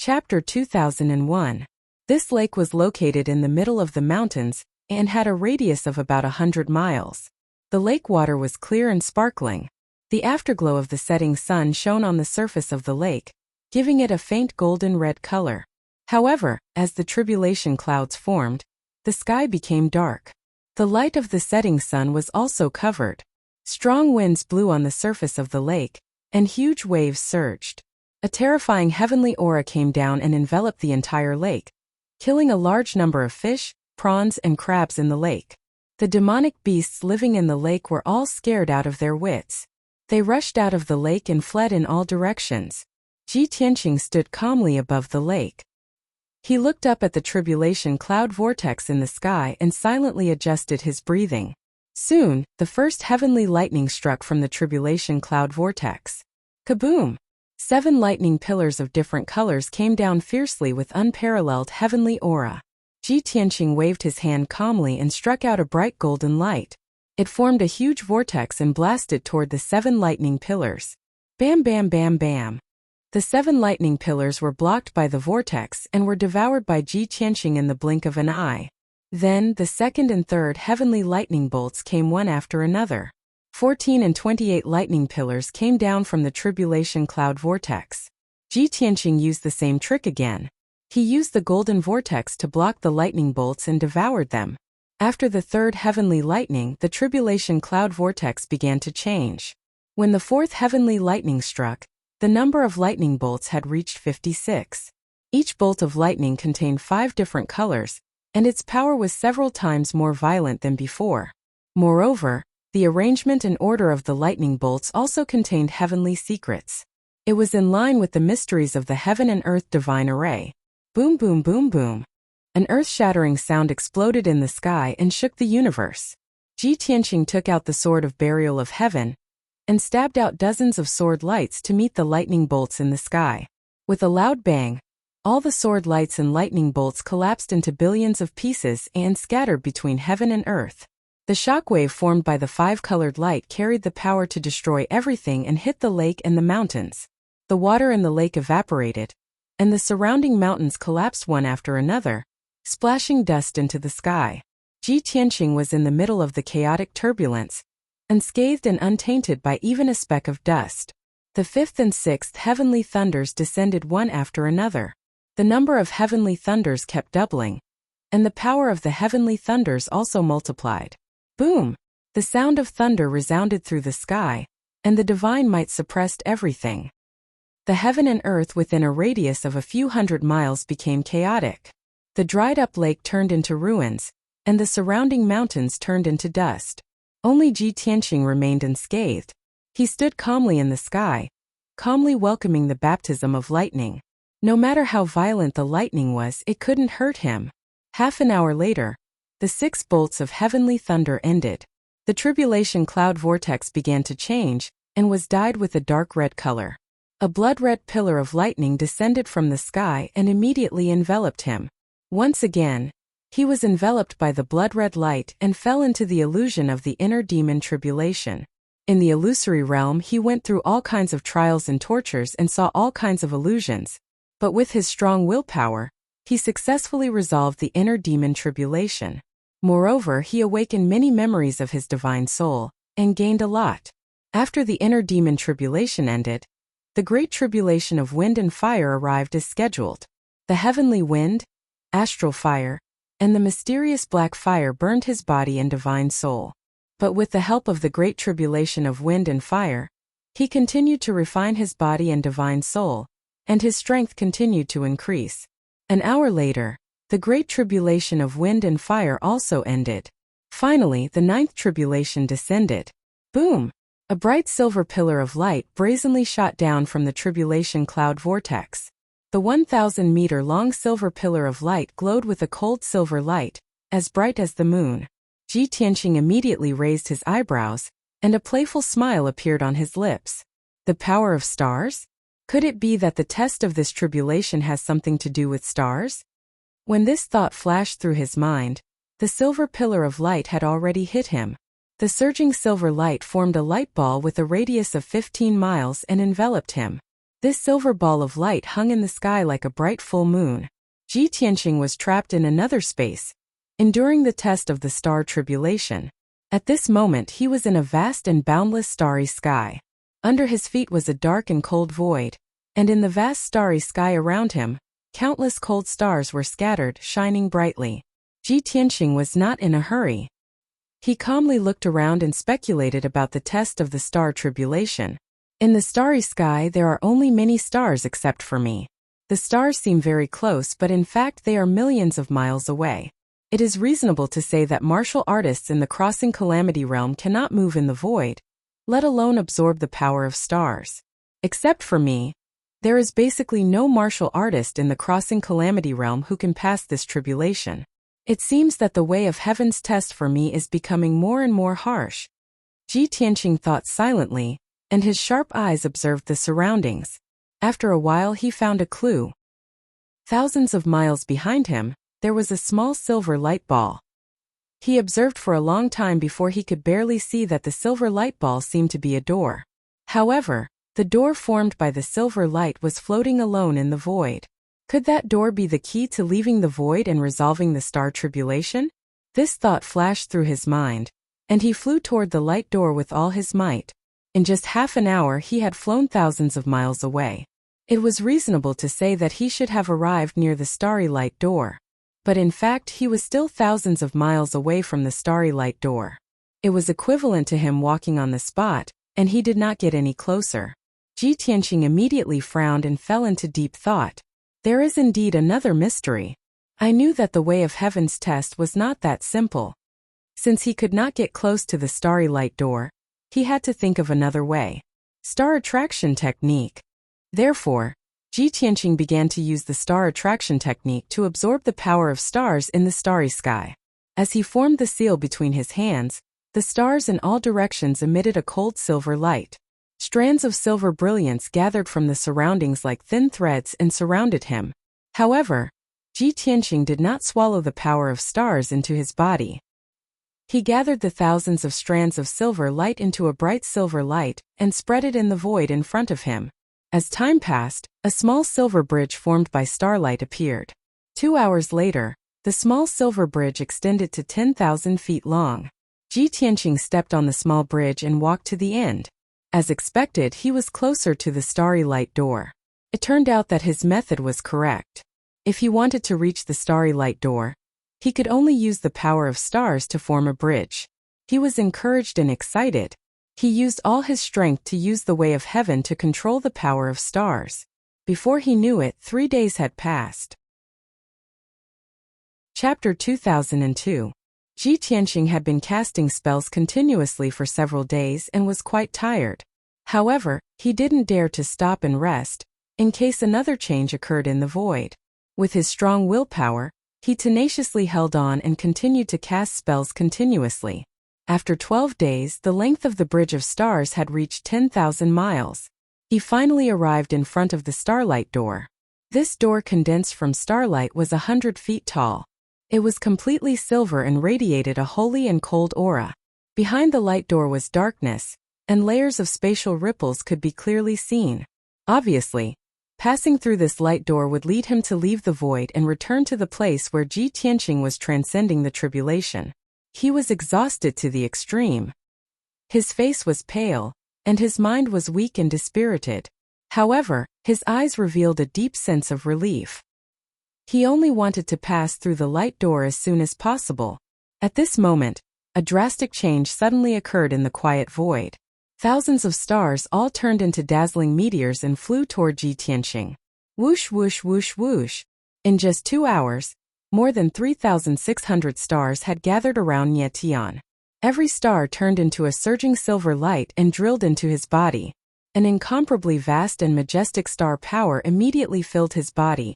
Chapter 2001. This lake was located in the middle of the mountains and had a radius of about 100 miles. The lake water was clear and sparkling. The afterglow of the setting sun shone on the surface of the lake, giving it a faint golden red color. However, as the tribulation clouds formed, the sky became dark. The light of the setting sun was also covered. Strong winds blew on the surface of the lake, and huge waves surged. A terrifying heavenly aura came down and enveloped the entire lake, killing a large number of fish, prawns, and crabs in the lake. The demonic beasts living in the lake were all scared out of their wits. They rushed out of the lake and fled in all directions. Ji Tianqing stood calmly above the lake. He looked up at the tribulation cloud vortex in the sky and silently adjusted his breathing. Soon, the first heavenly lightning struck from the tribulation cloud vortex. Kaboom! 7 lightning pillars of different colors came down fiercely with unparalleled heavenly aura. Ji Tianqing waved his hand calmly and struck out a bright golden light. It formed a huge vortex and blasted toward the 7 lightning pillars. Bam bam bam bam. The 7 lightning pillars were blocked by the vortex and were devoured by Ji Tianqing in the blink of an eye. Then, the second and third heavenly lightning bolts came one after another. 14 and 28 lightning pillars came down from the tribulation cloud vortex. Ji Tianqing used the same trick again. He used the golden vortex to block the lightning bolts and devoured them. After the third heavenly lightning, the tribulation cloud vortex began to change. When the fourth heavenly lightning struck, the number of lightning bolts had reached 56. Each bolt of lightning contained 5 different colors, and its power was several times more violent than before. Moreover, the arrangement and order of the lightning bolts also contained heavenly secrets. It was in line with the mysteries of the heaven and earth divine array. Boom boom boom boom. An earth-shattering sound exploded in the sky and shook the universe. Ji Tianqing took out the sword of burial of heaven and stabbed out dozens of sword lights to meet the lightning bolts in the sky. With a loud bang, all the sword lights and lightning bolts collapsed into billions of pieces and scattered between heaven and earth. The shockwave formed by the 5-colored light carried the power to destroy everything and hit the lake and the mountains. The water in the lake evaporated, and the surrounding mountains collapsed one after another, splashing dust into the sky. Ji Tianqing was in the middle of the chaotic turbulence, unscathed and untainted by even a speck of dust. The 5th and 6th heavenly thunders descended one after another. The number of heavenly thunders kept doubling, and the power of the heavenly thunders also multiplied. Boom! The sound of thunder resounded through the sky, and the divine might suppressed everything. The heaven and earth within a radius of a few hundred miles became chaotic. The dried-up lake turned into ruins, and the surrounding mountains turned into dust. Only Ji Tianqing remained unscathed. He stood calmly in the sky, calmly welcoming the baptism of lightning. No matter how violent the lightning was, it couldn't hurt him. Half an hour later, the 6 bolts of heavenly thunder ended. The tribulation cloud vortex began to change, and was dyed with a dark red color. A blood-red pillar of lightning descended from the sky and immediately enveloped him. Once again, he was enveloped by the blood-red light and fell into the illusion of the inner demon tribulation. In the illusory realm, he went through all kinds of trials and tortures and saw all kinds of illusions. But with his strong willpower, he successfully resolved the inner demon tribulation. Moreover, he awakened many memories of his divine soul, and gained a lot. After the inner demon tribulation ended, the great tribulation of wind and fire arrived as scheduled. The heavenly wind, astral fire, and the mysterious black fire burned his body and divine soul. But with the help of the great tribulation of wind and fire, he continued to refine his body and divine soul, and his strength continued to increase. An hour later, the great tribulation of wind and fire also ended. Finally, the 9th tribulation descended. Boom! A bright silver pillar of light brazenly shot down from the tribulation cloud vortex. The 1,000-meter-long silver pillar of light glowed with a cold silver light, as bright as the moon. Ji Tianqing immediately raised his eyebrows, and a playful smile appeared on his lips. The power of stars? Could it be that the test of this tribulation has something to do with stars? When this thought flashed through his mind, the silver pillar of light had already hit him. The surging silver light formed a light ball with a radius of 15 miles and enveloped him. This silver ball of light hung in the sky like a bright full moon. Ji Tianqing was trapped in another space, enduring the test of the star tribulation. At this moment he was in a vast and boundless starry sky. Under his feet was a dark and cold void, and in the vast starry sky around him, countless cold stars were scattered, shining brightly. Ji Tianqing was not in a hurry. He calmly looked around and speculated about the test of the star tribulation. In the starry sky there are only many stars except for me. The stars seem very close, but in fact they are millions of miles away. It is reasonable to say that martial artists in the crossing calamity realm cannot move in the void, let alone absorb the power of stars. Except for me, there is basically no martial artist in the crossing calamity realm who can pass this tribulation. It seems that the way of heaven's test for me is becoming more and more harsh. Ji Tianqing thought silently, and his sharp eyes observed the surroundings. After a while he found a clue. Thousands of miles behind him, there was a small silver light ball. He observed for a long time before he could barely see that the silver light ball seemed to be a door. However, the door formed by the silver light was floating alone in the void. Could that door be the key to leaving the void and resolving the star tribulation? This thought flashed through his mind, and he flew toward the light door with all his might. In just half an hour he had flown thousands of miles away. It was reasonable to say that he should have arrived near the starry light door. But in fact he was still thousands of miles away from the starry light door. It was equivalent to him walking on the spot, and he did not get any closer. Ji Tianqing immediately frowned and fell into deep thought. There is indeed another mystery. I knew that the way of heaven's test was not that simple. Since he could not get close to the starry light door, he had to think of another way. Star attraction technique. Therefore, Ji Tianqing began to use the star attraction technique to absorb the power of stars in the starry sky. As he formed the seal between his hands, the stars in all directions emitted a cold silver light. Strands of silver brilliance gathered from the surroundings like thin threads and surrounded him. However, Ji Tianqing did not swallow the power of stars into his body. He gathered the thousands of strands of silver light into a bright silver light and spread it in the void in front of him. As time passed, a small silver bridge formed by starlight appeared. 2 hours later, the small silver bridge extended to 10,000 feet long. Ji Tianqing stepped on the small bridge and walked to the end. As expected, he was closer to the starry light door. It turned out that his method was correct. If he wanted to reach the starry light door, he could only use the power of stars to form a bridge. He was encouraged and excited. He used all his strength to use the way of heaven to control the power of stars. Before he knew it, 3 days had passed. Chapter 2002. Ji Tianqing had been casting spells continuously for several days and was quite tired. However, he didn't dare to stop and rest, in case another change occurred in the void. With his strong willpower, he tenaciously held on and continued to cast spells continuously. After 12 days, the length of the bridge of stars had reached 10,000 miles. He finally arrived in front of the starlight door. This door, condensed from starlight, was 100 feet tall. It was completely silver and radiated a holy and cold aura. Behind the light door was darkness, and layers of spatial ripples could be clearly seen. Obviously, passing through this light door would lead him to leave the void and return to the place where Ji Tianqing was transcending the tribulation. He was exhausted to the extreme. His face was pale, and his mind was weak and dispirited. However, his eyes revealed a deep sense of relief. He only wanted to pass through the light door as soon as possible. At this moment, a drastic change suddenly occurred in the quiet void. Thousands of stars all turned into dazzling meteors and flew toward Ji Tianqing. Whoosh whoosh whoosh whoosh. In just 2 hours, more than 3,600 stars had gathered around Nie Tian. Every star turned into a surging silver light and drilled into his body. An incomparably vast and majestic star power immediately filled his body,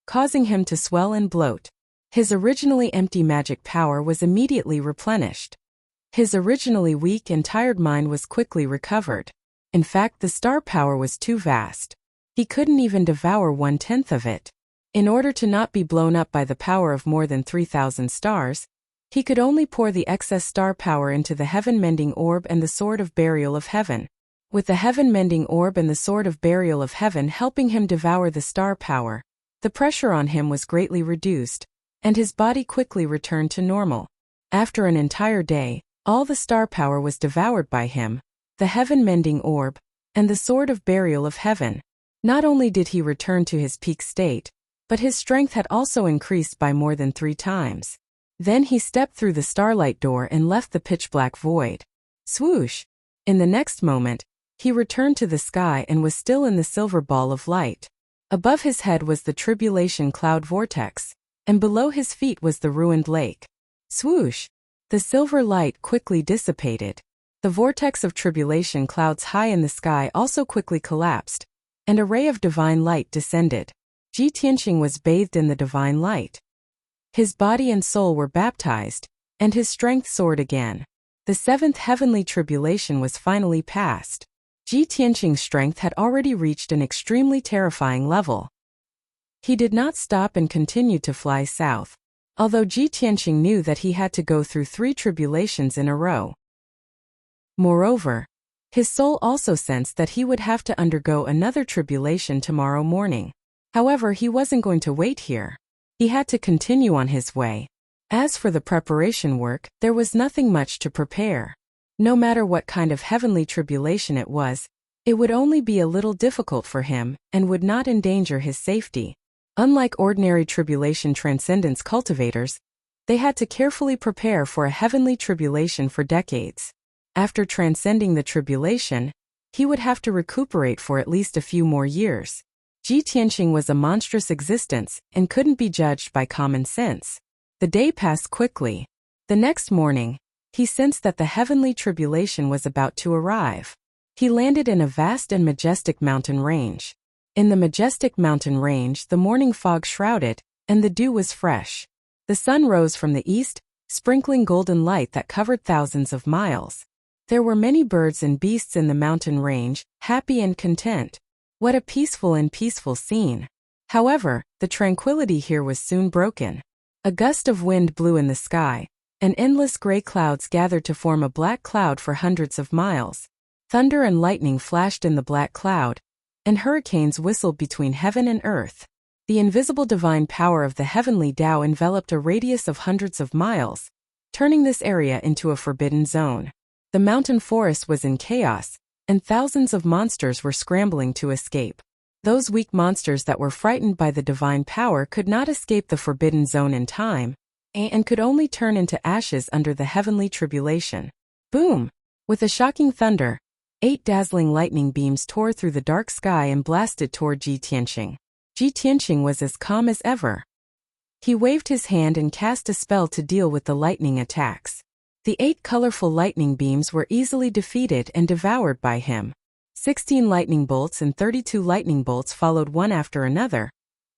causing him to swell and bloat. His originally empty magic power was immediately replenished. His originally weak and tired mind was quickly recovered. In fact, the star power was too vast. He couldn't even devour 1/10 of it. In order to not be blown up by the power of more than 3,000 stars, he could only pour the excess star power into the heaven-mending orb and the sword of burial of heaven. with the heaven-mending orb and the sword of burial of heaven helping him devour the star power. The pressure on him was greatly reduced, and his body quickly returned to normal. After an entire day, all the star power was devoured by him, the heaven-mending orb, and the sword of burial of heaven. Not only did he return to his peak state, but his strength had also increased by more than 3 times. Then he stepped through the starlight door and left the pitch-black void. Swoosh! In the next moment, he returned to the sky and was still in the silver ball of light. Above his head was the tribulation cloud vortex, and below his feet was the ruined lake. Swoosh! The silver light quickly dissipated. The vortex of tribulation clouds high in the sky also quickly collapsed, and a ray of divine light descended. Ji Tianqing was bathed in the divine light. His body and soul were baptized, and his strength soared again. The 7th heavenly tribulation was finally passed. Ji Tianqing's strength had already reached an extremely terrifying level. He did not stop and continued to fly south, although Ji Tianqing knew that he had to go through 3 tribulations in a row. Moreover, his soul also sensed that he would have to undergo another tribulation tomorrow morning. However, he wasn't going to wait here. He had to continue on his way. As for the preparation work, there was nothing much to prepare. No matter what kind of heavenly tribulation it would only be a little difficult for him and would not endanger his safety. Unlike ordinary tribulation transcendence cultivators, they had to carefully prepare for a heavenly tribulation for decades. After transcending the tribulation, he would have to recuperate for at least a few more years. Ji Tianqing was a monstrous existence and couldn't be judged by common sense. The day passed quickly. The next morning, he sensed that the heavenly tribulation was about to arrive. He landed in a vast and majestic mountain range. In the majestic mountain range, the morning fog shrouded, and the dew was fresh. The sun rose from the east, sprinkling golden light that covered thousands of miles. There were many birds and beasts in the mountain range, happy and content. What a peaceful scene. However, the tranquility here was soon broken. A gust of wind blew in the sky, and endless gray clouds gathered to form a black cloud for hundreds of miles. Thunder and lightning flashed in the black cloud, and hurricanes whistled between heaven and earth. The invisible divine power of the heavenly Tao enveloped a radius of hundreds of miles, turning this area into a forbidden zone. The mountain forest was in chaos, and thousands of monsters were scrambling to escape. Those weak monsters that were frightened by the divine power could not escape the forbidden zone in time, and could only turn into ashes under the heavenly tribulation. Boom! With a shocking thunder, 8 dazzling lightning beams tore through the dark sky and blasted toward Ji Tianqing. Ji Tianqing was as calm as ever. He waved his hand and cast a spell to deal with the lightning attacks. The 8 colorful lightning beams were easily defeated and devoured by him. 16 lightning bolts and 32 lightning bolts followed one after another,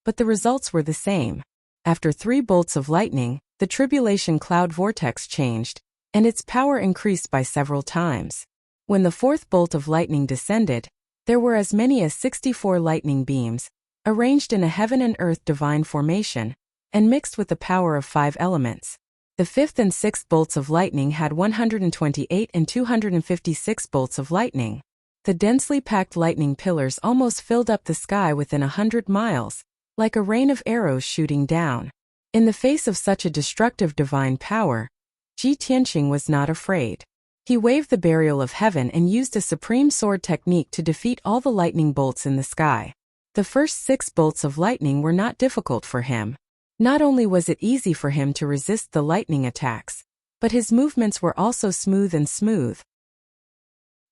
but the results were the same. After 3 bolts of lightning, the tribulation cloud vortex changed, and its power increased by several times. When the 4th bolt of lightning descended, there were as many as 64 lightning beams, arranged in a heaven and earth divine formation, and mixed with the power of 5 elements. The 5th and 6th bolts of lightning had 128 and 256 bolts of lightning. The densely packed lightning pillars almost filled up the sky within 100 miles, like a rain of arrows shooting down. In the face of such a destructive divine power, Ji Tianqing was not afraid. He waved the burial of heaven and used a supreme sword technique to defeat all the lightning bolts in the sky. The first 6 bolts of lightning were not difficult for him. Not only was it easy for him to resist the lightning attacks, but his movements were also smooth and smooth.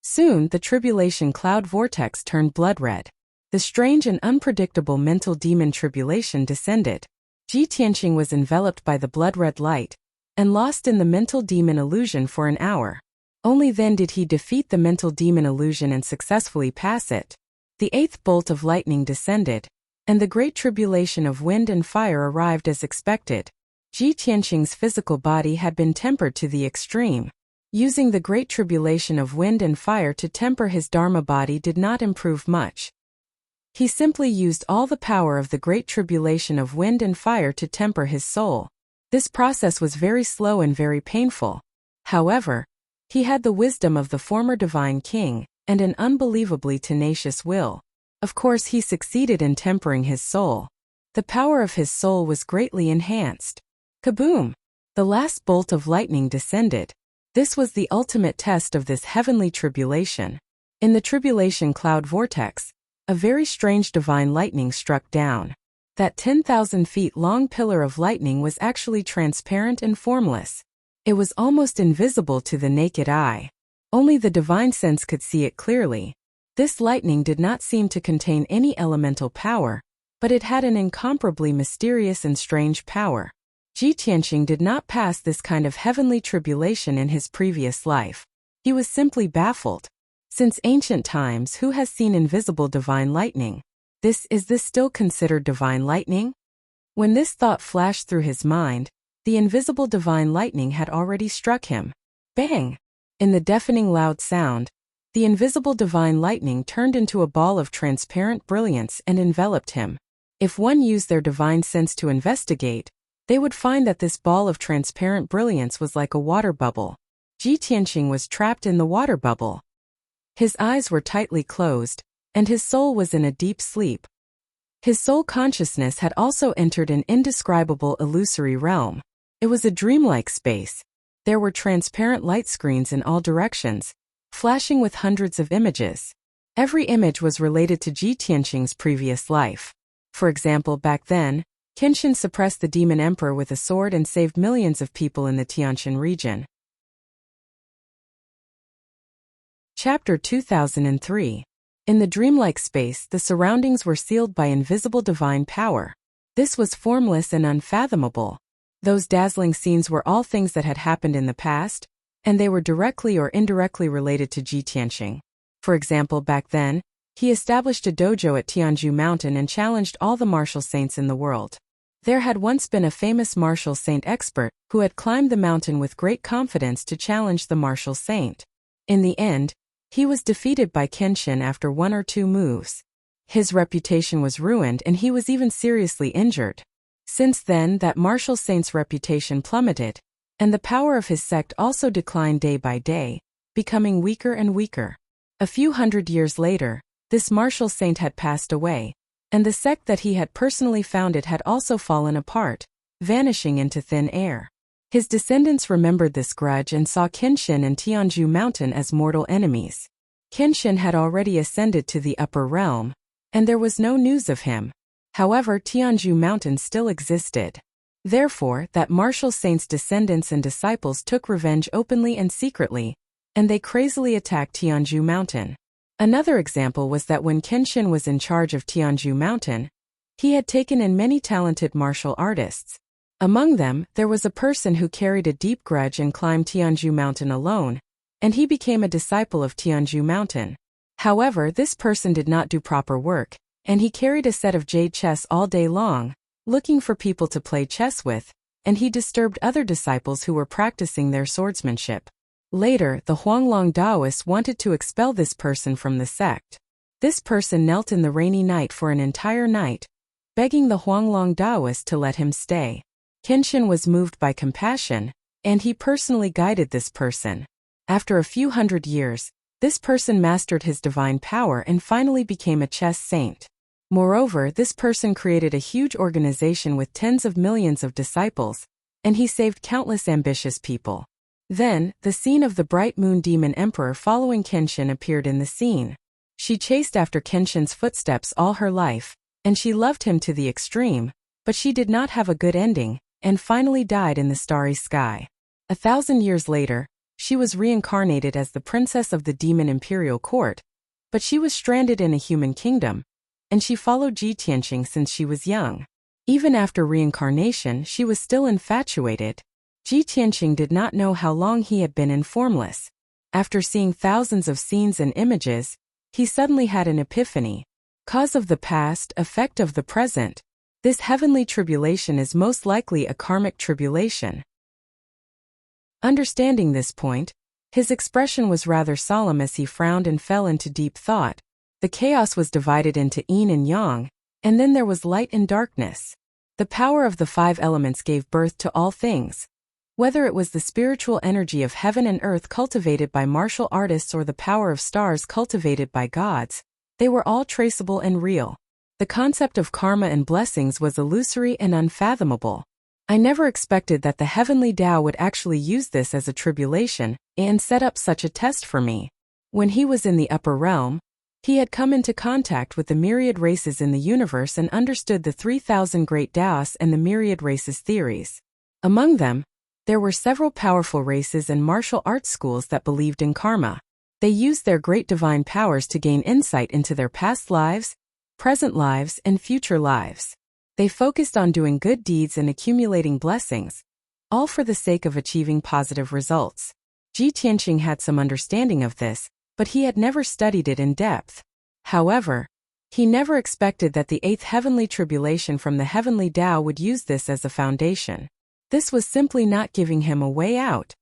Soon, the tribulation cloud vortex turned blood red. The strange and unpredictable mental demon tribulation descended. Ji Tianqing was enveloped by the blood-red light, and lost in the mental demon illusion for an hour. Only then did he defeat the mental demon illusion and successfully pass it. The 8th bolt of lightning descended, and the great tribulation of wind and fire arrived as expected. Ji Tianqing's physical body had been tempered to the extreme. Using the great tribulation of wind and fire to temper his Dharma body did not improve much. He simply used all the power of the great tribulation of wind and fire to temper his soul. This process was very slow and very painful. However, he had the wisdom of the former divine king, and an unbelievably tenacious will. Of course, he succeeded in tempering his soul. The power of his soul was greatly enhanced. Kaboom! The last bolt of lightning descended. This was the ultimate test of this heavenly tribulation. In the tribulation cloud vortex, a very strange divine lightning struck down. That 10,000 feet long pillar of lightning was actually transparent and formless. It was almost invisible to the naked eye. Only the divine sense could see it clearly. This lightning did not seem to contain any elemental power, but it had an incomparably mysterious and strange power. Ji Tianqing did not pass this kind of heavenly tribulation in his previous life. He was simply baffled. Since ancient times, who has seen invisible divine lightning? Is this still considered divine lightning? When this thought flashed through his mind, the invisible divine lightning had already struck him. Bang! In the deafening loud sound, the invisible divine lightning turned into a ball of transparent brilliance and enveloped him. If one used their divine sense to investigate, they would find that this ball of transparent brilliance was like a water bubble. Ji Tianqing was trapped in the water bubble. His eyes were tightly closed, and his soul was in a deep sleep. His soul consciousness had also entered an indescribable illusory realm. It was a dreamlike space. There were transparent light screens in all directions, flashing with hundreds of images. Every image was related to Ji Tianqing's previous life. For example, back then, Kenshin suppressed the demon emperor with a sword and saved millions of people in the Tianshan region. Chapter 2003. In the dreamlike space, the surroundings were sealed by invisible divine power. This was formless and unfathomable. Those dazzling scenes were all things that had happened in the past, and they were directly or indirectly related to Ji Tianqing. For example, back then, he established a dojo at Tianju Mountain and challenged all the martial saints in the world. There had once been a famous martial saint expert who had climbed the mountain with great confidence to challenge the martial saint. In the end, he was defeated by Kenshin after 1 or 2 moves. His reputation was ruined and he was even seriously injured. Since then, that martial saint's reputation plummeted, and the power of his sect also declined day by day, becoming weaker and weaker. A few hundred years later, this martial saint had passed away, and the sect that he had personally founded had also fallen apart, vanishing into thin air. His descendants remembered this grudge and saw Kenshin and Tianju Mountain as mortal enemies. Kenshin had already ascended to the upper realm, and there was no news of him. However, Tianju Mountain still existed. Therefore, that martial saint's descendants and disciples took revenge openly and secretly, and they crazily attacked Tianju Mountain. Another example was that when Kenshin was in charge of Tianju Mountain, he had taken in many talented martial artists. Among them, there was a person who carried a deep grudge and climbed Tianju Mountain alone, and he became a disciple of Tianju Mountain. However, this person did not do proper work, and he carried a set of jade chess all day long, looking for people to play chess with, and he disturbed other disciples who were practicing their swordsmanship. Later, the Huanglong Taoists wanted to expel this person from the sect. This person knelt in the rainy night for an entire night, begging the Huanglong Taoists to let him stay. Kenshin was moved by compassion, and he personally guided this person. After a few hundred years, this person mastered his divine power and finally became a chess saint. Moreover, this person created a huge organization with tens of millions of disciples, and he saved countless ambitious people. Then, the scene of the bright moon demon emperor following Kenshin appeared in the scene. She chased after Kenshin's footsteps all her life, and she loved him to the extreme, but she did not have a good ending, and finally died in the starry sky. 1,000 years later, she was reincarnated as the princess of the demon imperial court, but she was stranded in a human kingdom, and she followed Ji Tianqing since she was young. Even after reincarnation, she was still infatuated. Ji Tianqing did not know how long he had been in formless. After seeing thousands of scenes and images, he suddenly had an epiphany. Cause of the past, effect of the present. This heavenly tribulation is most likely a karmic tribulation. Understanding this point, his expression was rather solemn as he frowned and fell into deep thought. The chaos was divided into yin and yang, and then there was light and darkness. The power of the 5 elements gave birth to all things. Whether it was the spiritual energy of heaven and earth cultivated by martial artists or the power of stars cultivated by gods, they were all traceable and real. The concept of karma and blessings was illusory and unfathomable. I never expected that the heavenly Tao would actually use this as a tribulation and set up such a test for me. When he was in the upper realm, he had come into contact with the myriad races in the universe and understood the 3,000 great Taoists and the myriad races theories. Among them, there were several powerful races and martial arts schools that believed in karma. They used their great divine powers to gain insight into their past lives, present lives, and future lives. They focused on doing good deeds and accumulating blessings, all for the sake of achieving positive results. Ji Tianqing had some understanding of this, but he had never studied it in depth. However, he never expected that the 8th heavenly tribulation from the heavenly Tao would use this as a foundation. This was simply not giving him a way out.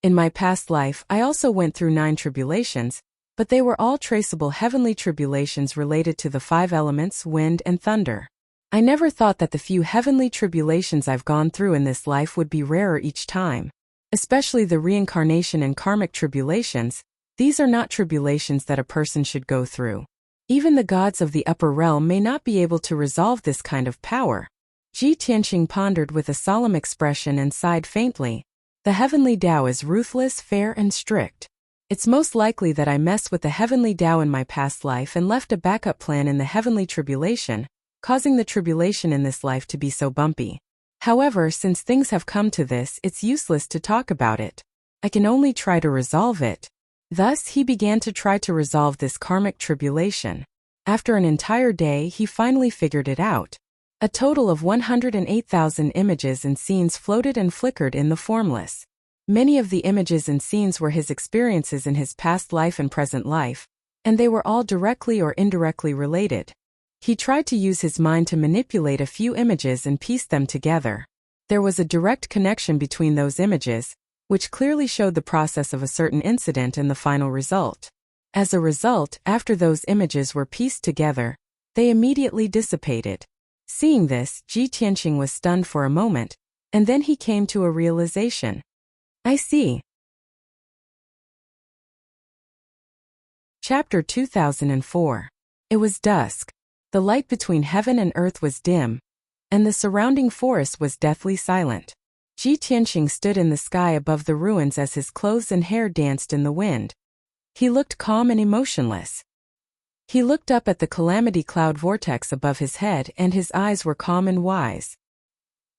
In my past life, I also went through 9 tribulations, but they were all traceable heavenly tribulations related to the 5 elements, wind and thunder. I never thought that the few heavenly tribulations I've gone through in this life would be rarer each time. Especially the reincarnation and karmic tribulations. These are not tribulations that a person should go through. Even the gods of the upper realm may not be able to resolve this kind of power. Ji Tianqing pondered with a solemn expression and sighed faintly. The heavenly Tao is ruthless, fair, and strict. It's most likely that I messed with the heavenly Tao in my past life and left a backup plan in the heavenly tribulation, causing the tribulation in this life to be so bumpy. However, since things have come to this, it's useless to talk about it. I can only try to resolve it. Thus, he began to try to resolve this karmic tribulation. After an entire day, he finally figured it out. A total of 108,000 images and scenes floated and flickered in the formless. Many of the images and scenes were his experiences in his past life and present life, and they were all directly or indirectly related. He tried to use his mind to manipulate a few images and piece them together. There was a direct connection between those images, which clearly showed the process of a certain incident and the final result. As a result, after those images were pieced together, they immediately dissipated. Seeing this, Ji Tianqing was stunned for a moment, and then he came to a realization. I see. Chapter 2004. It was dusk. The light between heaven and earth was dim, and the surrounding forest was deathly silent. Ji Tianqing stood in the sky above the ruins as his clothes and hair danced in the wind. He looked calm and emotionless. He looked up at the calamity cloud vortex above his head and his eyes were calm and wise.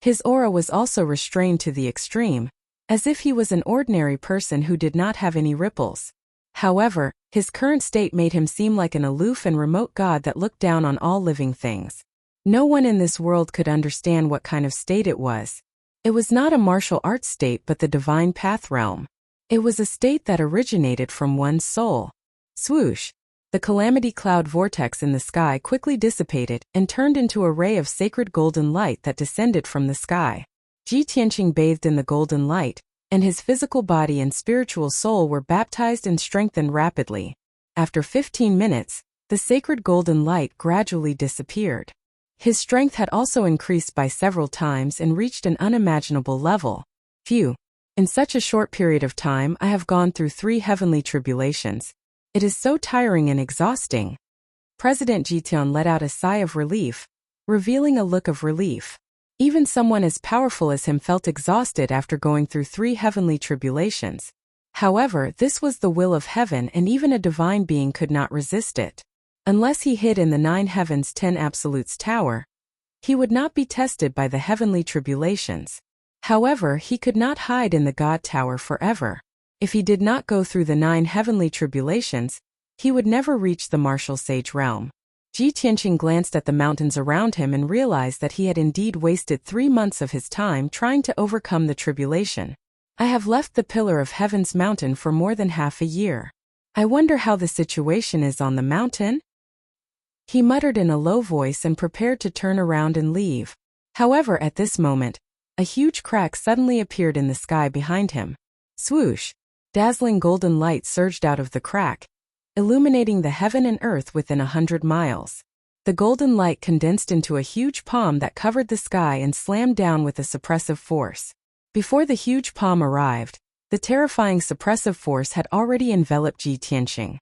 His aura was also restrained to the extreme, as if he was an ordinary person who did not have any ripples. However, his current state made him seem like an aloof and remote god that looked down on all living things. No one in this world could understand what kind of state it was. It was not a martial arts state but the divine path realm. It was a state that originated from one's soul. Swoosh! The calamity cloud vortex in the sky quickly dissipated and turned into a ray of sacred golden light that descended from the sky. Ji Tianqing bathed in the golden light, and his physical body and spiritual soul were baptized and strengthened rapidly. After 15 minutes, the sacred golden light gradually disappeared. His strength had also increased by several times and reached an unimaginable level. Phew! In such a short period of time I have gone through 3 heavenly tribulations. It is so tiring and exhausting. President Jitian let out a sigh of relief, revealing a look of relief. Even someone as powerful as him felt exhausted after going through 3 heavenly tribulations. However, this was the will of heaven and even a divine being could not resist it. Unless he hid in the 9 heavens 10 absolutes tower, he would not be tested by the heavenly tribulations. However, he could not hide in the God Tower forever. If he did not go through the 9 heavenly tribulations, he would never reach the martial sage realm. Ji Tianqing glanced at the mountains around him and realized that he had indeed wasted 3 months of his time trying to overcome the tribulation. I have left the pillar of heaven's mountain for more than half a year. I wonder how the situation is on the mountain? He muttered in a low voice and prepared to turn around and leave. However, at this moment, a huge crack suddenly appeared in the sky behind him. Swoosh! Dazzling golden light surged out of the crack, illuminating the heaven and earth within 100 miles. The golden light condensed into a huge palm that covered the sky and slammed down with a suppressive force. Before the huge palm arrived, the terrifying suppressive force had already enveloped Ji Tianqing.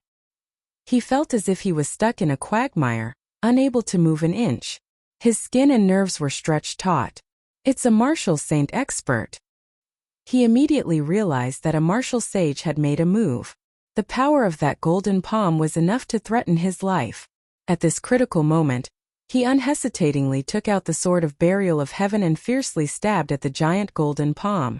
He felt as if he was stuck in a quagmire, unable to move an inch. His skin and nerves were stretched taut. It's a martial saint expert. He immediately realized that a martial sage had made a move. The power of that golden palm was enough to threaten his life. At this critical moment, he unhesitatingly took out the sword of burial of heaven and fiercely stabbed at the giant golden palm.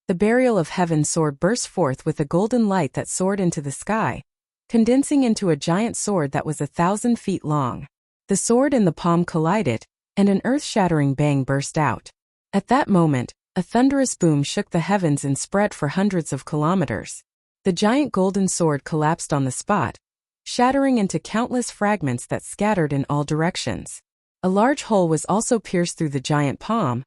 The burial of heaven sword burst forth with a golden light that soared into the sky, condensing into a giant sword that was 1,000 feet long. The sword and the palm collided, and an earth-shattering bang burst out. At that moment, a thunderous boom shook the heavens and spread for hundreds of kilometers. The giant golden sword collapsed on the spot, shattering into countless fragments that scattered in all directions. A large hole was also pierced through the giant palm,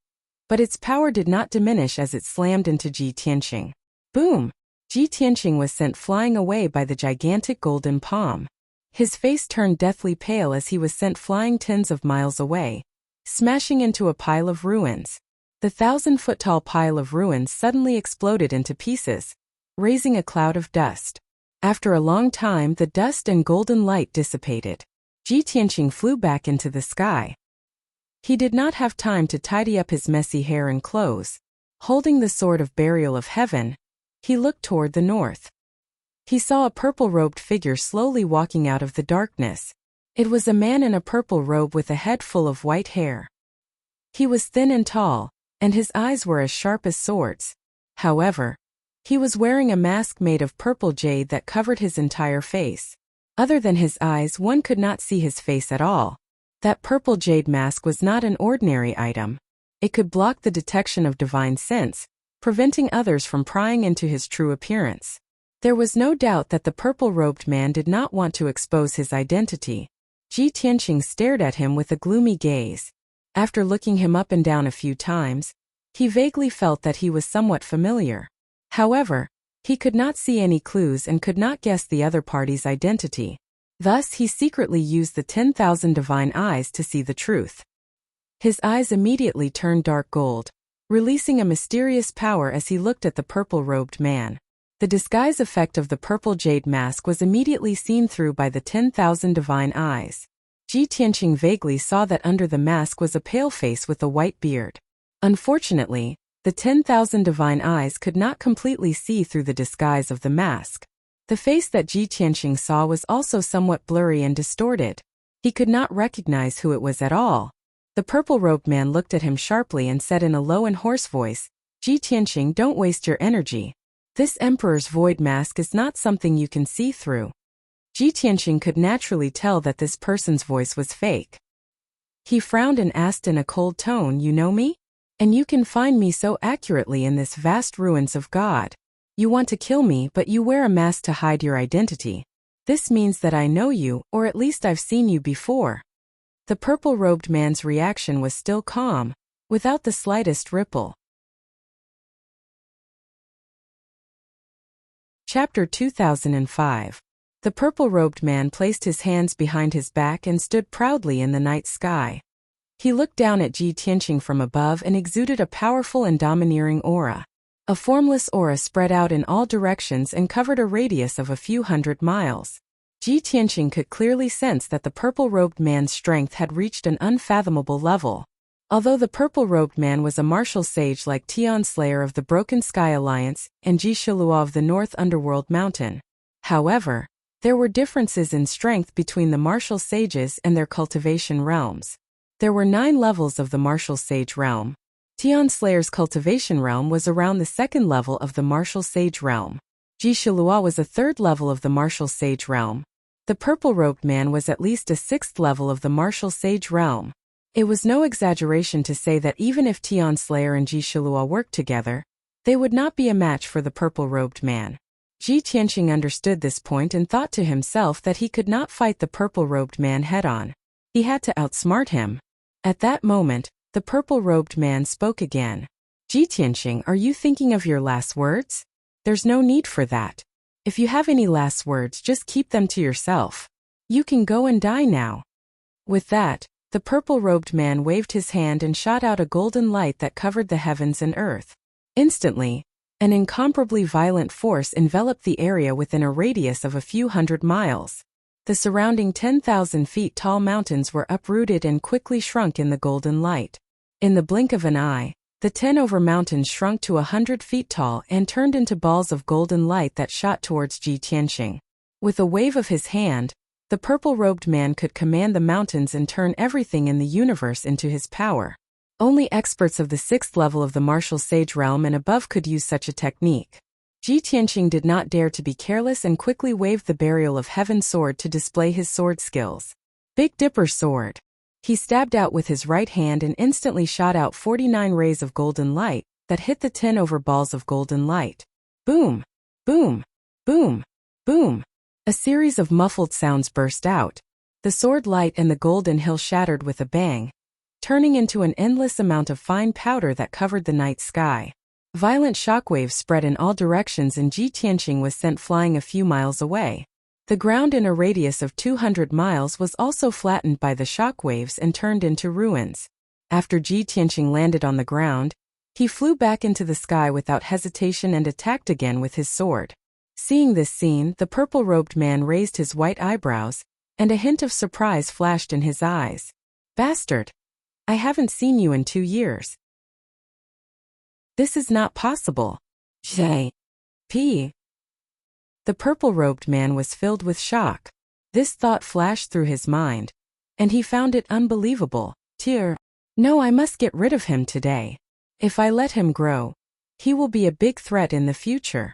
but its power did not diminish as it slammed into Ji Tianqing. Boom! Ji Tianqing was sent flying away by the gigantic golden palm. His face turned deathly pale as he was sent flying tens of miles away, smashing into a pile of ruins. The 1,000-foot-tall pile of ruins suddenly exploded into pieces, raising a cloud of dust. After a long time, the dust and golden light dissipated. Ji Tianqing flew back into the sky. He did not have time to tidy up his messy hair and clothes. Holding the sword of burial of heaven, he looked toward the north. He saw a purple-robed figure slowly walking out of the darkness. It was a man in a purple robe with a head full of white hair. He was thin and tall, and his eyes were as sharp as swords. However, he was wearing a mask made of purple jade that covered his entire face. Other than his eyes, one could not see his face at all. That purple jade mask was not an ordinary item. It could block the detection of divine sense, preventing others from prying into his true appearance. There was no doubt that the purple-robed man did not want to expose his identity. Ji Tianqing stared at him with a gloomy gaze. After looking him up and down a few times, he vaguely felt that he was somewhat familiar. However, he could not see any clues and could not guess the other party's identity. Thus, he secretly used the 10,000 divine eyes to see the truth. His eyes immediately turned dark gold, releasing a mysterious power as he looked at the purple-robed man. The disguise effect of the purple jade mask was immediately seen through by the 10,000 divine eyes. Ji Tianqing vaguely saw that under the mask was a pale face with a white beard. Unfortunately, the 10,000 divine eyes could not completely see through the disguise of the mask. The face that Ji Tianqing saw was also somewhat blurry and distorted. He could not recognize who it was at all. The purple-robed man looked at him sharply and said in a low and hoarse voice, "Ji Tianqing, don't waste your energy. This Emperor's void mask is not something you can see through." Ji Tianqing could naturally tell that this person's voice was fake. He frowned and asked in a cold tone, "You know me? And you can find me so accurately in this vast ruins of God. You want to kill me, but you wear a mask to hide your identity. This means that I know you, or at least I've seen you before." The purple-robed man's reaction was still calm, without the slightest ripple. Chapter 2005. The purple-robed man placed his hands behind his back and stood proudly in the night sky. He looked down at Ji Tianqing from above and exuded a powerful and domineering aura. A formless aura spread out in all directions and covered a radius of a few hundred miles. Ji Tianqing could clearly sense that the purple-robed man's strength had reached an unfathomable level. Although the purple-robed man was a martial sage like Tian Slayer of the Broken Sky Alliance and Ji Shilua of the North Underworld Mountain. However, there were differences in strength between the martial sages and their cultivation realms. There were 9 levels of the martial sage realm. Tian Slayer's cultivation realm was around the 2nd level of the martial sage realm. Ji Shilua was a 3rd level of the martial sage realm. The purple-robed man was at least a 6th level of the martial sage realm. It was no exaggeration to say that even if Tian Slayer and Ji Shilua worked together, they would not be a match for the purple-robed man. Ji Tianqing understood this point and thought to himself that he could not fight the purple-robed man head-on. He had to outsmart him. At that moment, the purple-robed man spoke again. "Ji Tianqing, are you thinking of your last words? There's no need for that. If you have any last words, just keep them to yourself. You can go and die now." With that, The purple-robed man waved his hand and shot out a golden light that covered the heavens and earth. Instantly, an incomparably violent force enveloped the area within a radius of a few hundred miles. The surrounding 10,000 feet tall mountains were uprooted and quickly shrunk in the golden light. In the blink of an eye, the 10 mountains shrunk to 100 feet tall and turned into balls of golden light that shot towards Ji Tianqing. With a wave of his hand, the purple-robed man could command the mountains and turn everything in the universe into his power. Only experts of the 6th level of the martial sage realm and above could use such a technique. Ji Tianqing did not dare to be careless and quickly waved the Burial of Heaven sword to display his sword skills. Big Dipper sword. He stabbed out with his right hand and instantly shot out 49 rays of golden light that hit the 10 balls of golden light. Boom! Boom! Boom! Boom! A series of muffled sounds burst out. The sword light and the golden hill shattered with a bang, turning into an endless amount of fine powder that covered the night sky. Violent shockwaves spread in all directions and Ji Tianqing was sent flying a few miles away. The ground in a radius of 200 miles was also flattened by the shockwaves and turned into ruins. After Ji Tianqing landed on the ground, he flew back into the sky without hesitation and attacked again with his sword. Seeing this scene, the purple-robed man raised his white eyebrows, and a hint of surprise flashed in his eyes. Bastard! I haven't seen you in 2 years. This is not possible. J.P. The purple-robed man was filled with shock. This thought flashed through his mind, and he found it unbelievable. No, I must get rid of him today. If I let him grow, he will be a big threat in the future.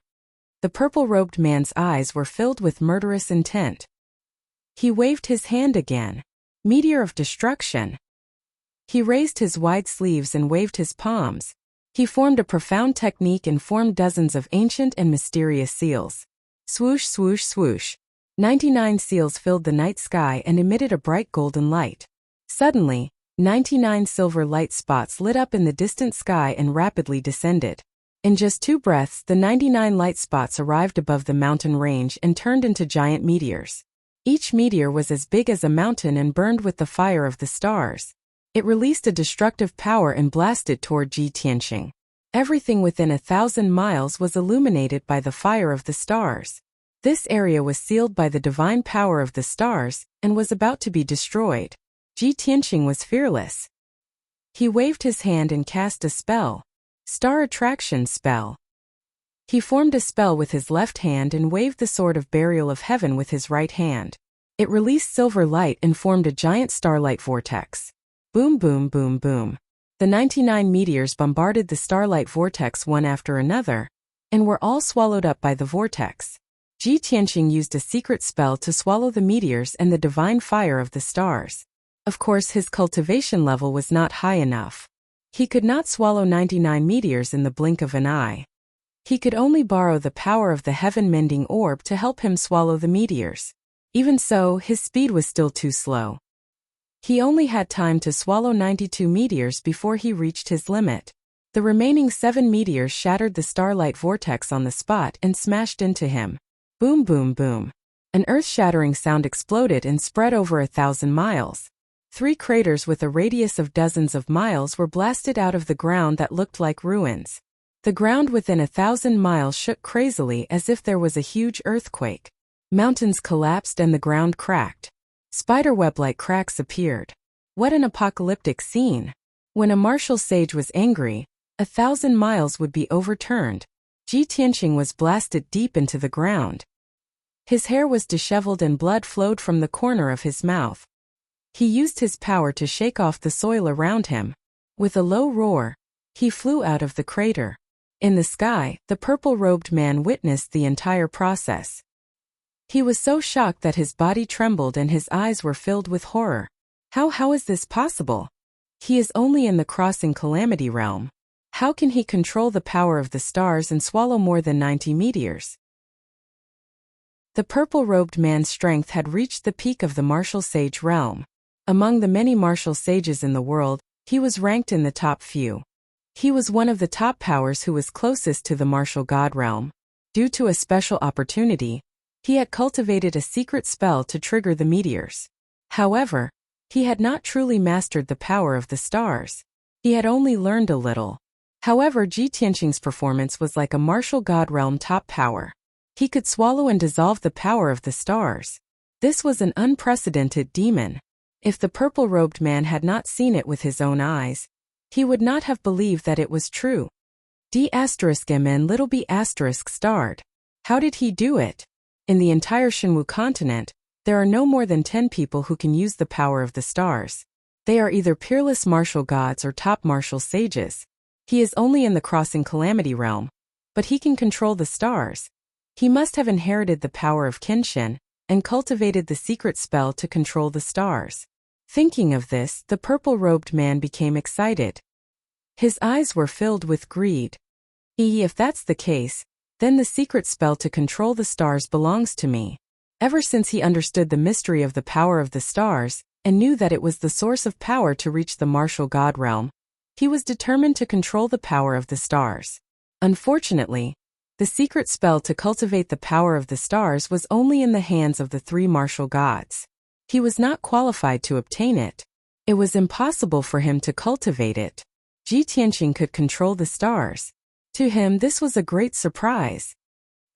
The purple-robed man's eyes were filled with murderous intent. He waved his hand again. Meteor of destruction. He raised his wide sleeves and waved his palms. He formed a profound technique and formed dozens of ancient and mysterious seals. Swoosh, swoosh, swoosh. 99 seals filled the night sky and emitted a bright golden light. Suddenly, 99 silver light spots lit up in the distant sky and rapidly descended. In just 2 breaths, the 99 light spots arrived above the mountain range and turned into giant meteors. Each meteor was as big as a mountain and burned with the fire of the stars. It released a destructive power and blasted toward Ji Tianqing. Everything within 1,000 miles was illuminated by the fire of the stars. This area was sealed by the divine power of the stars and was about to be destroyed. Ji Tianqing was fearless. He waved his hand and cast a spell. Star Attraction Spell. He formed a spell with his left hand and waved the Sword of Burial of Heaven with his right hand. It released silver light and formed a giant starlight vortex. Boom, boom, boom, boom. The 99 meteors bombarded the starlight vortex one after another, and were all swallowed up by the vortex. Ji Tianqing used a secret spell to swallow the meteors and the divine fire of the stars. Of course, his cultivation level was not high enough. He could not swallow 99 meteors in the blink of an eye. He could only borrow the power of the heaven-mending orb to help him swallow the meteors. Even so, his speed was still too slow. He only had time to swallow 92 meteors before he reached his limit. The remaining 7 meteors shattered the starlight vortex on the spot and smashed into him. Boom, boom, boom. An earth-shattering sound exploded and spread over 1,000 miles. 3 craters with a radius of dozens of miles were blasted out of the ground that looked like ruins. The ground within 1,000 miles shook crazily as if there was a huge earthquake. Mountains collapsed and the ground cracked. Spiderweb-like cracks appeared. What an apocalyptic scene! When a martial sage was angry, 1,000 miles would be overturned. Ji Tianqing was blasted deep into the ground. His hair was disheveled and blood flowed from the corner of his mouth. He used his power to shake off the soil around him. With a low roar, he flew out of the crater. In the sky, the purple-robed man witnessed the entire process. He was so shocked that his body trembled and his eyes were filled with horror. How is this possible? He is only in the crossing calamity realm. How can he control the power of the stars and swallow more than 90 meteors? The purple-robed man's strength had reached the peak of the martial sage realm. Among the many martial sages in the world, he was ranked in the top few. He was one of the top powers who was closest to the martial god realm. Due to a special opportunity, he had cultivated a secret spell to trigger the meteors. However, He had not truly mastered the power of the stars. He had only learned a little. However, Ji Tianqing's performance was like a martial god realm top power. He could swallow and dissolve the power of the stars. This was an unprecedented demon. If the purple-robed man had not seen it with his own eyes, he would not have believed that it was true. D***M little b** starred. How did he do it? In the entire Shenwu continent, there are no more than 10 people who can use the power of the stars. They are either peerless martial gods or top martial sages. He is only in the crossing calamity realm, but he can control the stars. He must have inherited the power of Kenshin and cultivated the secret spell to control the stars. Thinking of this, the purple-robed man became excited. His eyes were filled with greed. If that's the case, then the secret spell to control the stars belongs to me. Ever since he understood the mystery of the power of the stars, and knew that it was the source of power to reach the martial god realm, he was determined to control the power of the stars. Unfortunately, the secret spell to cultivate the power of the stars was only in the hands of the 3 martial gods. He was not qualified to obtain it. It was impossible for him to cultivate it. Ji Tianqing could control the stars. To him, this was a great surprise.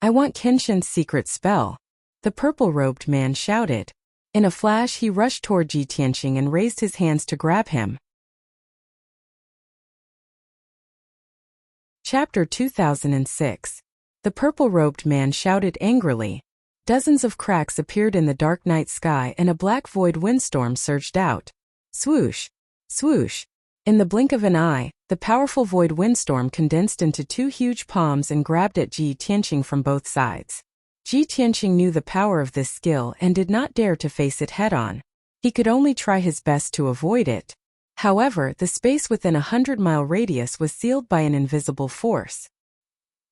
"I want Kenshin's secret spell," the purple-robed man shouted. In a flash, he rushed toward Ji Tianqing and raised his hands to grab him. Chapter 2006. The purple-robed man shouted angrily. Dozens of cracks appeared in the dark night sky and a black void windstorm surged out. Swoosh! Swoosh! In the blink of an eye, the powerful void windstorm condensed into 2 huge palms and grabbed at Ji Tianqing from both sides. Ji Tianqing knew the power of this skill and did not dare to face it head-on. He could only try his best to avoid it. However, the space within a 100-mile radius was sealed by an invisible force.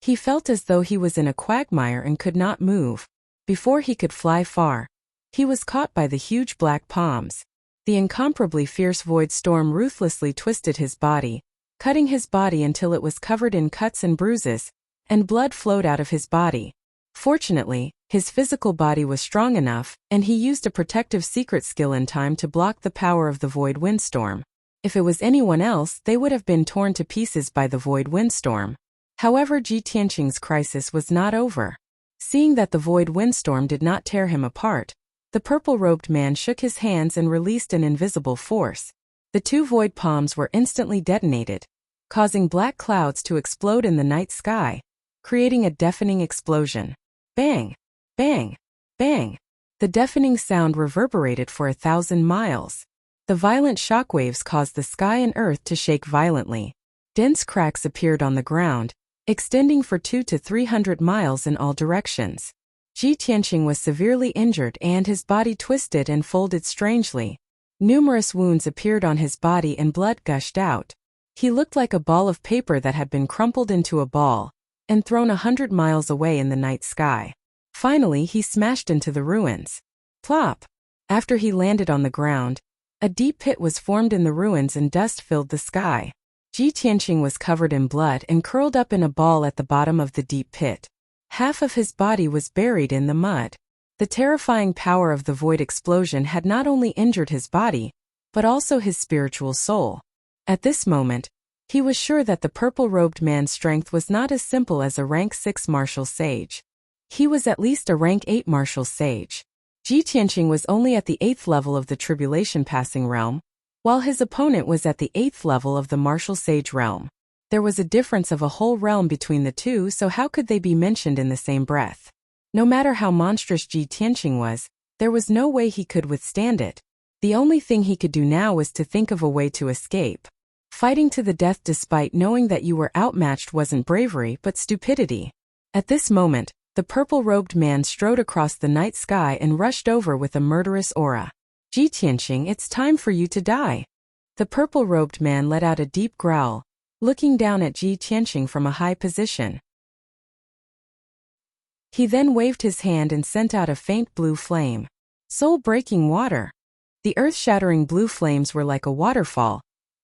He felt as though he was in a quagmire and could not move. Before he could fly far, he was caught by the huge black palms. The incomparably fierce void storm ruthlessly twisted his body, cutting his body until it was covered in cuts and bruises, and blood flowed out of his body. Fortunately, his physical body was strong enough, and he used a protective secret skill in time to block the power of the void windstorm. If it was anyone else, they would have been torn to pieces by the void windstorm. However, Ji Tianqing's crisis was not over. Seeing that the void windstorm did not tear him apart, the purple-robed man shook his hands and released an invisible force. The 2 void palms were instantly detonated, causing black clouds to explode in the night sky, creating a deafening explosion. Bang! Bang! Bang! The deafening sound reverberated for 1,000 miles. The violent shockwaves caused the sky and earth to shake violently. Dense cracks appeared on the ground, extending for 200 to 300 miles in all directions. Ji Tianqing was severely injured and his body twisted and folded strangely. Numerous wounds appeared on his body and blood gushed out. He looked like a ball of paper that had been crumpled into a ball and thrown 100 miles away in the night sky. Finally, he smashed into the ruins. Plop! After he landed on the ground, a deep pit was formed in the ruins and dust filled the sky. Ji Tianqing was covered in blood and curled up in a ball at the bottom of the deep pit. Half of his body was buried in the mud. The terrifying power of the void explosion had not only injured his body, but also his spiritual soul. At this moment, he was sure that the purple-robed man's strength was not as simple as a rank 6 martial sage. He was at least a rank 8 martial sage. Ji Tianqing was only at the 8th level of the tribulation passing realm, while his opponent was at the 8th level of the martial sage realm. There was a difference of a whole realm between the two, so how could they be mentioned in the same breath? No matter how monstrous Ji Tianqing was, there was no way he could withstand it. The only thing he could do now was to think of a way to escape. Fighting to the death despite knowing that you were outmatched wasn't bravery but stupidity. At this moment, the purple-robed man strode across the night sky and rushed over with a murderous aura. Ji Tianqing, it's time for you to die. The purple-robed man let out a deep growl, looking down at Ji Tianqing from a high position. He then waved his hand and sent out a faint blue flame. Soul-breaking water. The earth-shattering blue flames were like a waterfall,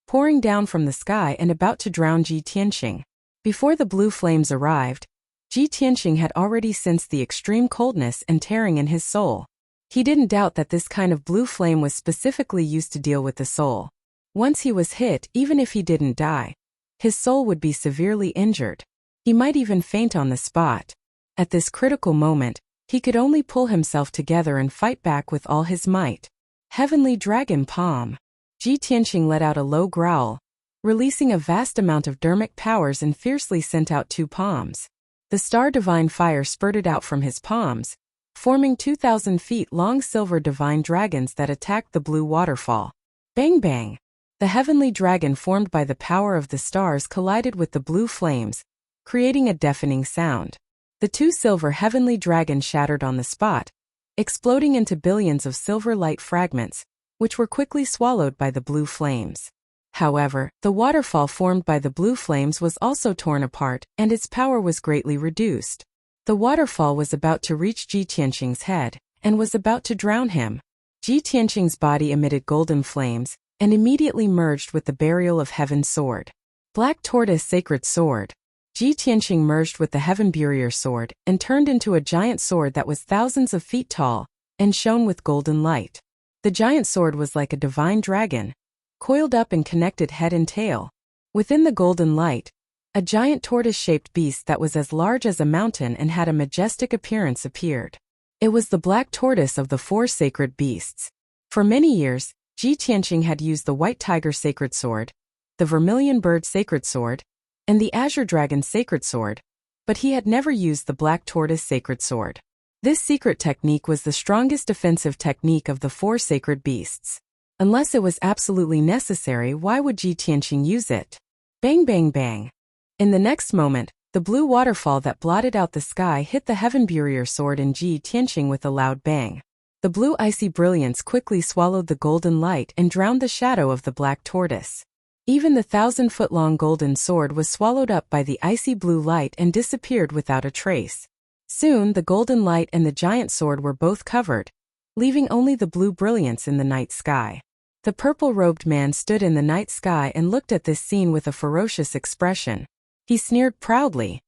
pouring down from the sky and about to drown Ji Tianqing. Before the blue flames arrived, Ji Tianqing had already sensed the extreme coldness and tearing in his soul. He didn't doubt that this kind of blue flame was specifically used to deal with the soul. Once he was hit, even if he didn't die, his soul would be severely injured. He might even faint on the spot. At this critical moment, he could only pull himself together and fight back with all his might. Heavenly Dragon Palm. Ji Tianqing let out a low growl, releasing a vast amount of dermic powers and fiercely sent out 2 palms. The star divine fire spurted out from his palms, forming 2,000 feet long silver divine dragons that attacked the blue waterfall. Bang bang! The heavenly dragon formed by the power of the stars collided with the blue flames, creating a deafening sound. The 2 silver heavenly dragons shattered on the spot, exploding into billions of silver light fragments, which were quickly swallowed by the blue flames. However, the waterfall formed by the blue flames was also torn apart, and its power was greatly reduced. The waterfall was about to reach Ji Tianqing's head, and was about to drown him. Ji Tianqing's body emitted golden flames, and immediately merged with the Burial of Heaven sword. Black Tortoise Sacred Sword. Ji Tianqing merged with the Heaven Burier sword, and turned into a giant sword that was thousands of feet tall, and shone with golden light. The giant sword was like a divine dragon, coiled up and connected head and tail. Within the golden light, a giant tortoise-shaped beast that was as large as a mountain and had a majestic appearance appeared. It was the black tortoise of the 4 sacred beasts. For many years, Ji Tianqing had used the white tiger sacred sword, the vermilion bird sacred sword, and the azure dragon sacred sword, but he had never used the black tortoise sacred sword. This secret technique was the strongest defensive technique of the 4 sacred beasts. Unless it was absolutely necessary, why would Ji Tianqing use it? Bang bang bang. In the next moment, the blue waterfall that blotted out the sky hit the Heaven Burier sword in Ji Tianqing with a loud bang. The blue icy brilliance quickly swallowed the golden light and drowned the shadow of the black tortoise. Even the 1,000-foot-long golden sword was swallowed up by the icy blue light and disappeared without a trace. Soon the golden light and the giant sword were both covered, leaving only the blue brilliance in the night sky. The purple-robed man stood in the night sky and looked at this scene with a ferocious expression. He sneered proudly.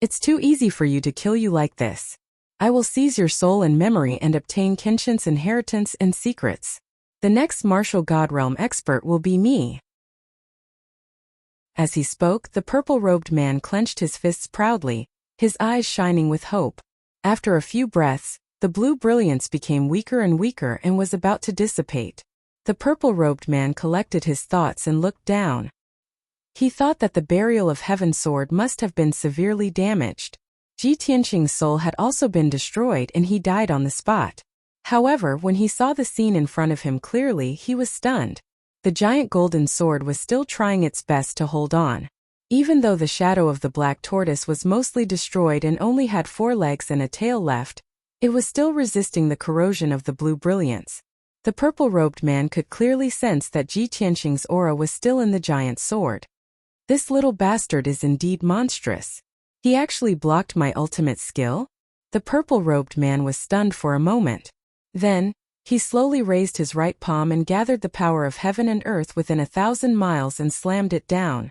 It's too easy for you to kill you like this. I will seize your soul and memory and obtain Kenshin's inheritance and secrets. The next martial god realm expert will be me. As he spoke, the purple-robed man clenched his fists proudly, his eyes shining with hope. After a few breaths, the blue brilliance became weaker and weaker and was about to dissipate. The purple-robed man collected his thoughts and looked down. He thought that the Burial of Heaven sword must have been severely damaged. Ji Tianqing's soul had also been destroyed and he died on the spot. However, when he saw the scene in front of him clearly, he was stunned. The giant golden sword was still trying its best to hold on. Even though the shadow of the black tortoise was mostly destroyed and only had 4 legs and a tail left, it was still resisting the corrosion of the blue brilliance. The purple-robed man could clearly sense that Ji Tianqing's aura was still in the giant sword. This little bastard is indeed monstrous. He actually blocked my ultimate skill? The purple-robed man was stunned for a moment. Then, he slowly raised his right palm and gathered the power of heaven and earth within 1,000 miles and slammed it down.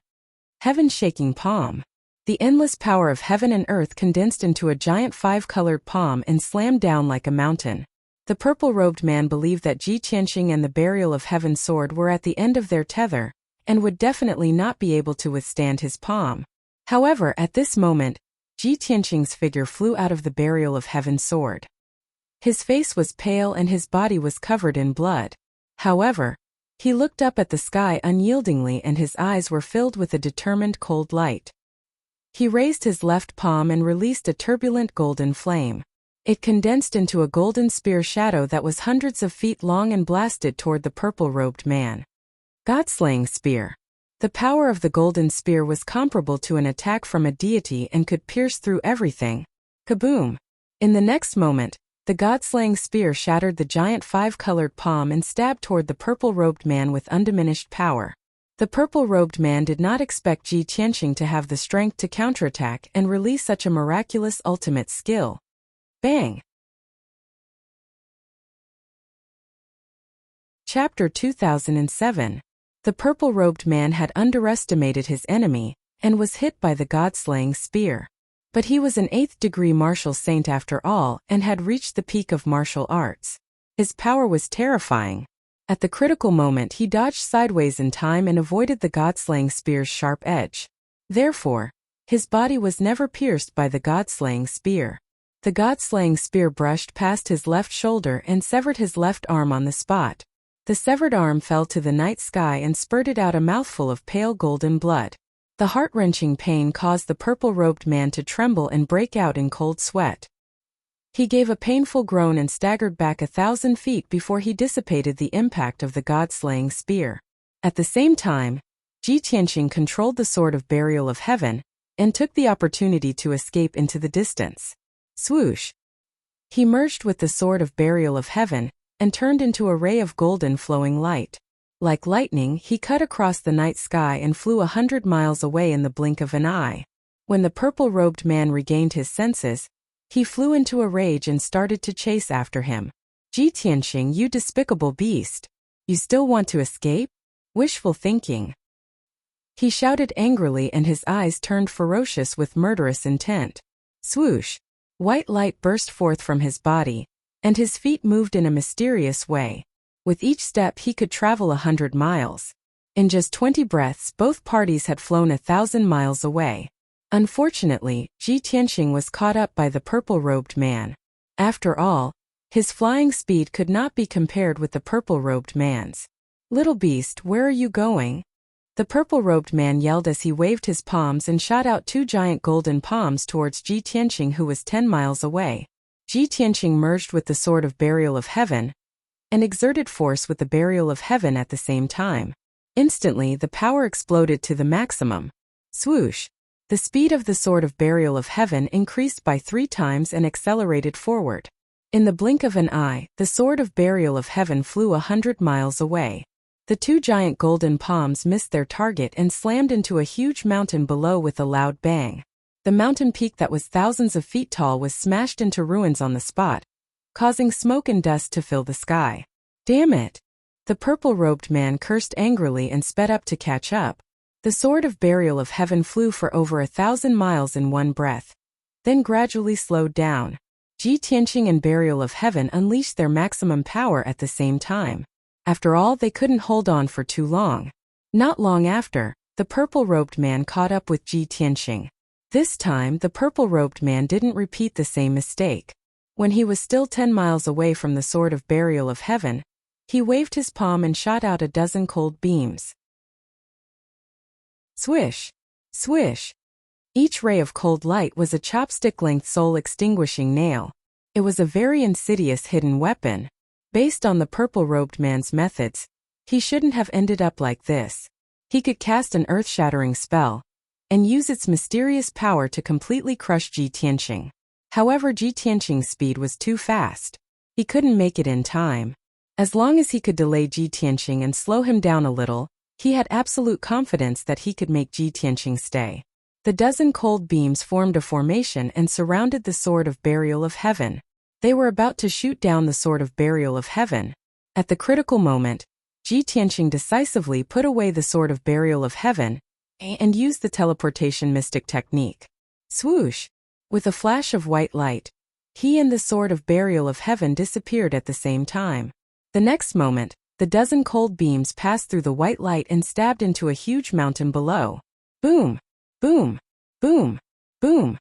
Heaven-shaking palm. The endless power of heaven and earth condensed into a giant 5-colored palm and slammed down like a mountain. The purple-robed man believed that Ji Tianqing and the Burial of Heaven sword were at the end of their tether, and would definitely not be able to withstand his palm. However, at this moment, Ji Tianqing's figure flew out of the Burial of Heaven sword. His face was pale and his body was covered in blood. However, he looked up at the sky unyieldingly and his eyes were filled with a determined cold light. He raised his left palm and released a turbulent golden flame. It condensed into a golden spear shadow that was hundreds of feet long and blasted toward the purple-robed man. God-slaying spear. The power of the golden spear was comparable to an attack from a deity and could pierce through everything. Kaboom! In the next moment, the god-slaying spear shattered the giant 5-colored palm and stabbed toward the purple-robed man with undiminished power. The purple-robed man did not expect Ji Tianqing to have the strength to counterattack and release such a miraculous ultimate skill. Bang! Chapter 2007. The purple-robed man had underestimated his enemy, and was hit by the god-slaying spear. But he was an 8th-degree martial saint after all and had reached the peak of martial arts. His power was terrifying. At the critical moment he dodged sideways in time and avoided the god-slaying spear's sharp edge. Therefore, his body was never pierced by the god-slaying spear. The god-slaying spear brushed past his left shoulder and severed his left arm on the spot. The severed arm fell to the night sky and spurted out a mouthful of pale golden blood. The heart-wrenching pain caused the purple-robed man to tremble and break out in cold sweat. He gave a painful groan and staggered back 1,000 feet before he dissipated the impact of the god-slaying spear. At the same time, Ji Tianqing controlled the Sword of Burial of Heaven and took the opportunity to escape into the distance. Swoosh! He merged with the Sword of Burial of Heaven and turned into a ray of golden flowing light. Like lightning, he cut across the night sky and flew 100 miles away in the blink of an eye. When the purple-robed man regained his senses, he flew into a rage and started to chase after him. Ji Tianqing, you despicable beast! You still want to escape? Wishful thinking. He shouted angrily and his eyes turned ferocious with murderous intent. Swoosh! White light burst forth from his body, and his feet moved in a mysterious way. With each step he could travel 100 miles. In just 20 breaths both parties had flown 1,000 miles away. Unfortunately, Ji Tianqing was caught up by the purple-robed man. After all, his flying speed could not be compared with the purple-robed man's. Little beast, where are you going? The purple-robed man yelled as he waved his palms and shot out 2 giant golden palms towards Ji Tianqing, who was 10 miles away. Ji Tianqing merged with the Sword of Burial of Heaven and exerted force with the Burial of Heaven at the same time. Instantly, the power exploded to the maximum. Swoosh! The speed of the Sword of Burial of Heaven increased by 3 times and accelerated forward. In the blink of an eye, the Sword of Burial of Heaven flew 100 miles away. The 2 giant golden palms missed their target and slammed into a huge mountain below with a loud bang. The mountain peak that was thousands of feet tall was smashed into ruins on the spot, causing smoke and dust to fill the sky. Damn it! The purple-robed man cursed angrily and sped up to catch up. The Sword of Burial of Heaven flew for over 1,000 miles in one breath, then gradually slowed down. Ji Tianqing and Burial of Heaven unleashed their maximum power at the same time. After all, they couldn't hold on for too long. Not long after, the purple-robed man caught up with Ji Tianqing. This time, the purple-robed man didn't repeat the same mistake. When he was still 10 miles away from the Sword of Burial of Heaven, he waved his palm and shot out a dozen cold beams. Swish! Swish! Each ray of cold light was a chopstick-length soul-extinguishing nail. It was a very insidious hidden weapon. Based on the purple-robed man's methods, he shouldn't have ended up like this. He could cast an earth-shattering spell and use its mysterious power to completely crush Ji Tianqing. However, Ji Tianqing's speed was too fast. He couldn't make it in time. As long as he could delay Ji Tianqing and slow him down a little, he had absolute confidence that he could make Ji Tianqing stay. The dozen cold beams formed a formation and surrounded the Sword of Burial of Heaven. They were about to shoot down the Sword of Burial of Heaven. At the critical moment, Ji Tianqing decisively put away the Sword of Burial of Heaven and used the teleportation mystic technique. Swoosh! With a flash of white light, he and the Sword of Burial of Heaven disappeared at the same time. The next moment, the dozen cold beams passed through the white light and stabbed into a huge mountain below. Boom! Boom! Boom! Boom!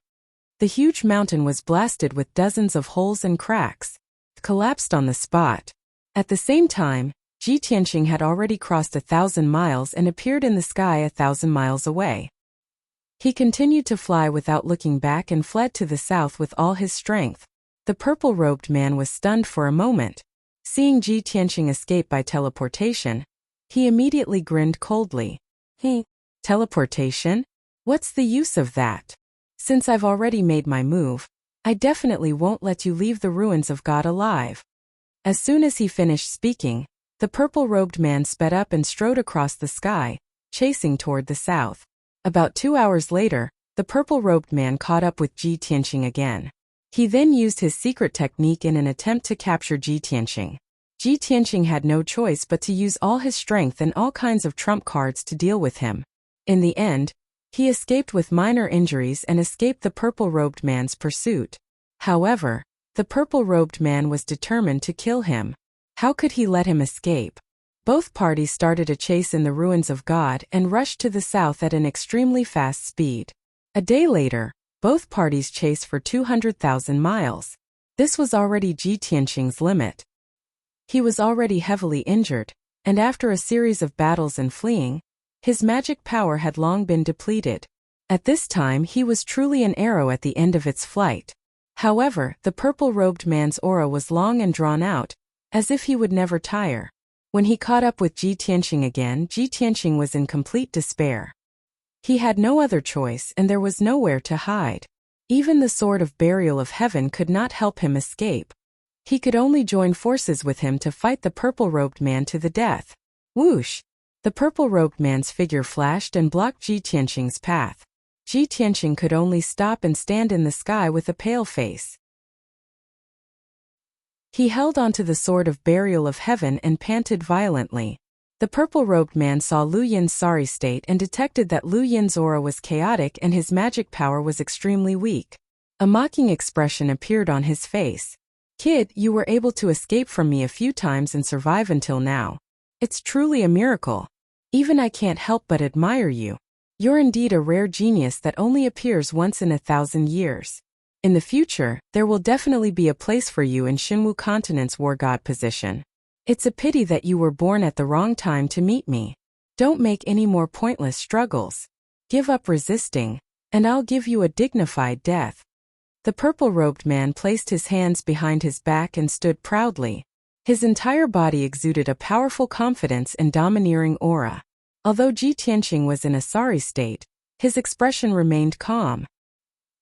The huge mountain was blasted with dozens of holes and cracks, collapsed on the spot. At the same time, Ji Tianqing had already crossed 1,000 miles and appeared in the sky 1,000 miles away. He continued to fly without looking back and fled to the south with all his strength. The purple-robed man was stunned for a moment. Seeing Ji Tianqing escape by teleportation, he immediately grinned coldly. Teleportation? What's the use of that? Since I've already made my move, I definitely won't let you leave the ruins of God alive. As soon as he finished speaking, the purple-robed man sped up and strode across the sky, chasing toward the south. About 2 hours later, the purple-robed man caught up with Ji Tianqing again. He then used his secret technique in an attempt to capture Ji Tianqing. Ji Tianqing had no choice but to use all his strength and all kinds of trump cards to deal with him. In the end, He escaped with minor injuries and escaped the purple-robed man's pursuit. However, the purple-robed man was determined to kill him. How could he let him escape? Both parties started a chase in the ruins of God and rushed to the south at an extremely fast speed. A day later, both parties chased for 200,000 miles. This was already Ji Tianqing's limit. He was already heavily injured, and after a series of battles and fleeing, his magic power had long been depleted. At this time he was truly an arrow at the end of its flight. However, the purple-robed man's aura was long and drawn out, as if he would never tire. When he caught up with Ji Tianqing again, Ji Tianqing was in complete despair. He had no other choice and there was nowhere to hide. Even the sword of burial of heaven could not help him escape. He could only join forces with him to fight the purple-robed man to the death. Whoosh! The purple-robed man's figure flashed and blocked Ji Tianqing's path. Ji Tianqing could only stop and stand in the sky with a pale face. He held onto the sword of burial of heaven and panted violently. The purple-robed man saw Lu Yin's sorry state and detected that Lu Yin's aura was chaotic and his magic power was extremely weak. A mocking expression appeared on his face. "Kid, you were able to escape from me a few times and survive until now. It's truly a miracle. Even I can't help but admire you. You're indeed a rare genius that only appears once in 1,000 years. In the future, there will definitely be a place for you in Xinwu Continent's war god position. It's a pity that you were born at the wrong time to meet me. Don't make any more pointless struggles. Give up resisting, and I'll give you a dignified death." The purple-robed man placed his hands behind his back and stood proudly. His entire body exuded a powerful confidence and domineering aura. Although Ji Tianqing was in a sorry state, his expression remained calm.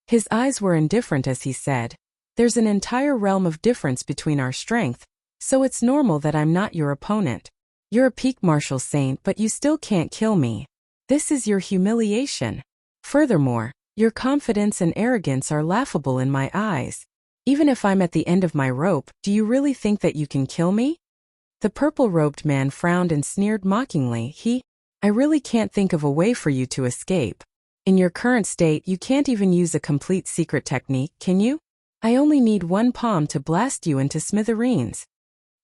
His eyes were indifferent as he said, "There's an entire realm of difference between our strength, so it's normal that I'm not your opponent. You're a peak martial saint but you still can't kill me. This is your humiliation. Furthermore, your confidence and arrogance are laughable in my eyes. Even if I'm at the end of my rope, do you really think that you can kill me?" The purple-robed man frowned and sneered mockingly. I really can't think of a way for you to escape. In your current state you can't even use a complete secret technique, can you? I only need one palm to blast you into smithereens."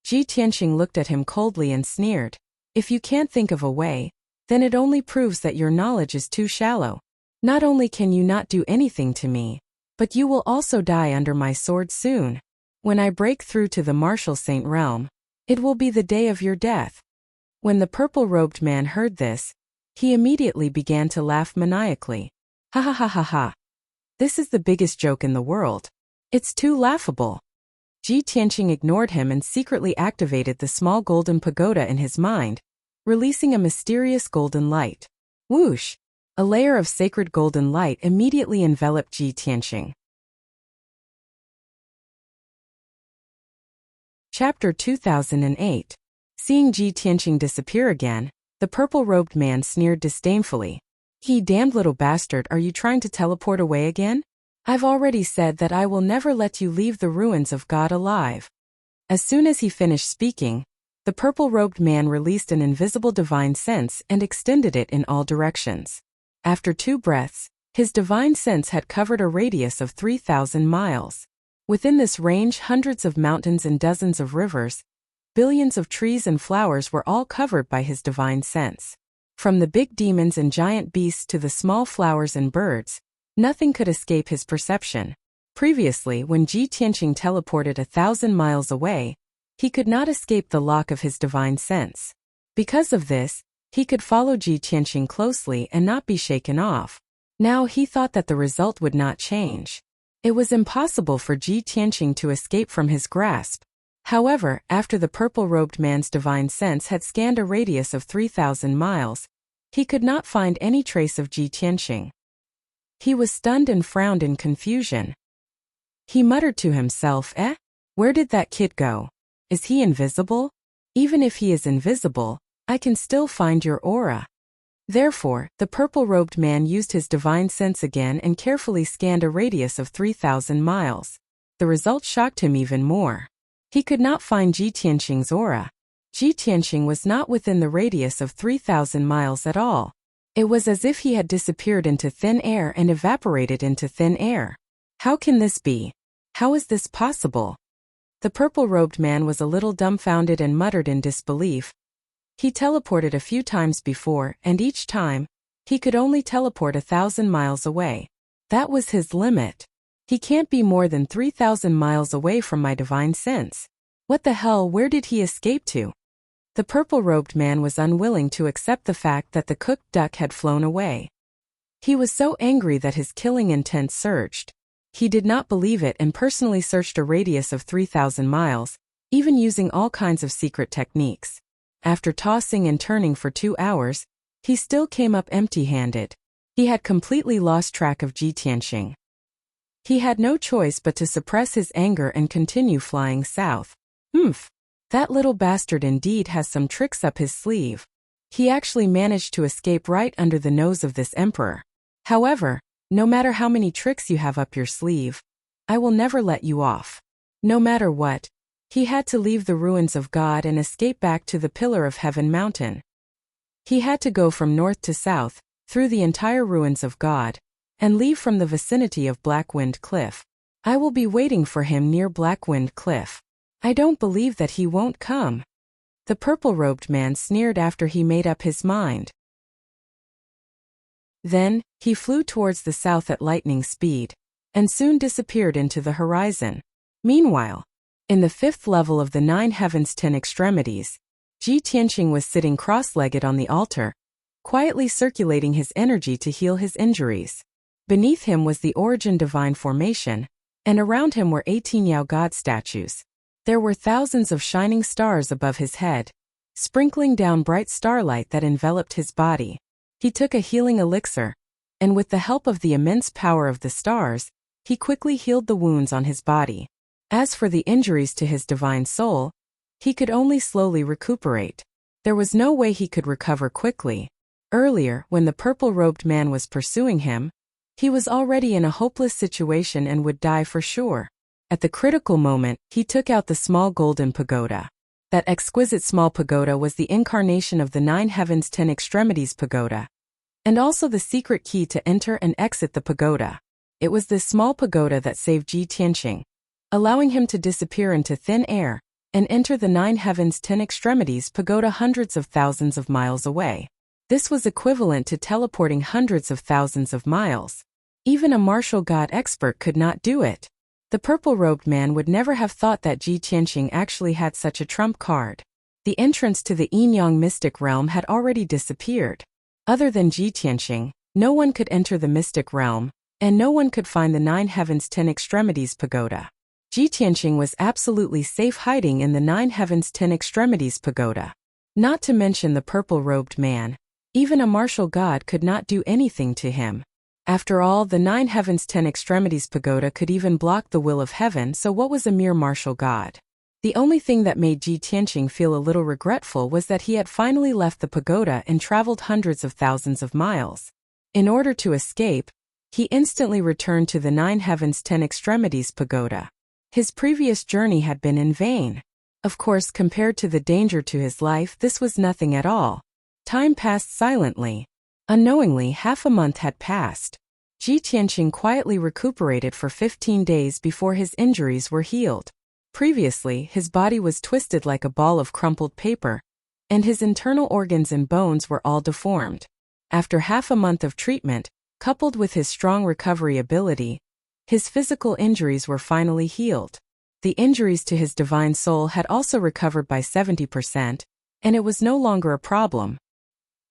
Ji Tianqing looked at him coldly and sneered. "If you can't think of a way, then it only proves that your knowledge is too shallow. Not only can you not do anything to me, but you will also die under my sword soon. When I break through to the martial saint realm, it will be the day of your death." When the purple-robed man heard this, he immediately began to laugh maniacally. "Ha ha ha ha ha. This is the biggest joke in the world. It's too laughable." Ji Tianqing ignored him and secretly activated the small golden pagoda in his mind, releasing a mysterious golden light. Whoosh! A layer of sacred golden light immediately enveloped Ji Tianqing. Chapter 2008. Seeing Ji Tianqing disappear again, the purple-robed man sneered disdainfully. Damned little bastard, are you trying to teleport away again? I've already said that I will never let you leave the ruins of God alive." As soon as he finished speaking, the purple-robed man released an invisible divine sense and extended it in all directions. After 2 breaths, his divine sense had covered a radius of 3,000 miles. Within this range, hundreds of mountains and dozens of rivers, billions of trees and flowers were all covered by his divine sense. From the big demons and giant beasts to the small flowers and birds, nothing could escape his perception. Previously, when Ji Tianqing teleported 1,000 miles away, he could not escape the lock of his divine sense. Because of this, he could follow Ji Tianqing closely and not be shaken off. Now he thought that the result would not change. It was impossible for Ji Tianqing to escape from his grasp. However, after the purple-robed man's divine sense had scanned a radius of 3,000 miles, he could not find any trace of Ji Tianqing. He was stunned and frowned in confusion. He muttered to himself, Where did that kid go? Is he invisible? Even if he is invisible, I can still find your aura." Therefore, the purple-robed man used his divine sense again and carefully scanned a radius of 3,000 miles. The result shocked him even more. He could not find Ji Tianqing's aura. Ji Tianqing was not within the radius of 3,000 miles at all. It was as if he had disappeared into thin air and evaporated into thin air. How can this be? How is this possible? The purple-robed man was a little dumbfounded and muttered in disbelief. He teleported a few times before, and each time, he could only teleport 1,000 miles away. That was his limit. He can't be more than 3,000 miles away from my divine sense. What the hell, where did he escape to? The purple-robed man was unwilling to accept the fact that the cooked duck had flown away. He was so angry that his killing intent surged. He did not believe it and personally searched a radius of 3,000 miles, even using all kinds of secret techniques. After tossing and turning for 2 hours, he still came up empty-handed. He had completely lost track of Ji Tianxing. He had no choice but to suppress his anger and continue flying south. That little bastard indeed has some tricks up his sleeve. He actually managed to escape right under the nose of this emperor. However, no matter how many tricks you have up your sleeve, I will never let you off. No matter what, he had to leave the ruins of God and escape back to the Pillar of Heaven mountain. He had to go from north to south, through the entire ruins of God, and leave from the vicinity of Blackwind Cliff. I will be waiting for him near Blackwind Cliff. I don't believe that he won't come. The purple-robed man sneered after he made up his mind. Then, he flew towards the south at lightning speed, and soon disappeared into the horizon. Meanwhile, in the 5th level of the 9 heavens 10 extremities, Ji Tianxing was sitting cross-legged on the altar, quietly circulating his energy to heal his injuries. Beneath him was the Origin Divine Formation, and around him were 18 Yao God statues. There were thousands of shining stars above his head, sprinkling down bright starlight that enveloped his body. He took a healing elixir, and with the help of the immense power of the stars, he quickly healed the wounds on his body. As for the injuries to his divine soul, he could only slowly recuperate. There was no way he could recover quickly. Earlier, when the purple-robed man was pursuing him, he was already in a hopeless situation and would die for sure. At the critical moment, he took out the small golden pagoda. That exquisite small pagoda was the incarnation of the 9 heavens 10 extremities pagoda, and also the secret key to enter and exit the pagoda. It was this small pagoda that saved Ji Tianxing, allowing him to disappear into thin air and enter the 9 heavens 10 extremities pagoda hundreds of thousands of miles away. This was equivalent to teleporting hundreds of thousands of miles. Even a martial god expert could not do it. The purple-robed man would never have thought that Ji Tianxing actually had such a trump card. The entrance to the yin-yang mystic realm had already disappeared. Other than Ji Tianxing, no one could enter the mystic realm, and no one could find the 9 heavens 10 extremities pagoda. Ji Tianxing was absolutely safe hiding in the 9 heavens 10 extremities pagoda. Not to mention the purple-robed man. Even a martial god could not do anything to him. After all, the 9 heavens 10 extremities pagoda could even block the will of heaven, so what was a mere martial god? The only thing that made Ji Tianxing feel a little regretful was that he had finally left the pagoda and traveled hundreds of thousands of miles. In order to escape, he instantly returned to the 9 heavens 10 extremities pagoda. His previous journey had been in vain. Of course, compared to the danger to his life, this was nothing at all. Time passed silently. Unknowingly, half a month had passed. Ji Tianxing quietly recuperated for 15 days before his injuries were healed. Previously, his body was twisted like a ball of crumpled paper, and his internal organs and bones were all deformed. After half a month of treatment, coupled with his strong recovery ability, his physical injuries were finally healed. The injuries to his divine soul had also recovered by 70%, and it was no longer a problem.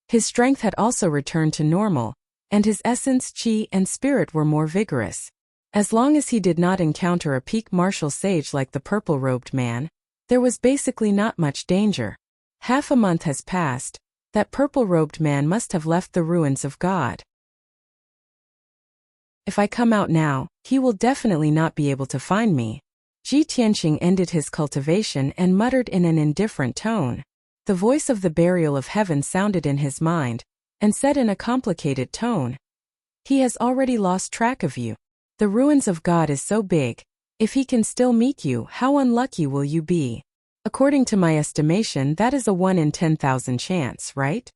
His strength had also returned to normal, and his essence, chi, and spirit were more vigorous. As long as he did not encounter a peak martial sage like the purple-robed man, there was basically not much danger. Half a month has passed. That purple-robed man must have left the ruins of God. If I come out now, he will definitely not be able to find me. Ji Tianxing ended his cultivation and muttered in an indifferent tone. The voice of the burial of heaven sounded in his mind, and said in a complicated tone, "He has already lost track of you. The ruins of God is so big. If he can still meet you, how unlucky will you be? According to my estimation, that is a 1 in 10,000 chance, right?"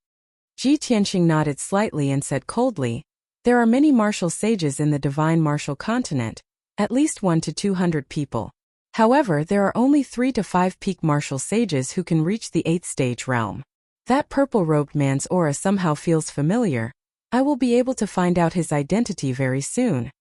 Ji Tianqing nodded slightly and said coldly, "There are many martial sages in the divine martial continent, at least 1 to 200 people. However, there are only 3 to 5 peak martial sages who can reach the 8th stage realm. That purple-robed man's aura somehow feels familiar. I will be able to find out his identity very soon."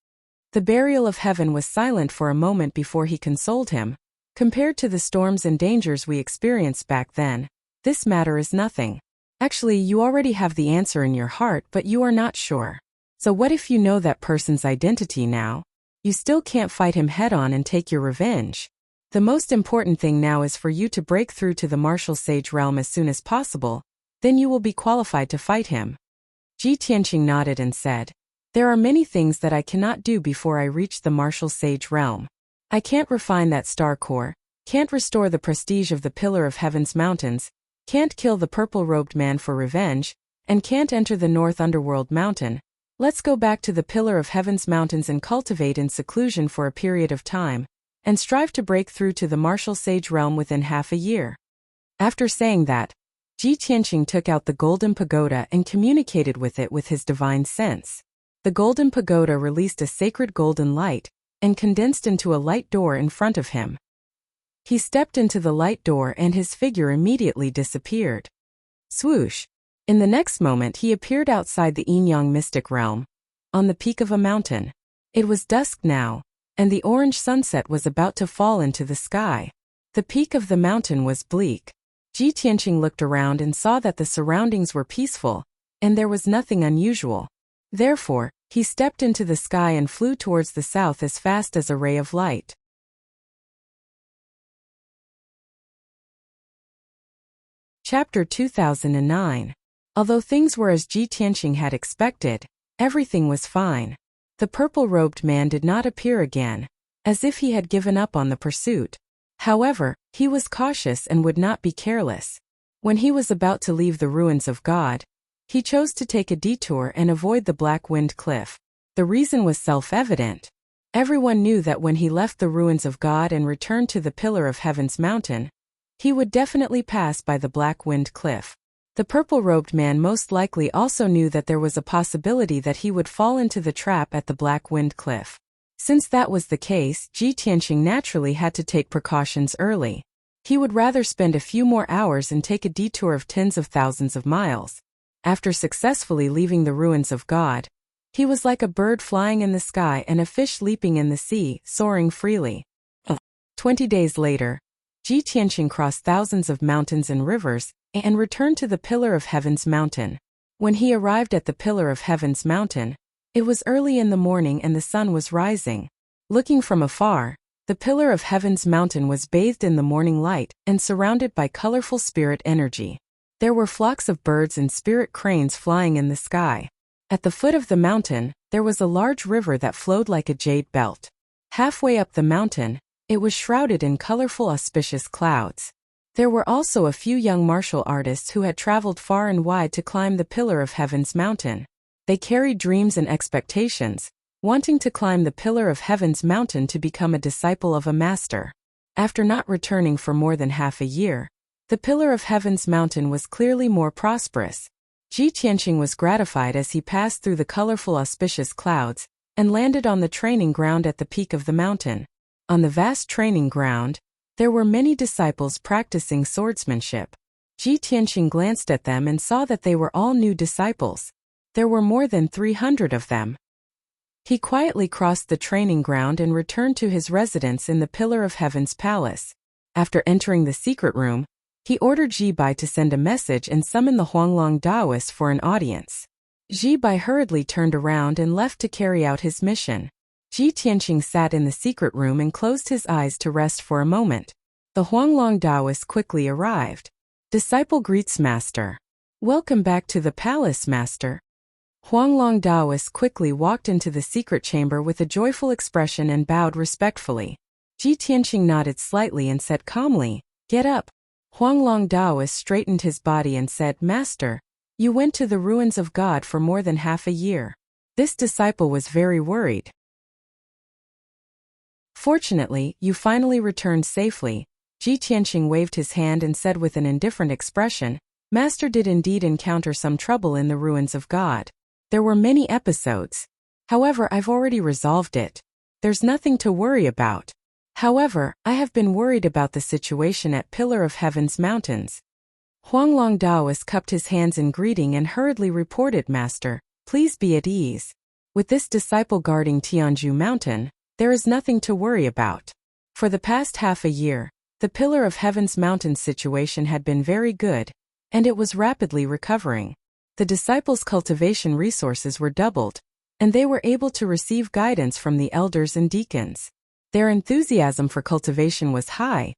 The burial of heaven was silent for a moment before he consoled him. "Compared to the storms and dangers we experienced back then, this matter is nothing. Actually, you already have the answer in your heart, but you are not sure. So what if you know that person's identity now? You still can't fight him head-on and take your revenge. The most important thing now is for you to break through to the martial sage realm as soon as possible, then you will be qualified to fight him." Ji Tianqing nodded and said, "There are many things that I cannot do before I reach the martial sage realm. I can't refine that star core, can't restore the prestige of the Pillar of Heaven's mountains, can't kill the purple-robed man for revenge, and can't enter the North Underworld mountain. Let's go back to the Pillar of Heaven's mountains and cultivate in seclusion for a period of time, and strive to break through to the martial sage realm within half a year." After saying that, Ji Tianqing took out the golden pagoda and communicated with it with his divine sense. The golden pagoda released a sacred golden light and condensed into a light door in front of him. He stepped into the light door and his figure immediately disappeared. Swoosh! In the next moment he appeared outside the Yin-Yang mystic realm, on the peak of a mountain. It was dusk now, and the orange sunset was about to fall into the sky. The peak of the mountain was bleak. Ji Tianqing looked around and saw that the surroundings were peaceful, and there was nothing unusual. Therefore, he stepped into the sky and flew towards the south as fast as a ray of light. Chapter 2009. Although things were as Ji Tianqing had expected, everything was fine. The purple-robed man did not appear again, as if he had given up on the pursuit. However, he was cautious and would not be careless. When he was about to leave the ruins of God, he chose to take a detour and avoid the Black Wind Cliff. The reason was self-evident. Everyone knew that when he left the ruins of God and returned to the Pillar of Heaven's mountain, he would definitely pass by the Black Wind Cliff. The purple-robed man most likely also knew that there was a possibility that he would fall into the trap at the Black Wind Cliff. Since that was the case, Ji Tianqing naturally had to take precautions early. He would rather spend a few more hours and take a detour of tens of thousands of miles. After successfully leaving the ruins of God, he was like a bird flying in the sky and a fish leaping in the sea, soaring freely. 20 days later, Ji Tianqing crossed thousands of mountains and rivers, and returned to the Pillar of Heaven's mountain. When he arrived at the Pillar of Heaven's mountain, it was early in the morning and the sun was rising. Looking from afar, the Pillar of Heaven's mountain was bathed in the morning light and surrounded by colorful spirit energy. There were flocks of birds and spirit cranes flying in the sky. At the foot of the mountain, there was a large river that flowed like a jade belt. Halfway up the mountain, it was shrouded in colorful auspicious clouds. There were also a few young martial artists who had traveled far and wide to climb the Pillar of Heaven's mountain. They carried dreams and expectations, wanting to climb the Pillar of Heaven's mountain to become a disciple of a master. After not returning for more than half a year, the Pillar of Heaven's mountain was clearly more prosperous. Ji Tianqing was gratified as he passed through the colorful auspicious clouds and landed on the training ground at the peak of the mountain. On the vast training ground, there were many disciples practicing swordsmanship. Ji Tianqing glanced at them and saw that they were all new disciples. There were more than 300 of them. He quietly crossed the training ground and returned to his residence in the Pillar of Heaven's palace. After entering the secret room, he ordered Ji Bai to send a message and summon the Huanglong Taoist for an audience. Ji Bai hurriedly turned around and left to carry out his mission. Ji Tianqing sat in the secret room and closed his eyes to rest for a moment. The Huanglong Taoist quickly arrived. Disciple greets Master. Welcome back to the palace, Master. Huanglong Taoist quickly walked into the secret chamber with a joyful expression and bowed respectfully. Ji Tianqing nodded slightly and said calmly, "Get up." Huanglong Taoist straightened his body and said, "Master, you went to the ruins of God for more than half a year." This disciple was very worried. "Fortunately, you finally returned safely." Ji Tianqing waved his hand and said with an indifferent expression, Master did indeed encounter some trouble in the ruins of God. There were many episodes. However, I've already resolved it. There's nothing to worry about. However, I have been worried about the situation at Pillar of Heaven's mountains. Huanglong Daoist cupped his hands in greeting and hurriedly reported, Master, please be at ease. With this disciple guarding Tianju Mountain, there is nothing to worry about. For the past half a year, the Pillar of Heaven's mountains situation had been very good, and it was rapidly recovering. The disciples' cultivation resources were doubled, and they were able to receive guidance from the elders and deacons. Their enthusiasm for cultivation was high,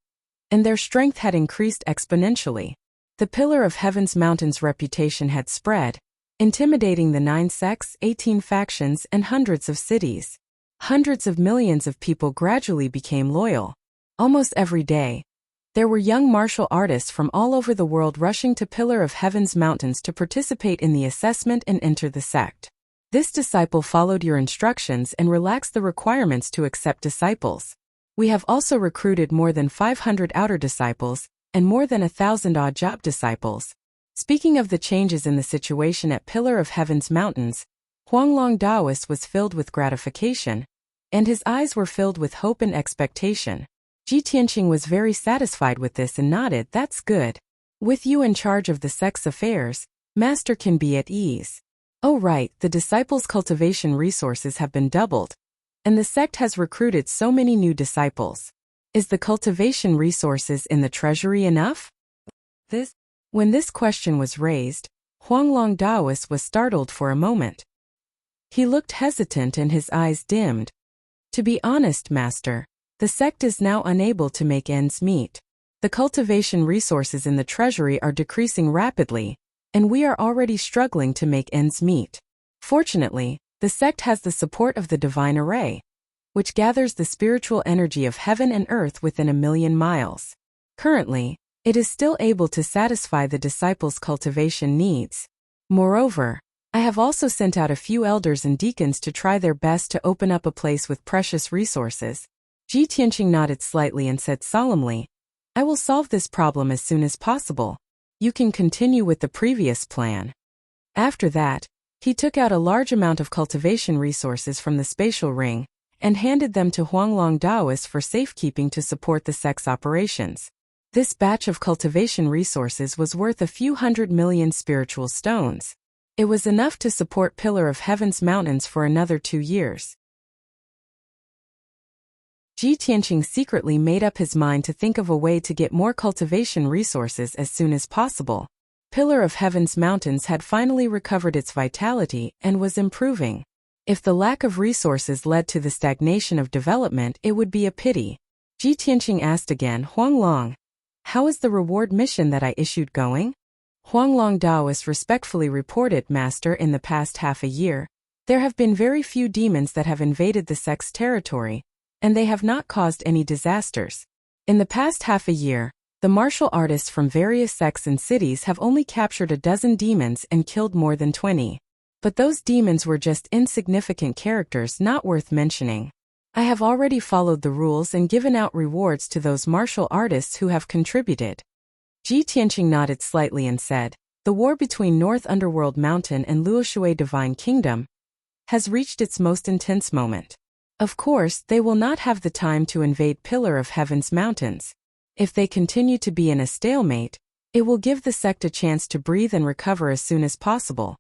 and their strength had increased exponentially. The Pillar of Heaven's mountains' reputation had spread, intimidating the 9 sects, 18 factions, and hundreds of cities. Hundreds of millions of people gradually became loyal. Almost every day, there were young martial artists from all over the world rushing to Pillar of Heaven's mountains to participate in the assessment and enter the sect. This disciple followed your instructions and relaxed the requirements to accept disciples. We have also recruited more than 500 outer disciples and more than 1,000 odd job disciples. Speaking of the changes in the situation at Pillar of Heaven's mountains, Huanglong Daoist was filled with gratification, and his eyes were filled with hope and expectation. Ji Tianqing was very satisfied with this and nodded, that's good. With you in charge of the sect's affairs, Master can be at ease. Oh right, the disciples' cultivation resources have been doubled, and the sect has recruited so many new disciples. Is the cultivation resources in the treasury enough? When this question was raised, Huanglong Daoist was startled for a moment. He looked hesitant and his eyes dimmed. To be honest, Master, the sect is now unable to make ends meet. The cultivation resources in the treasury are decreasing rapidly, and we are already struggling to make ends meet. Fortunately, the sect has the support of the divine array, which gathers the spiritual energy of heaven and earth within 1,000,000 miles. Currently, it is still able to satisfy the disciples' cultivation needs. Moreover, I have also sent out a few elders and deacons to try their best to open up a place with precious resources. Ji Tianqing nodded slightly and said solemnly, I will solve this problem as soon as possible. You can continue with the previous plan. After that, he took out a large amount of cultivation resources from the spatial ring and handed them to Huanglong Daoist for safekeeping to support the sect's operations. This batch of cultivation resources was worth a few 100 million spiritual stones. It was enough to support Pillar of Heaven's mountains for another 2 years. Ji Tianqing secretly made up his mind to think of a way to get more cultivation resources as soon as possible. Pillar of Heaven's mountains had finally recovered its vitality and was improving. If the lack of resources led to the stagnation of development, it would be a pity. Ji Tianqing asked again, Huanglong, how is the reward mission that I issued going? Huanglong Daoist respectfully reported, Master, in the past half a year, there have been very few demons that have invaded the sect's territory, and they have not caused any disasters. In the past half a year, the martial artists from various sects and cities have only captured a dozen demons and killed more than 20. But those demons were just insignificant characters not worth mentioning. I have already followed the rules and given out rewards to those martial artists who have contributed. Ji Tianqing nodded slightly and said, the war between North Underworld Mountain and Luoshui Divine Kingdom has reached its most intense moment. Of course, they will not have the time to invade Pillar of Heaven's mountains. If they continue to be in a stalemate, it will give the sect a chance to breathe and recover as soon as possible.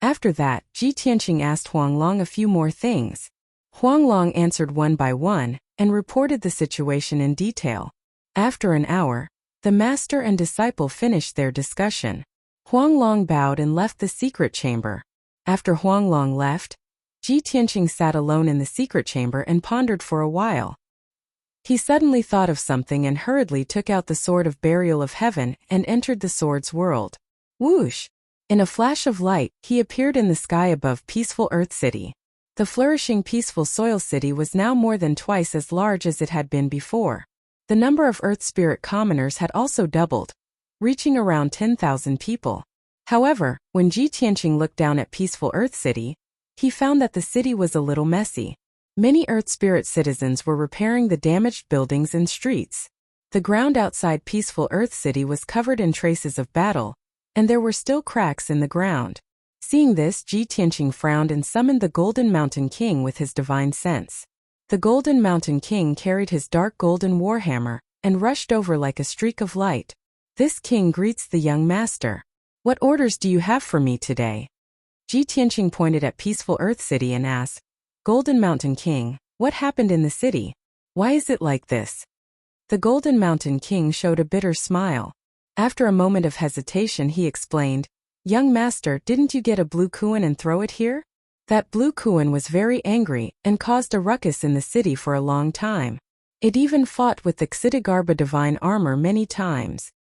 After that, Ji Tianqing asked Huanglong a few more things. Huanglong answered one by one and reported the situation in detail. After an hour, the master and disciple finished their discussion. Huanglong bowed and left the secret chamber. After Huanglong left, Ji Tianqing sat alone in the secret chamber and pondered for a while. He suddenly thought of something and hurriedly took out the sword of burial of heaven and entered the sword's world. Whoosh! In a flash of light, he appeared in the sky above peaceful Earth City. The flourishing peaceful Soil City was now more than twice as large as it had been before. The number of Earth Spirit commoners had also doubled, reaching around 10,000 people. However, when Ji Tianqing looked down at peaceful Earth City, he found that the city was a little messy. Many Earth Spirit citizens were repairing the damaged buildings and streets. The ground outside peaceful Earth City was covered in traces of battle, and there were still cracks in the ground. Seeing this, Ji Tianqing frowned and summoned the Golden Mountain King with his divine sense. The Golden Mountain King carried his dark golden warhammer and rushed over like a streak of light. This king greets the young master. What orders do you have for me today? Ji Tianqing pointed at peaceful Earth City and asked, Golden Mountain King, what happened in the city? Why is it like this? The Golden Mountain King showed a bitter smile. After a moment of hesitation, he explained, Young master, didn't you get a blue kuan and throw it here? That blue kuan was very angry and caused a ruckus in the city for a long time. It even fought with the Xitigarbha divine armor many times.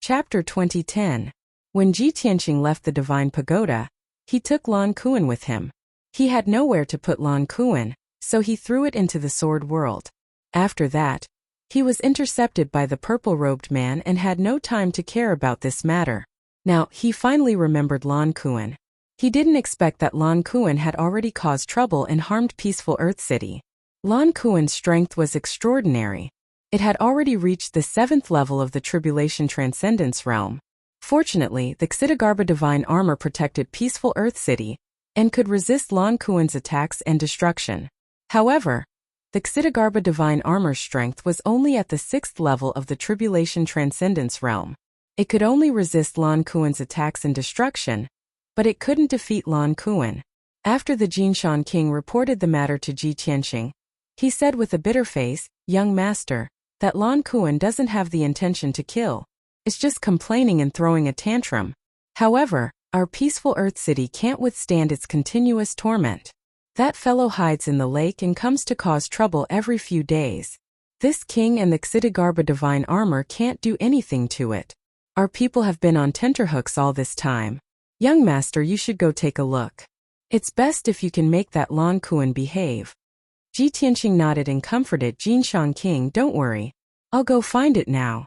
Chapter 2010. When Ji Tianqing left the divine pagoda, he took Lan Kuan with him. He had nowhere to put Lan Kuan, so he threw it into the sword world. After that, he was intercepted by the purple-robed man and had no time to care about this matter. Now, he finally remembered Lan Kuan. He didn't expect that Lan Kuan had already caused trouble and harmed peaceful Earth City. Lan Kuan's strength was extraordinary. It had already reached the 7th level of the Tribulation Transcendence realm. Fortunately, the Xitigarbha divine armor protected peaceful Earth City and could resist Lan Kuan's attacks and destruction. However, the Xitigarbha divine armor's strength was only at the 6th level of the Tribulation Transcendence realm. It could only resist Lan Kuan's attacks and destruction, but it couldn't defeat Lan Kuan. After the Jinshan king reported the matter to Ji Tianqing, he said with a bitter face, Young master, that Lan Kuan doesn't have the intention to kill. It's just complaining and throwing a tantrum. However, our peaceful Earth City can't withstand its continuous torment. That fellow hides in the lake and comes to cause trouble every few days. This king and the Xitigarbha divine armor can't do anything to it. Our people have been on tenterhooks all this time. Young master, you should go take a look. It's best if you can make that Lan Kuan behave. Ji Tianqing nodded and comforted Jinshan king, don't worry. I'll go find it now.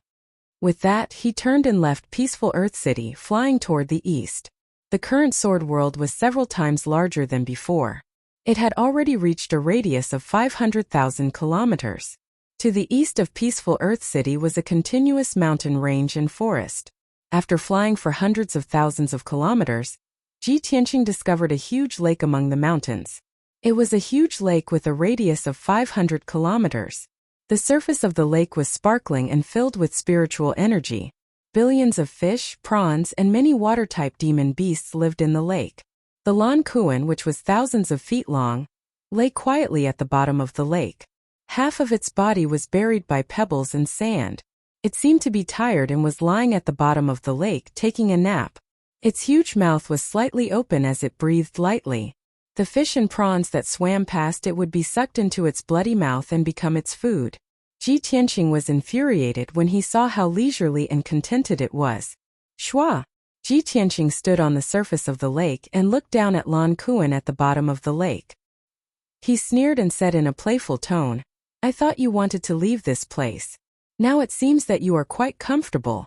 With that, he turned and left peaceful Earth City, flying toward the east. The current sword world was several times larger than before. It had already reached a radius of 500,000 kilometers. To the east of peaceful Earth City was a continuous mountain range and forest. After flying for hundreds of thousands of kilometers, Ji Tianqing discovered a huge lake among the mountains. It was a huge lake with a radius of 500 kilometers. The surface of the lake was sparkling and filled with spiritual energy. Billions of fish, prawns, and many water-type demon beasts lived in the lake. The Lan Kuan, which was thousands of feet long, lay quietly at the bottom of the lake. Half of its body was buried by pebbles and sand. It seemed to be tired and was lying at the bottom of the lake taking a nap. Its huge mouth was slightly open as it breathed lightly. The fish and prawns that swam past it would be sucked into its bloody mouth and become its food. Ji Tianqing was infuriated when he saw how leisurely and contented it was. Shua! Ji Tianqing stood on the surface of the lake and looked down at Lan Kuan at the bottom of the lake. He sneered and said in a playful tone, I thought you wanted to leave this place. Now it seems that you are quite comfortable.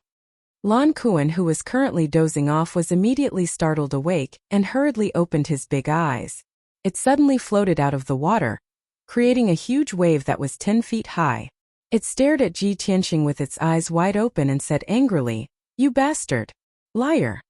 Lan Kuan, who was currently dozing off, was immediately startled awake and hurriedly opened his big eyes. It suddenly floated out of the water, creating a huge wave that was 10 feet high. It stared at Ji Tianqing with its eyes wide open and said angrily, You bastard! Liar!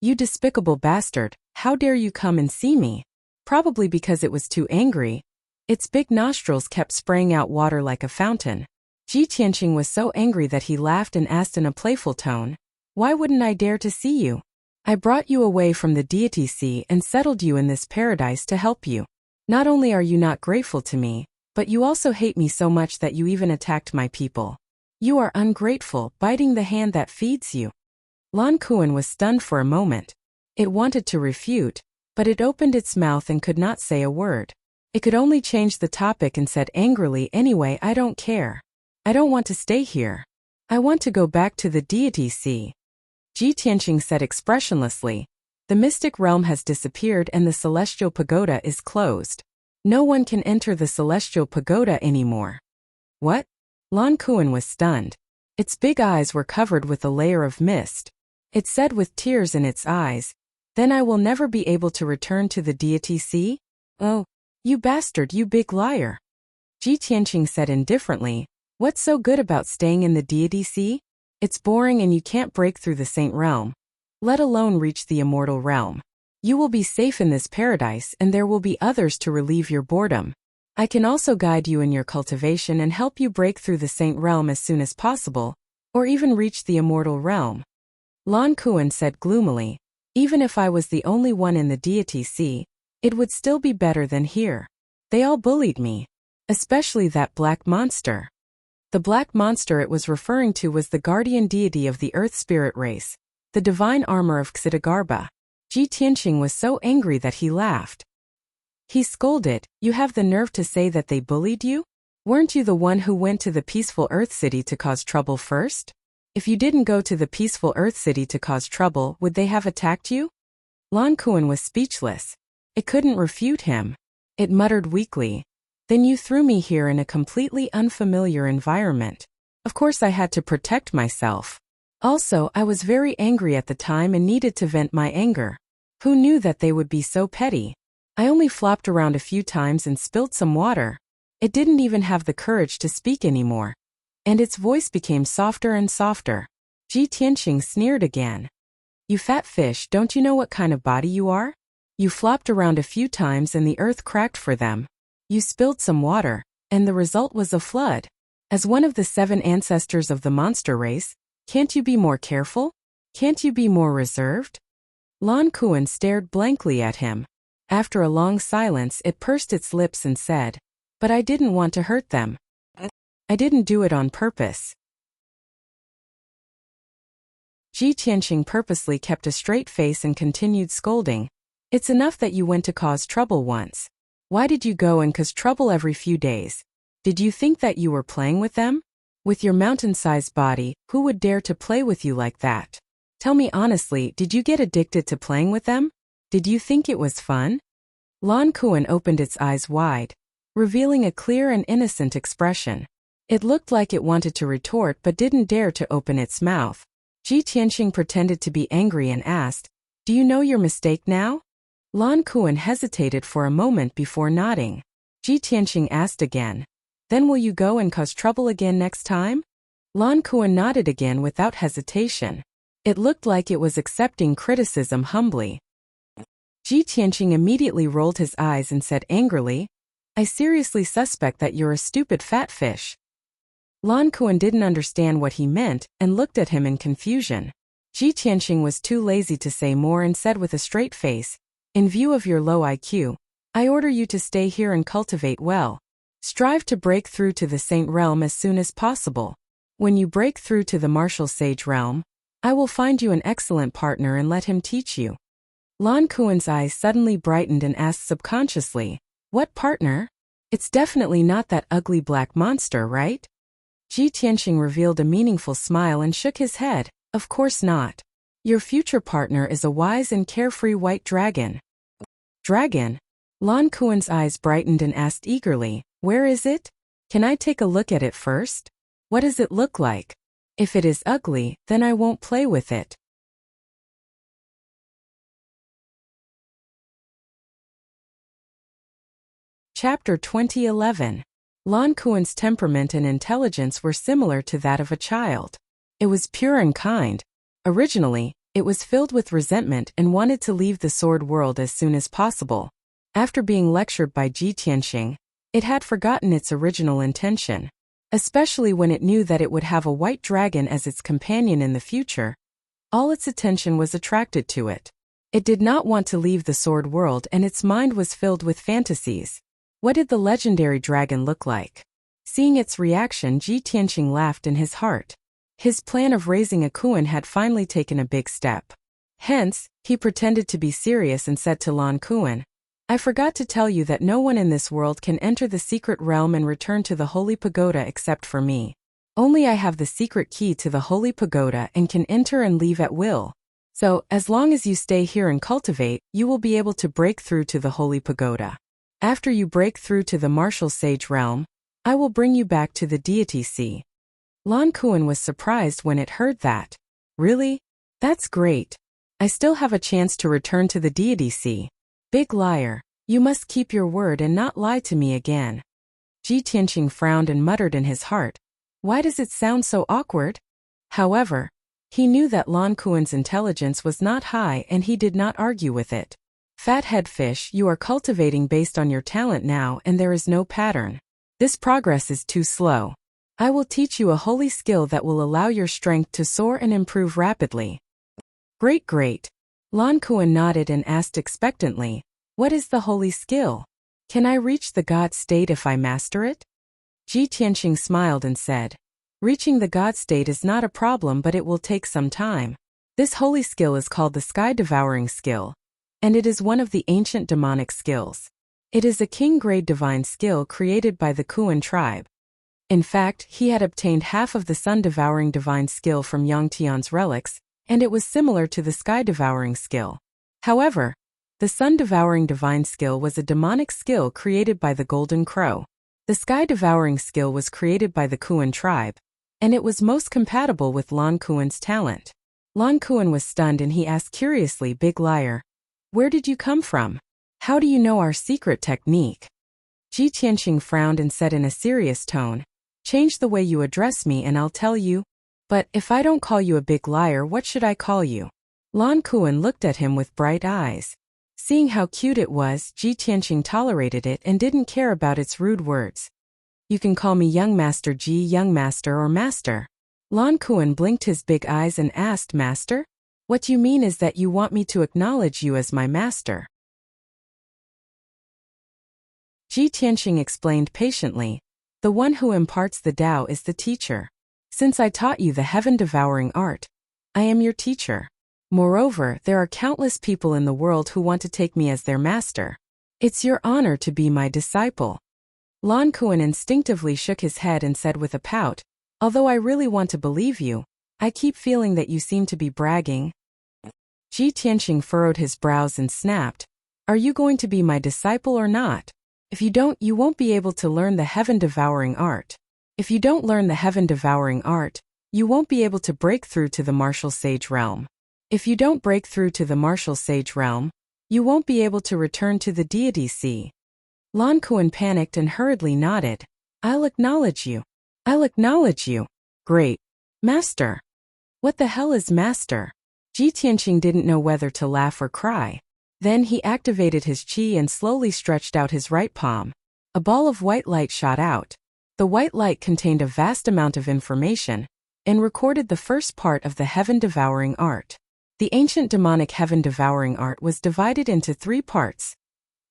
You despicable bastard, how dare you come and see me? Probably because it was too angry. Its big nostrils kept spraying out water like a fountain. Ji Tianqing was so angry that he laughed and asked in a playful tone, Why wouldn't I dare to see you? I brought you away from the deity sea and settled you in this paradise to help you. Not only are you not grateful to me, but you also hate me so much that you even attacked my people. You are ungrateful, biting the hand that feeds you. Lan Kuan was stunned for a moment. It wanted to refute, but it opened its mouth and could not say a word. It could only change the topic and said angrily, Anyway, I don't care. I don't want to stay here. I want to go back to the deity sea. Ji Tianqing said expressionlessly, The mystic realm has disappeared and the celestial pagoda is closed. No one can enter the celestial pagoda anymore. What? Lan Kuan was stunned. Its big eyes were covered with a layer of mist. It said with tears in its eyes, Then I will never be able to return to the deity sea? Oh, you bastard, you big liar. Ji Tianqing said indifferently, "What's so good about staying in the deity sea? It's boring and you can't break through the saint realm, let alone reach the immortal realm. You will be safe in this paradise and there will be others to relieve your boredom. I can also guide you in your cultivation and help you break through the saint realm as soon as possible, or even reach the immortal realm." Lan Kuan said gloomily, "Even if I was the only one in the deity sea, it would still be better than here. They all bullied me. Especially that black monster." The black monster it was referring to was the guardian deity of the earth spirit race, the divine armor of Xitigarbha. Ji Tianqing was so angry that he laughed. He scolded, "You have the nerve to say that they bullied you? Weren't you the one who went to the peaceful Earth City to cause trouble first? If you didn't go to the peaceful Earth City to cause trouble, would they have attacked you?" Lan Kuan was speechless. It couldn't refute him. It muttered weakly, "Then you threw me here in a completely unfamiliar environment. Of course I had to protect myself. Also, I was very angry at the time and needed to vent my anger. Who knew that they would be so petty? I only flopped around a few times and spilled some water. It didn't even have the courage to speak anymore." And its voice became softer and softer. Ji Tianqing sneered again. "You fat fish, don't you know what kind of body you are? You flopped around a few times and the earth cracked for them. You spilled some water, and the result was a flood. As one of the 7 ancestors of the monster race, can't you be more careful? Can't you be more reserved?" Lan Kuan stared blankly at him. After a long silence, it pursed its lips and said, "But I didn't want to hurt them. I didn't do it on purpose." Ji Tianqing purposely kept a straight face and continued scolding, "It's enough that you went to cause trouble once. Why did you go and cause trouble every few days? Did you think that you were playing with them? With your mountain-sized body, who would dare to play with you like that? Tell me honestly, did you get addicted to playing with them? Did you think it was fun?" Lan Kuan opened its eyes wide, revealing a clear and innocent expression. It looked like it wanted to retort but didn't dare to open its mouth. Ji Tianqing pretended to be angry and asked, "Do you know your mistake now?" Lan Kuan hesitated for a moment before nodding. Ji Tianqing asked again, "Then will you go and cause trouble again next time?" Lan Kuan nodded again without hesitation. It looked like it was accepting criticism humbly. Ji Tianqing immediately rolled his eyes and said angrily, "I seriously suspect that you're a stupid fat fish." Lan Kuan didn't understand what he meant and looked at him in confusion. Ji Tianqing was too lazy to say more and said with a straight face, "In view of your low IQ, I order you to stay here and cultivate well. Strive to break through to the Saint Realm as soon as possible. When you break through to the Martial Sage Realm, I will find you an excellent partner and let him teach you." Lan Kuan's eyes suddenly brightened and asked subconsciously, "What partner? It's definitely not that ugly black monster, right?" Ji Tianqing revealed a meaningful smile and shook his head, "Of course not. Your future partner is a wise and carefree white dragon." "Dragon?" Lan Kuan's eyes brightened and asked eagerly, "Where is it? Can I take a look at it first? What does it look like? If it is ugly, then I won't play with it." Chapter 2011. Lan Kuan's temperament and intelligence were similar to that of a child. It was pure and kind. Originally, it was filled with resentment and wanted to leave the sword world as soon as possible. After being lectured by Ji Tianqing, it had forgotten its original intention, especially when it knew that it would have a white dragon as its companion in the future. All its attention was attracted to it. It did not want to leave the sword world and its mind was filled with fantasies. What did the legendary dragon look like? Seeing its reaction, Ji Tianqing laughed in his heart. His plan of raising a Kuan had finally taken a big step. Hence, he pretended to be serious and said to Lan Kuan, "I forgot to tell you that no one in this world can enter the secret realm and return to the Holy Pagoda except for me. Only I have the secret key to the Holy Pagoda and can enter and leave at will. So, as long as you stay here and cultivate, you will be able to break through to the Holy Pagoda. After you break through to the Martial Sage Realm, I will bring you back to the Deity Sea." Lan Kuan was surprised when it heard that. "Really? That's great. I still have a chance to return to the Deity Sea. Big liar, you must keep your word and not lie to me again." Ji Tianqing frowned and muttered in his heart, "Why does it sound so awkward?" However, he knew that Lan Kuan's intelligence was not high and he did not argue with it. "Fathead fish, you are cultivating based on your talent now and there is no pattern. This progress is too slow. I will teach you a holy skill that will allow your strength to soar and improve rapidly." Great. Lan Kuan nodded and asked expectantly, "What is the holy skill? Can I reach the God state if I master it?" Ji Tianqing smiled and said, "Reaching the God state is not a problem, but it will take some time. This holy skill is called the Sky-Devouring skill, and it is one of the ancient demonic skills. It is a king-grade divine skill created by the Kuan tribe. In fact, he had obtained half of the Sun-Devouring divine skill from Yang Tian's relics, and it was similar to the Sky-Devouring skill. However, the Sun-Devouring divine skill was a demonic skill created by the Golden Crow. The Sky-Devouring skill was created by the Kuan tribe, and it was most compatible with Lan Kuan's talent. Lan Kuan was stunned and he asked curiously, "Big liar, where did you come from? How do you know our secret technique?" Ji Tianqing frowned and said in a serious tone, "Change the way you address me and I'll tell you. But if I don't call you a big liar, what should I call you?" Lan Kuan looked at him with bright eyes. Seeing how cute it was, Ji Tianqing tolerated it and didn't care about its rude words. "You can call me Young Master Ji, Young Master, or Master." Lan Kuan blinked his big eyes and asked, "Master? What you mean is that you want me to acknowledge you as my master?" Ji Tianqing explained patiently, "The one who imparts the Tao is the teacher. Since I taught you the heaven-devouring art, I am your teacher. Moreover, there are countless people in the world who want to take me as their master. It's your honor to be my disciple." Lan Kuan instinctively shook his head and said with a pout, "Although I really want to believe you, I keep feeling that you seem to be bragging." Ji Tianqing furrowed his brows and snapped, "Are you going to be my disciple or not? If you don't, you won't be able to learn the heaven-devouring art. If you don't learn the heaven-devouring art, you won't be able to break through to the martial sage realm. If you don't break through to the martial sage realm, you won't be able to return to the deity sea." Lan Kuan panicked and hurriedly nodded, "I'll acknowledge you. I'll acknowledge you." "Great. Master." "What the hell is master?" Ji Tianqing didn't know whether to laugh or cry. Then he activated his qi and slowly stretched out his right palm. A ball of white light shot out. The white light contained a vast amount of information and recorded the first part of the heaven-devouring art. The ancient demonic heaven-devouring art was divided into 3 parts: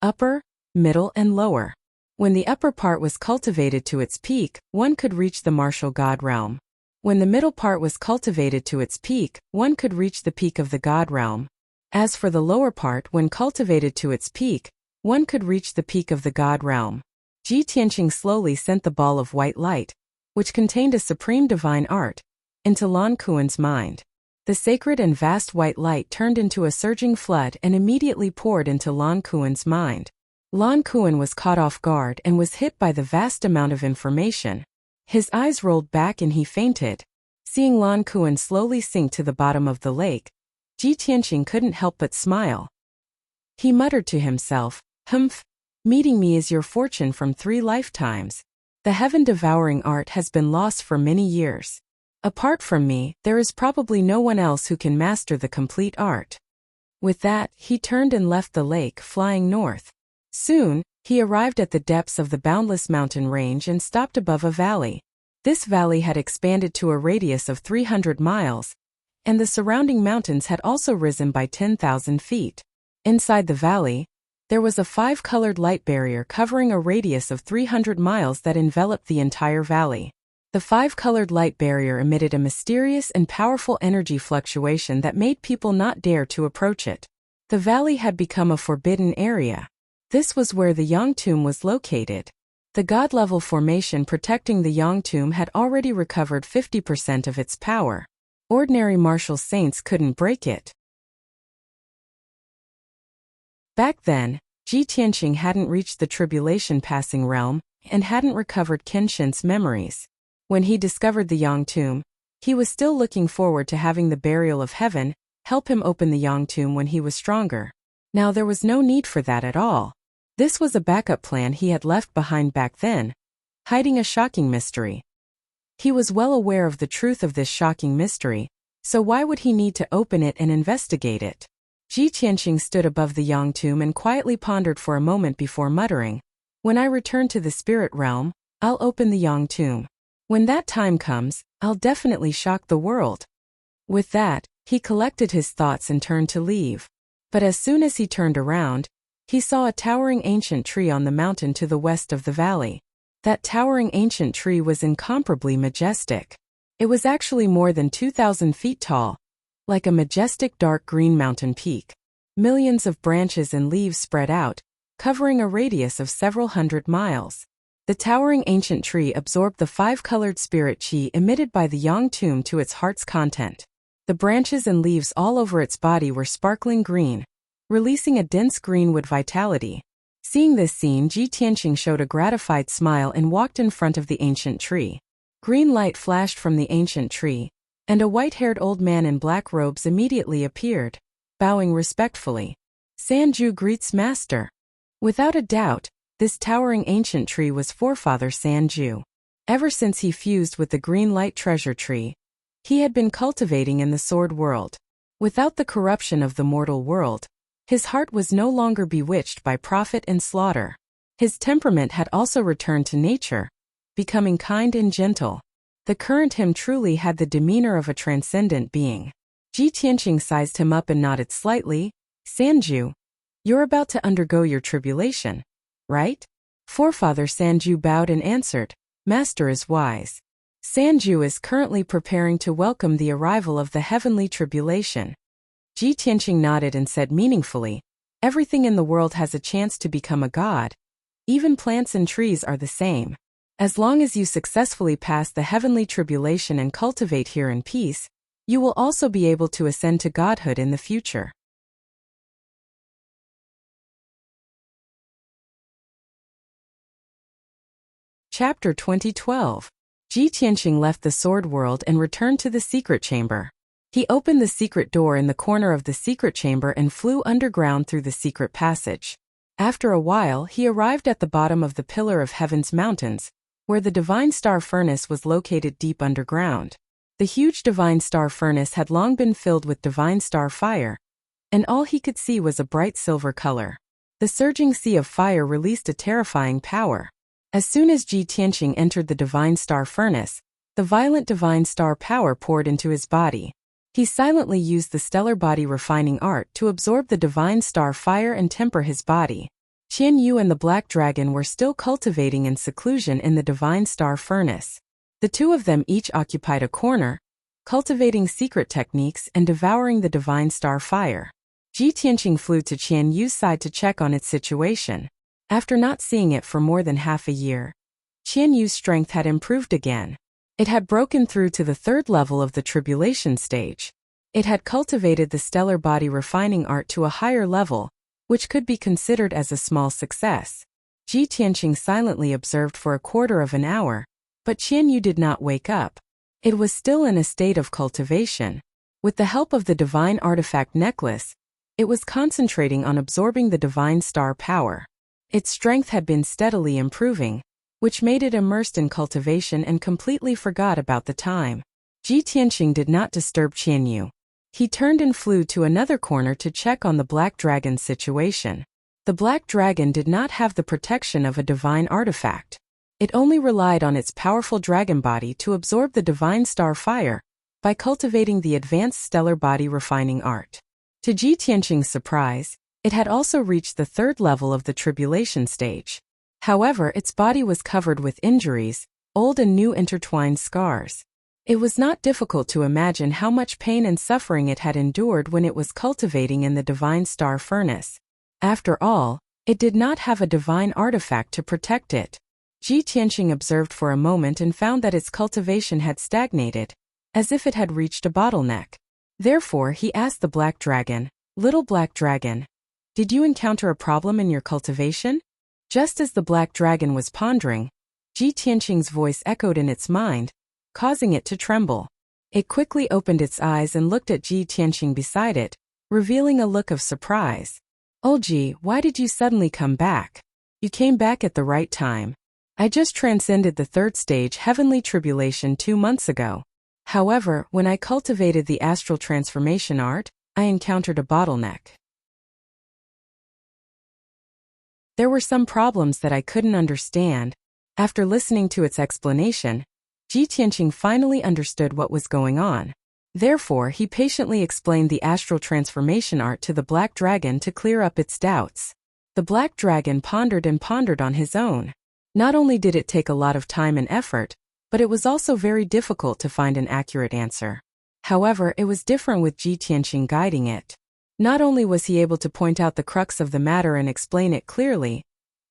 upper, middle, and lower. When the upper part was cultivated to its peak, one could reach the martial god realm. When the middle part was cultivated to its peak, one could reach the peak of the god realm. As for the lower part, when cultivated to its peak, one could reach the peak of the god realm. Ji Tianqing slowly sent the ball of white light, which contained a supreme divine art, into Lan Kuan's mind. The sacred and vast white light turned into a surging flood and immediately poured into Lan Kuan's mind. Lan Kuan was caught off guard and was hit by the vast amount of information. His eyes rolled back and he fainted. Seeing Lan Kuan slowly sink to the bottom of the lake, Ji Tianqing couldn't help but smile. He muttered to himself, "Humph, meeting me is your fortune from 3 lifetimes. The heaven-devouring art has been lost for many years. Apart from me, there is probably no one else who can master the complete art." With that, he turned and left the lake, flying north. Soon, he arrived at the depths of the boundless mountain range and stopped above a valley. This valley had expanded to a radius of 300 miles, and the surrounding mountains had also risen by 10,000 feet. Inside the valley, there was a 5-colored light barrier covering a radius of 300 miles that enveloped the entire valley. The 5-colored light barrier emitted a mysterious and powerful energy fluctuation that made people not dare to approach it. The valley had become a forbidden area. This was where the Yang tomb was located. The god-level formation protecting the Yang tomb had already recovered 50% of its power. Ordinary martial saints couldn't break it. Back then, Ji Tianqing hadn't reached the tribulation passing realm and hadn't recovered Kenshin's memories. When he discovered the Yang tomb, he was still looking forward to having the burial of heaven help him open the Yang tomb when he was stronger. Now there was no need for that at all. This was a backup plan he had left behind back then, hiding a shocking mystery. He was well aware of the truth of this shocking mystery, so why would he need to open it and investigate it? Ji Tianqing stood above the Yang tomb and quietly pondered for a moment before muttering, "When I return to the spirit realm, I'll open the Yang tomb. When that time comes, I'll definitely shock the world." With that, he collected his thoughts and turned to leave. But as soon as he turned around, he saw a towering ancient tree on the mountain to the west of the valley. That towering ancient tree was incomparably majestic. It was actually more than 2,000 feet tall, like a majestic dark green mountain peak. Millions of branches and leaves spread out, covering a radius of several hundred miles. The towering ancient tree absorbed the five-colored spirit qi emitted by the Yang tomb to its heart's content. The branches and leaves all over its body were sparkling green, releasing a dense greenwood vitality. Seeing this scene, Ji Tianqing showed a gratified smile and walked in front of the ancient tree. Green light flashed from the ancient tree, and a white-haired old man in black robes immediately appeared, bowing respectfully. "Sanju greets Master." Without a doubt, this towering ancient tree was forefather Sanju. Ever since he fused with the green light treasure tree, he had been cultivating in the sword world. Without the corruption of the mortal world, his heart was no longer bewitched by profit and slaughter. His temperament had also returned to nature, becoming kind and gentle. The current him truly had the demeanor of a transcendent being. Ji Tianqing sized him up and nodded slightly. "Sanju, you're about to undergo your tribulation, right?" Forefather Sanju bowed and answered, "Master is wise. Sanju is currently preparing to welcome the arrival of the heavenly tribulation." Ji Tianqing nodded and said meaningfully, "Everything in the world has a chance to become a god. Even plants and trees are the same. As long as you successfully pass the heavenly tribulation and cultivate here in peace, you will also be able to ascend to godhood in the future." Chapter 2012. Ji Tianqing left the sword world and returned to the secret chamber. He opened the secret door in the corner of the secret chamber and flew underground through the secret passage. After a while, he arrived at the bottom of the Pillar of Heaven's mountains, where the divine star furnace was located deep underground. The huge divine star furnace had long been filled with divine star fire, and all he could see was a bright silver color. The surging sea of fire released a terrifying power. As soon as Ji Tianqing entered the divine star furnace, the violent divine star power poured into his body. He silently used the stellar body refining art to absorb the divine star fire and temper his body. Qian Yu and the Black Dragon were still cultivating in seclusion in the divine star furnace. The two of them each occupied a corner, cultivating secret techniques and devouring the divine star fire. Ji Tianqing flew to Qian Yu's side to check on its situation. After not seeing it for more than half a year, Qian Yu's strength had improved again. It had broken through to the third level of the tribulation stage. It had cultivated the stellar body refining art to a higher level, which could be considered as a small success. Ji Tianqing silently observed for a quarter of an hour, but Qian Yu did not wake up. It was still in a state of cultivation. With the help of the divine artifact necklace, it was concentrating on absorbing the divine star power. Its strength had been steadily improving, which made it immersed in cultivation and completely forgot about the time. Ji Tianqing did not disturb Qian Yu. He turned and flew to another corner to check on the Black Dragon's situation. The Black Dragon did not have the protection of a divine artifact. It only relied on its powerful dragon body to absorb the divine star fire by cultivating the advanced stellar body refining art. To Ji Tianqing's surprise, it had also reached the third level of the tribulation stage. However, its body was covered with injuries, old and new intertwined scars. It was not difficult to imagine how much pain and suffering it had endured when it was cultivating in the divine star furnace. After all, it did not have a divine artifact to protect it. Ji Tianqing observed for a moment and found that its cultivation had stagnated, as if it had reached a bottleneck. Therefore, he asked the Black Dragon, "Little Black Dragon, did you encounter a problem in your cultivation?" Just as the Black Dragon was pondering, Ji Tianqing's voice echoed in its mind, causing it to tremble. It quickly opened its eyes and looked at Ji Tianqing beside it, revealing a look of surprise. "Oh Ji, why did you suddenly come back? You came back at the right time." I just transcended the third stage heavenly tribulation 2 months ago. However, when I cultivated the astral transformation art, I encountered a bottleneck. There were some problems that I couldn't understand. After listening to its explanation, Ji Tianqing finally understood what was going on. Therefore, he patiently explained the astral transformation art to the Black Dragon to clear up its doubts. The Black Dragon pondered and pondered on his own. Not only did it take a lot of time and effort, but it was also very difficult to find an accurate answer. However, it was different with Ji Tianqing guiding it. Not only was he able to point out the crux of the matter and explain it clearly,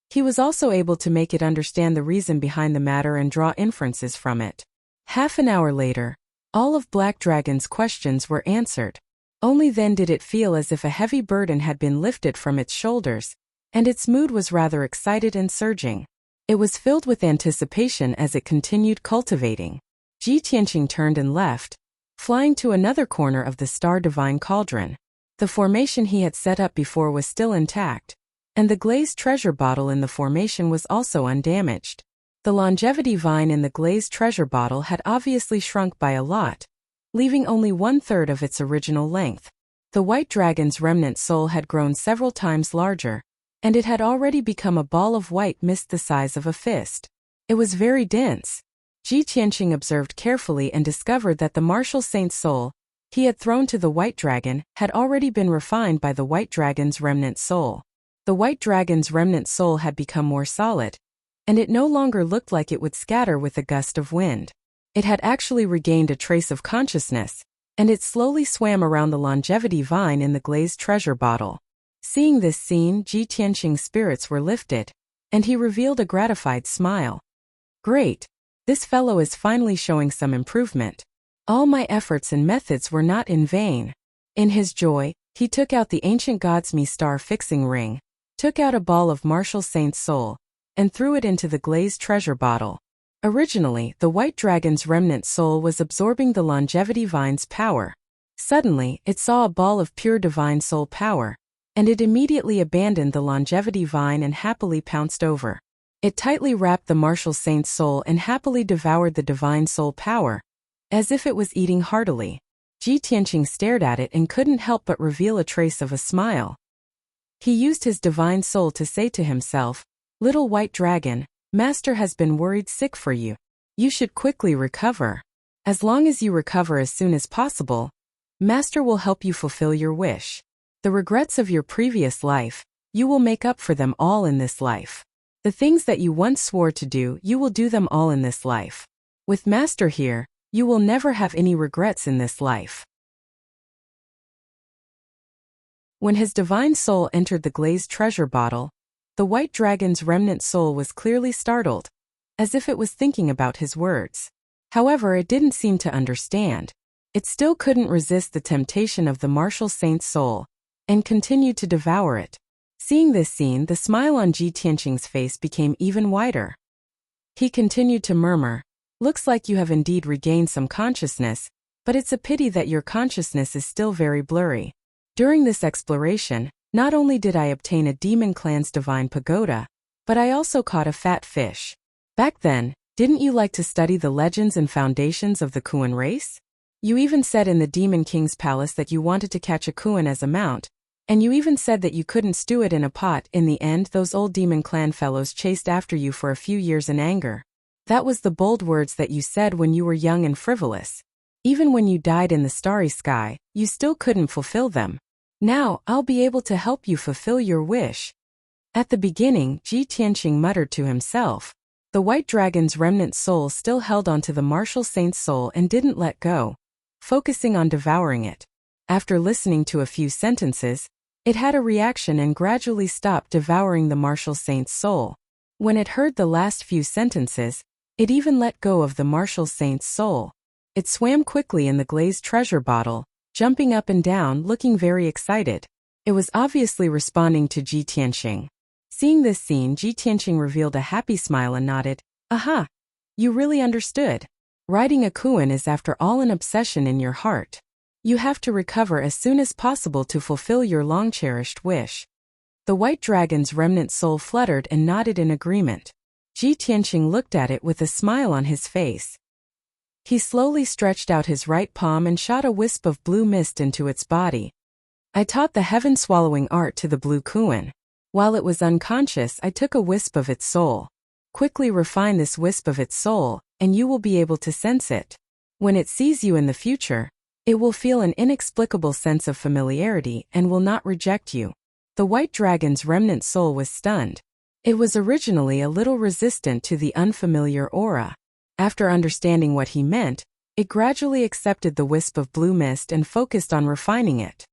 he was also able to make it understand the reason behind the matter and draw inferences from it. Half an hour later, all of Black Dragon's questions were answered. Only then did it feel as if a heavy burden had been lifted from its shoulders, and its mood was rather excited and surging. It was filled with anticipation as it continued cultivating. Ji Tianqing turned and left, flying to another corner of the Star Divine Cauldron. The formation he had set up before was still intact, and the glazed treasure bottle in the formation was also undamaged. The longevity vine in the glazed treasure bottle had obviously shrunk by a lot, leaving only 1/3 of its original length. The white dragon's remnant soul had grown several times larger, and it had already become a ball of white mist the size of a fist. It was very dense. Ji Tianqing observed carefully and discovered that the martial saint's soul he had thrown to the white dragon had already been refined by the white dragon's remnant soul. The white dragon's remnant soul had become more solid, and it no longer looked like it would scatter with a gust of wind. It had actually regained a trace of consciousness, and it slowly swam around the longevity vine in the glazed treasure bottle. Seeing this scene, Ji Tianqing's spirits were lifted, and he revealed a gratified smile. Great! This fellow is finally showing some improvement. All my efforts and methods were not in vain. In his joy, he took out the ancient god's star fixing ring, took out a ball of martial saint's soul, and threw it into the glazed treasure bottle. Originally, the white dragon's remnant soul was absorbing the longevity vine's power. Suddenly, it saw a ball of pure divine soul power, and it immediately abandoned the longevity vine and happily pounced over. It tightly wrapped the martial saint's soul and happily devoured the divine soul power, as if it was eating heartily. Ji Tianqing stared at it and couldn't help but reveal a trace of a smile. He used his divine soul to say to himself, "Little white dragon, Master has been worried sick for you. You should quickly recover. As long as you recover as soon as possible, Master will help you fulfill your wish. The regrets of your previous life, you will make up for them all in this life. The things that you once swore to do, you will do them all in this life. With Master here, you will never have any regrets in this life." When his divine soul entered the glazed treasure bottle, the white dragon's remnant soul was clearly startled, as if it was thinking about his words. However, it didn't seem to understand. It still couldn't resist the temptation of the martial saint's soul, and continued to devour it. Seeing this scene, the smile on Ji Tianqing's face became even wider. He continued to murmur, "Looks like you have indeed regained some consciousness, but it's a pity that your consciousness is still very blurry. During this exploration, not only did I obtain a demon clan's divine pagoda, but I also caught a fat fish. Back then, didn't you like to study the legends and foundations of the Kuan race? You even said in the Demon King's palace that you wanted to catch a Kuan as a mount, and you even said that you couldn't stew it in a pot. In the end, those old demon clan fellows chased after you for a few years in anger. That was the bold words that you said when you were young and frivolous. Even when you died in the starry sky, you still couldn't fulfill them. Now, I'll be able to help you fulfill your wish." At the beginning, Ji Tianqing muttered to himself. The white dragon's remnant soul still held onto the martial saint's soul and didn't let go, focusing on devouring it. After listening to a few sentences, it had a reaction and gradually stopped devouring the martial saint's soul. When it heard the last few sentences, it even let go of the martial saint's soul. It swam quickly in the glazed treasure bottle, jumping up and down, looking very excited. It was obviously responding to Ji Tianqing. Seeing this scene, Ji Tianqing revealed a happy smile and nodded. "Aha! You really understood. Riding a Kuan is after all an obsession in your heart. You have to recover as soon as possible to fulfill your long-cherished wish." The white dragon's remnant soul fluttered and nodded in agreement. Ji Tianqing looked at it with a smile on his face. He slowly stretched out his right palm and shot a wisp of blue mist into its body. I taught the heaven-swallowing art to the blue Kuan. While it was unconscious, I took a wisp of its soul. Quickly refine this wisp of its soul, and you will be able to sense it. When it sees you in the future, it will feel an inexplicable sense of familiarity and will not reject you. The white dragon's remnant soul was stunned. It was originally a little resistant to the unfamiliar aura. After understanding what he meant, it gradually accepted the wisp of blue mist and focused on refining it.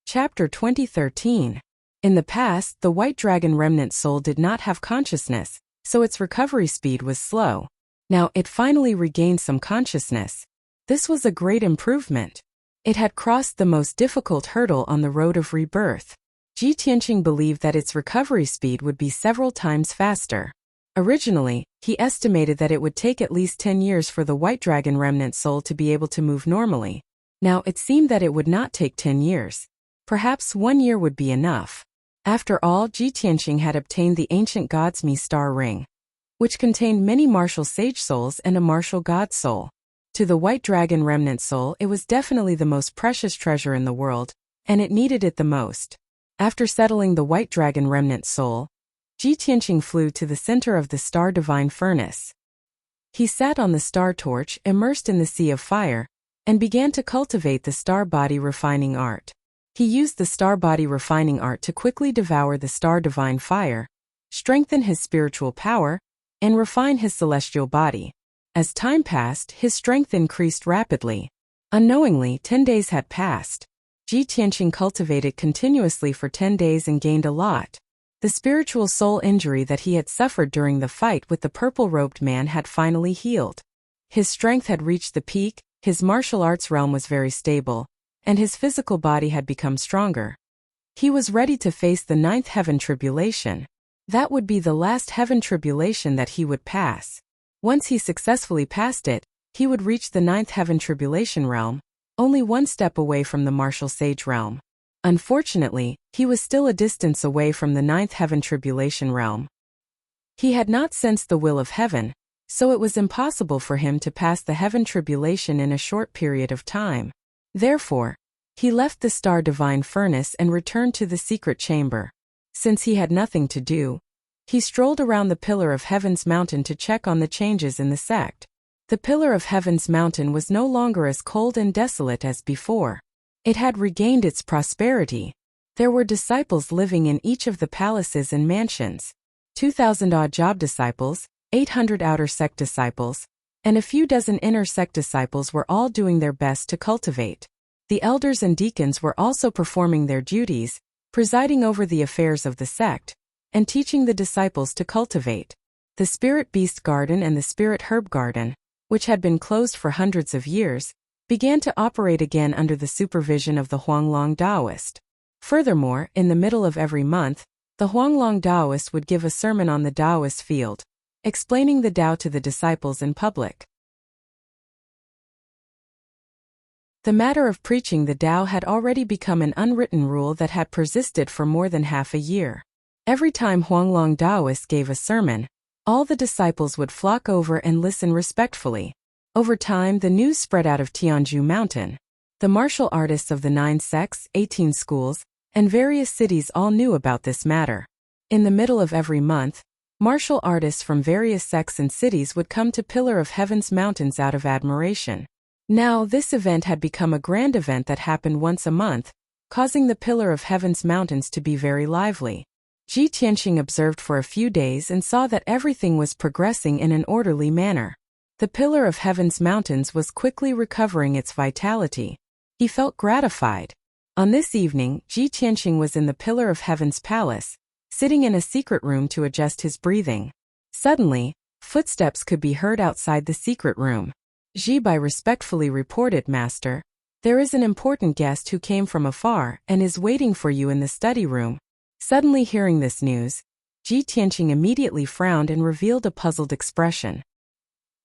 Chapter 2013. In the past, the white dragon remnant soul did not have consciousness, so its recovery speed was slow. Now it finally regained some consciousness. This was a great improvement. It had crossed the most difficult hurdle on the road of rebirth. Ji Tianqing believed that its recovery speed would be several times faster. Originally, he estimated that it would take at least 10 years for the white dragon remnant soul to be able to move normally. Now it seemed that it would not take 10 years. Perhaps 1 year would be enough. After all, Ji Tianqing had obtained the ancient god's Mi star ring, which contained many martial sage souls and a martial god soul. To the white dragon remnant soul, it was definitely the most precious treasure in the world, and it needed it the most. After settling the white dragon remnant soul, Ji Tianqing flew to the center of the star divine furnace. He sat on the star torch, immersed in the sea of fire, and began to cultivate the star body refining art. He used the star body refining art to quickly devour the star divine fire, strengthen his spiritual power, and refine his celestial body. As time passed, his strength increased rapidly. Unknowingly, 10 days had passed. Ji Tianqing cultivated continuously for 10 days and gained a lot. The spiritual soul injury that he had suffered during the fight with the purple-robed man had finally healed. His strength had reached the peak, his martial arts realm was very stable, and his physical body had become stronger. He was ready to face the 9th heaven tribulation. That would be the last heaven tribulation that he would pass. Once he successfully passed it, he would reach the 9th heaven tribulation realm, only one step away from the martial sage realm. Unfortunately, he was still a distance away from the 9th heaven tribulation realm. He had not sensed the will of heaven, so it was impossible for him to pass the heaven tribulation in a short period of time. Therefore, he left the star divine furnace and returned to the secret chamber. Since he had nothing to do, he strolled around the Pillar of Heaven's mountain to check on the changes in the sect. The Pillar of Heaven's mountain was no longer as cold and desolate as before. It had regained its prosperity. There were disciples living in each of the palaces and mansions. 2,000 odd job disciples, 800 outer sect disciples, and a few dozen inner sect disciples were all doing their best to cultivate. The elders and deacons were also performing their duties, presiding over the affairs of the sect, and teaching the disciples to cultivate. The Spirit Beast Garden and the Spirit Herb Garden, which had been closed for hundreds of years, began to operate again under the supervision of the Huanglong Taoist. Furthermore, in the middle of every month, the Huanglong Taoist would give a sermon on the Taoist field, explaining the Tao to the disciples in public. The matter of preaching the Tao had already become an unwritten rule that had persisted for more than half a year. Every time Huanglong Taoist gave a sermon, all the disciples would flock over and listen respectfully. Over time, the news spread out of Tianzhu Mountain. The martial artists of the 9 sects, 18 schools, and various cities all knew about this matter. In the middle of every month, martial artists from various sects and cities would come to Pillar of Heaven's mountains out of admiration. Now, this event had become a grand event that happened once a month, causing the Pillar of Heaven's mountains to be very lively. Ji Tianqing observed for a few days and saw that everything was progressing in an orderly manner. The Pillar of Heaven's mountains was quickly recovering its vitality. He felt gratified. On this evening, Ji Tianqing was in the Pillar of Heaven's palace, sitting in a secret room to adjust his breathing. Suddenly, footsteps could be heard outside the secret room. Ji Bai respectfully reported, "Master, there is an important guest who came from afar and is waiting for you in the study room." Suddenly hearing this news, Ji Tianqing immediately frowned and revealed a puzzled expression.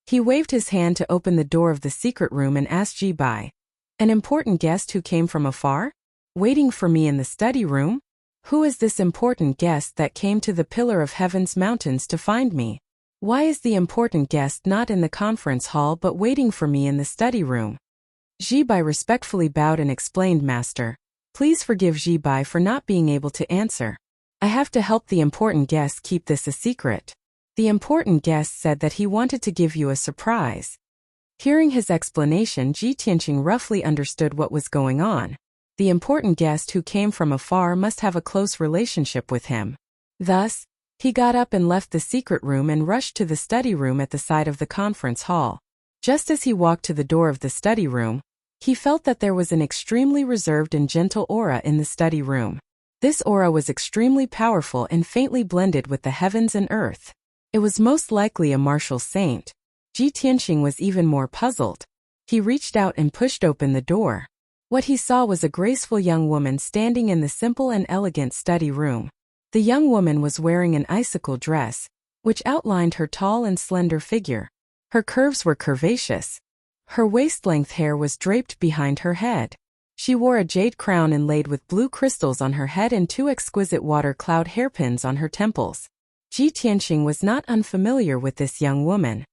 He waved his hand to open the door of the secret room and asked Ji Bai, "An important guest who came from afar? Waiting for me in the study room? Who is this important guest that came to the pillar of heaven's mountains to find me? Why is the important guest not in the conference hall but waiting for me in the study room? Jibai respectfully bowed and explained, Master. Please forgive Jibai for not being able to answer. I have to help the important guest keep this a secret. The important guest said that he wanted to give you a surprise. Hearing his explanation, Ji Tianqing roughly understood what was going on. The important guest who came from afar must have a close relationship with him. Thus, he got up and left the secret room and rushed to the study room at the side of the conference hall. Just as he walked to the door of the study room, he felt that there was an extremely reserved and gentle aura in the study room. This aura was extremely powerful and faintly blended with the heavens and earth. It was most likely a martial saint. Ji Tianqing was even more puzzled. He reached out and pushed open the door. What he saw was a graceful young woman standing in the simple and elegant study room. The young woman was wearing an icicle dress, which outlined her tall and slender figure. Her curves were curvaceous. Her waist-length hair was draped behind her head. She wore a jade crown inlaid with blue crystals on her head and 2 exquisite water cloud hairpins on her temples. Ji Tianqing was not unfamiliar with this young woman.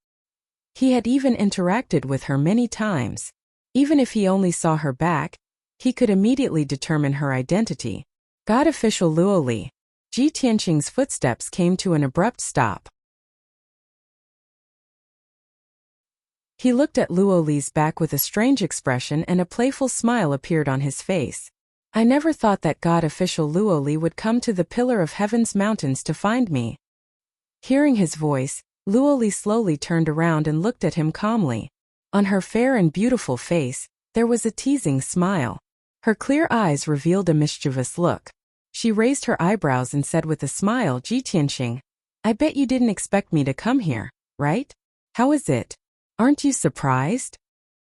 He had even interacted with her many times. Even if he only saw her back, he could immediately determine her identity. God official Luo Li. Ji Tianqing's footsteps came to an abrupt stop. He looked at Luo Li's back with a strange expression and a playful smile appeared on his face. I never thought that God official Luo Li would come to the pillar of heaven's mountains to find me. Hearing his voice, Luo Li slowly turned around and looked at him calmly. On her fair and beautiful face, there was a teasing smile. Her clear eyes revealed a mischievous look. She raised her eyebrows and said with a smile, Ji Tianqing, I bet you didn't expect me to come here, right? How is it? Aren't you surprised?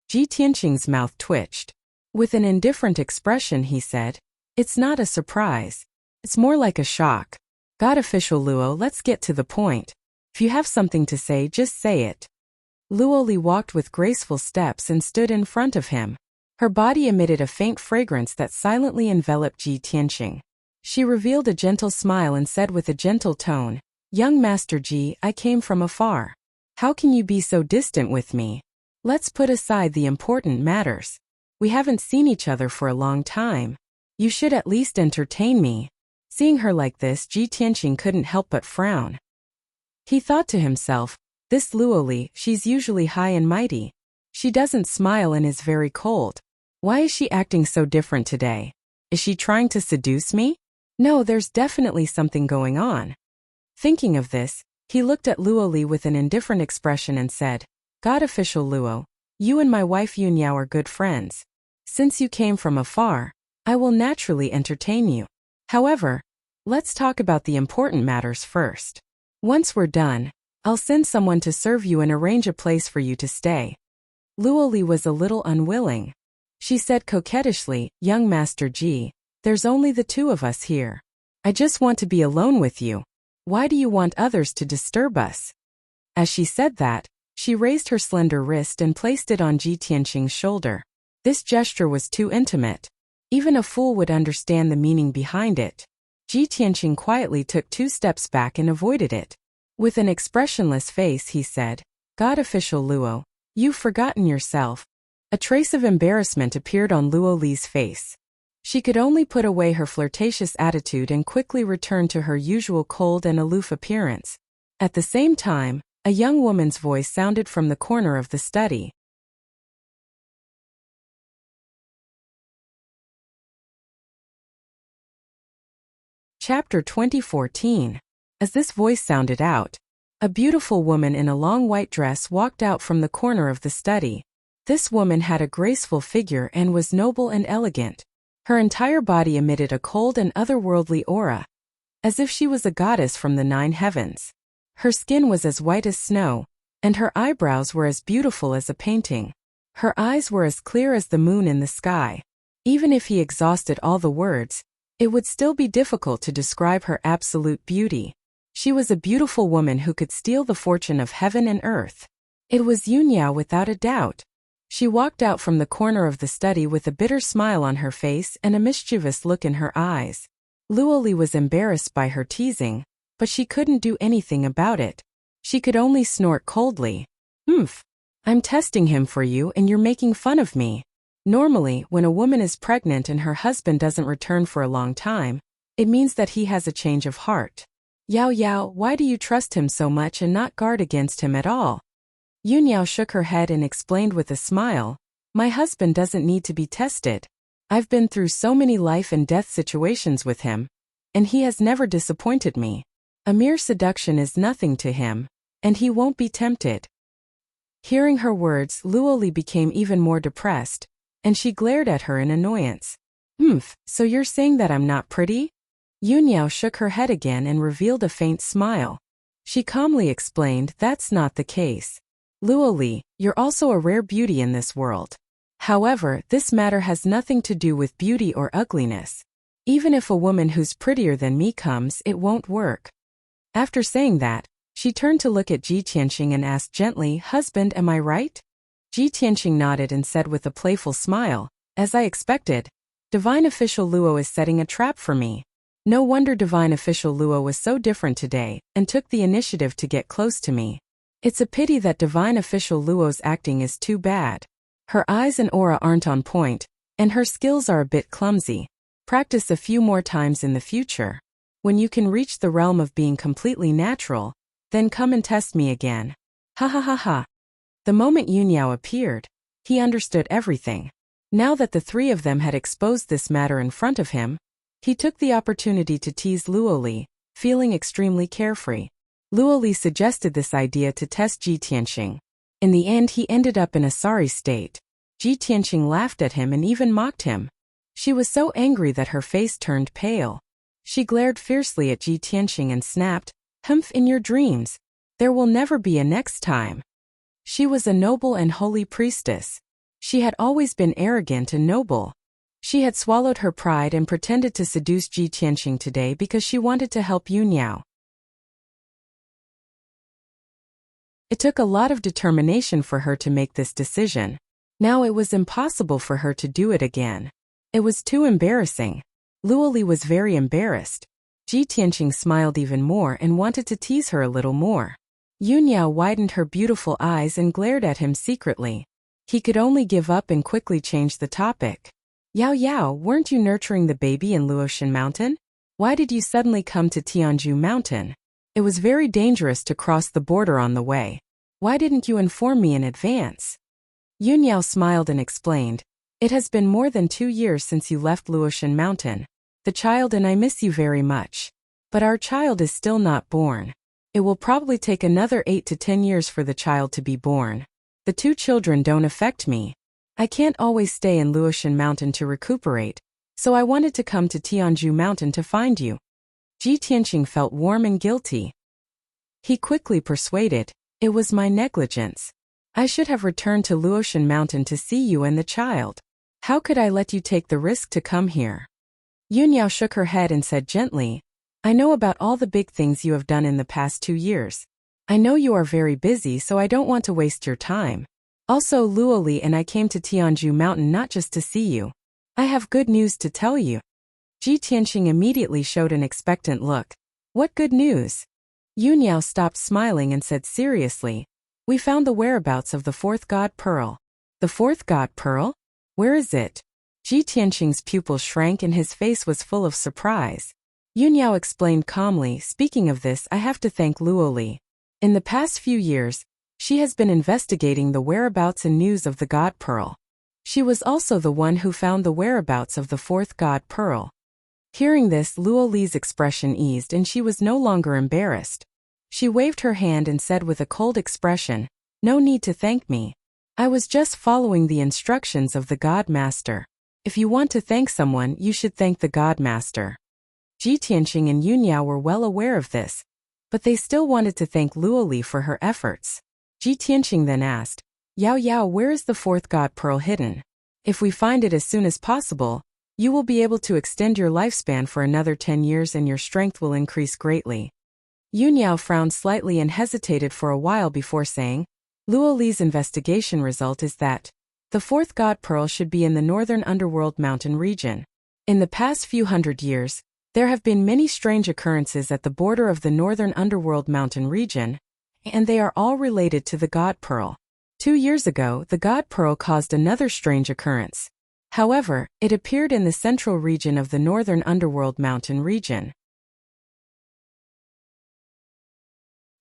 Ji Tianqing's mouth twitched. With an indifferent expression he said, It's not a surprise. It's more like a shock. God official Luo, let's get to the point. If you have something to say, just say it. Luo Li walked with graceful steps and stood in front of him. Her body emitted a faint fragrance that silently enveloped Ji Tianqing. She revealed a gentle smile and said with a gentle tone, Young Master Ji, I came from afar. How can you be so distant with me? Let's put aside the important matters. We haven't seen each other for a long time. You should at least entertain me. Seeing her like this, Ji Tianqing couldn't help but frown. He thought to himself, this Luo Li, she's usually high and mighty. She doesn't smile and is very cold. Why is she acting so different today? Is she trying to seduce me? No, there's definitely something going on. Thinking of this, he looked at Luo Li with an indifferent expression and said, God official Luo, you and my wife Yunyao are good friends. Since you came from afar, I will naturally entertain you. However, let's talk about the important matters first. Once we're done, I'll send someone to serve you and arrange a place for you to stay. Luo Li was a little unwilling. She said coquettishly, Young Master Ji, there's only the 2 of us here. I just want to be alone with you. Why do you want others to disturb us? As she said that, she raised her slender wrist and placed it on Ji Tianqing's shoulder. This gesture was too intimate. Even a fool would understand the meaning behind it. Ji Tianqing quietly took 2 steps back and avoided it. With an expressionless face he said, God official Luo, you've forgotten yourself. A trace of embarrassment appeared on Luo Li's face. She could only put away her flirtatious attitude and quickly return to her usual cold and aloof appearance. At the same time, a young woman's voice sounded from the corner of the study. Chapter 2014. As this voice sounded out, a beautiful woman in a long white dress walked out from the corner of the study. This woman had a graceful figure and was noble and elegant. Her entire body emitted a cold and otherworldly aura, as if she was a goddess from the 9 heavens. Her skin was as white as snow, and her eyebrows were as beautiful as a painting. Her eyes were as clear as the moon in the sky. Even if he exhausted all the words, it would still be difficult to describe her absolute beauty. She was a beautiful woman who could steal the fortune of heaven and earth. It was Yunyao without a doubt. She walked out from the corner of the study with a bitter smile on her face and a mischievous look in her eyes. Luoli was embarrassed by her teasing, but she couldn't do anything about it. She could only snort coldly. I'm testing him for you and you're making fun of me. Normally, when a woman is pregnant and her husband doesn't return for a long time, it means that he has a change of heart. Yao Yao, why do you trust him so much and not guard against him at all? Yunyao shook her head and explained with a smile, my husband doesn't need to be tested. I've been through so many life and death situations with him, and he has never disappointed me. A mere seduction is nothing to him, and he won't be tempted. Hearing her words, Luoli became even more depressed, and she glared at her in annoyance. So you're saying that I'm not pretty? Yunyao shook her head again and revealed a faint smile. She calmly explained, that's not the case. Luoli, you're also a rare beauty in this world. However, this matter has nothing to do with beauty or ugliness. Even if a woman who's prettier than me comes, it won't work. After saying that, she turned to look at Ji Tianqing and asked gently, husband, am I right? Ji Tianqing nodded and said with a playful smile, as I expected, Divine Official Luo is setting a trap for me. No wonder Divine Official Luo was so different today, and took the initiative to get close to me. It's a pity that Divine Official Luo's acting is too bad. Her eyes and aura aren't on point, and her skills are a bit clumsy. Practice a few more times in the future. When you can reach the realm of being completely natural, then come and test me again. Ha ha ha ha. The moment Yunyao appeared, he understood everything. Now that the three of them had exposed this matter in front of him, he took the opportunity to tease Luoli, feeling extremely carefree. Luoli suggested this idea to test Ji Tianqing. In the end, he ended up in a sorry state. Ji Tianqing laughed at him and even mocked him. She was so angry that her face turned pale. She glared fiercely at Ji Tianqing and snapped, "Humph, in your dreams. There will never be a next time." She was a noble and holy priestess. She had always been arrogant and noble. She had swallowed her pride and pretended to seduce Ji Tianqing today because she wanted to help Yunyao. It took a lot of determination for her to make this decision. Now it was impossible for her to do it again. It was too embarrassing. Luoli was very embarrassed. Ji Tianqing smiled even more and wanted to tease her a little more. Yunyao widened her beautiful eyes and glared at him secretly. He could only give up and quickly change the topic. Yao Yao, weren't you nurturing the baby in Luoshan Mountain? Why did you suddenly come to Tianju Mountain? It was very dangerous to cross the border on the way. Why didn't you inform me in advance? Yunyao smiled and explained, it has been more than 2 years since you left Luoshan Mountain. The child and I miss you very much. But our child is still not born. It will probably take another 8 to 10 years for the child to be born. The 2 children don't affect me. I can't always stay in Luoshan Mountain to recuperate, so I wanted to come to Tianju Mountain to find you. Ji Tianqing felt warm and guilty. He quickly persuaded, it was my negligence. I should have returned to Luoshan Mountain to see you and the child. How could I let you take the risk to come here? Yunyao shook her head and said gently, I know about all the big things you have done in the past 2 years. I know you are very busy, so I don't want to waste your time. Also, Luoli and I came to Tianju Mountain not just to see you. I have good news to tell you. Ji Tianqing immediately showed an expectant look. What good news? Yunyao stopped smiling and said seriously, we found the whereabouts of the 4th God Pearl. The 4th God Pearl? Where is it? Ji Tianqing's pupils shrank and his face was full of surprise. Yunyao explained calmly, speaking of this, I have to thank Luoli. In the past few years, she has been investigating the whereabouts and news of the God Pearl. She was also the one who found the whereabouts of the 4th God Pearl. Hearing this, Luoli's expression eased and she was no longer embarrassed. She waved her hand and said with a cold expression, no need to thank me. I was just following the instructions of the God Master. If you want to thank someone, you should thank the God Master. Ji Tianqing and Yunyao were well aware of this, but they still wanted to thank Luoli for her efforts. Ji Tianqing then asked, Yao Yao, where is the 4th God Pearl hidden? If we find it as soon as possible, you will be able to extend your lifespan for another 10 years and your strength will increase greatly. Yunyao frowned slightly and hesitated for a while before saying, Luoli's investigation result is that The fourth god pearl should be in the northern underworld mountain region. In the past few hundred years, there have been many strange occurrences at the border of the northern underworld mountain region, and they are all related to the god pearl. 2 years ago, the god pearl caused another strange occurrence. However, it appeared in the central region of the northern underworld mountain region.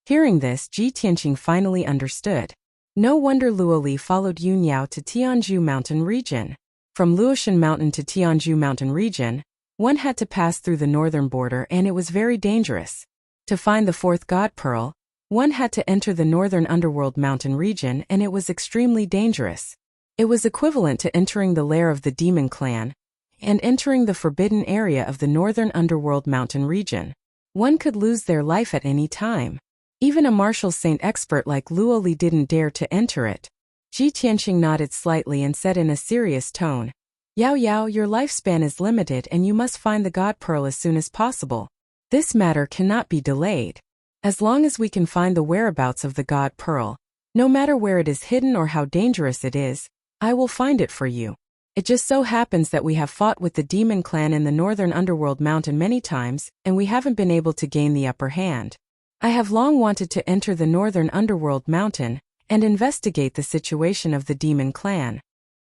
Hearing this, Ji Tianqing finally understood. No wonder Luoli followed Yunyao to Tianzhu mountain region. From Luoshan mountain to Tianzhu mountain region, one had to pass through the northern border and it was very dangerous. To find the fourth god pearl, one had to enter the northern underworld mountain region and it was extremely dangerous. It was equivalent to entering the lair of the demon clan and entering the forbidden area of the northern underworld mountain region. One could lose their life at any time. Even a martial saint expert like Luoli didn't dare to enter it. Ji Tianqing nodded slightly and said in a serious tone, "Yao Yao, your lifespan is limited and you must find the god pearl as soon as possible. This matter cannot be delayed. As long as we can find the whereabouts of the god pearl, no matter where it is hidden or how dangerous it is, I will find it for you. It just so happens that we have fought with the demon clan in the northern underworld mountain many times, and we haven't been able to gain the upper hand. I have long wanted to enter the northern underworld mountain and investigate the situation of the demon clan."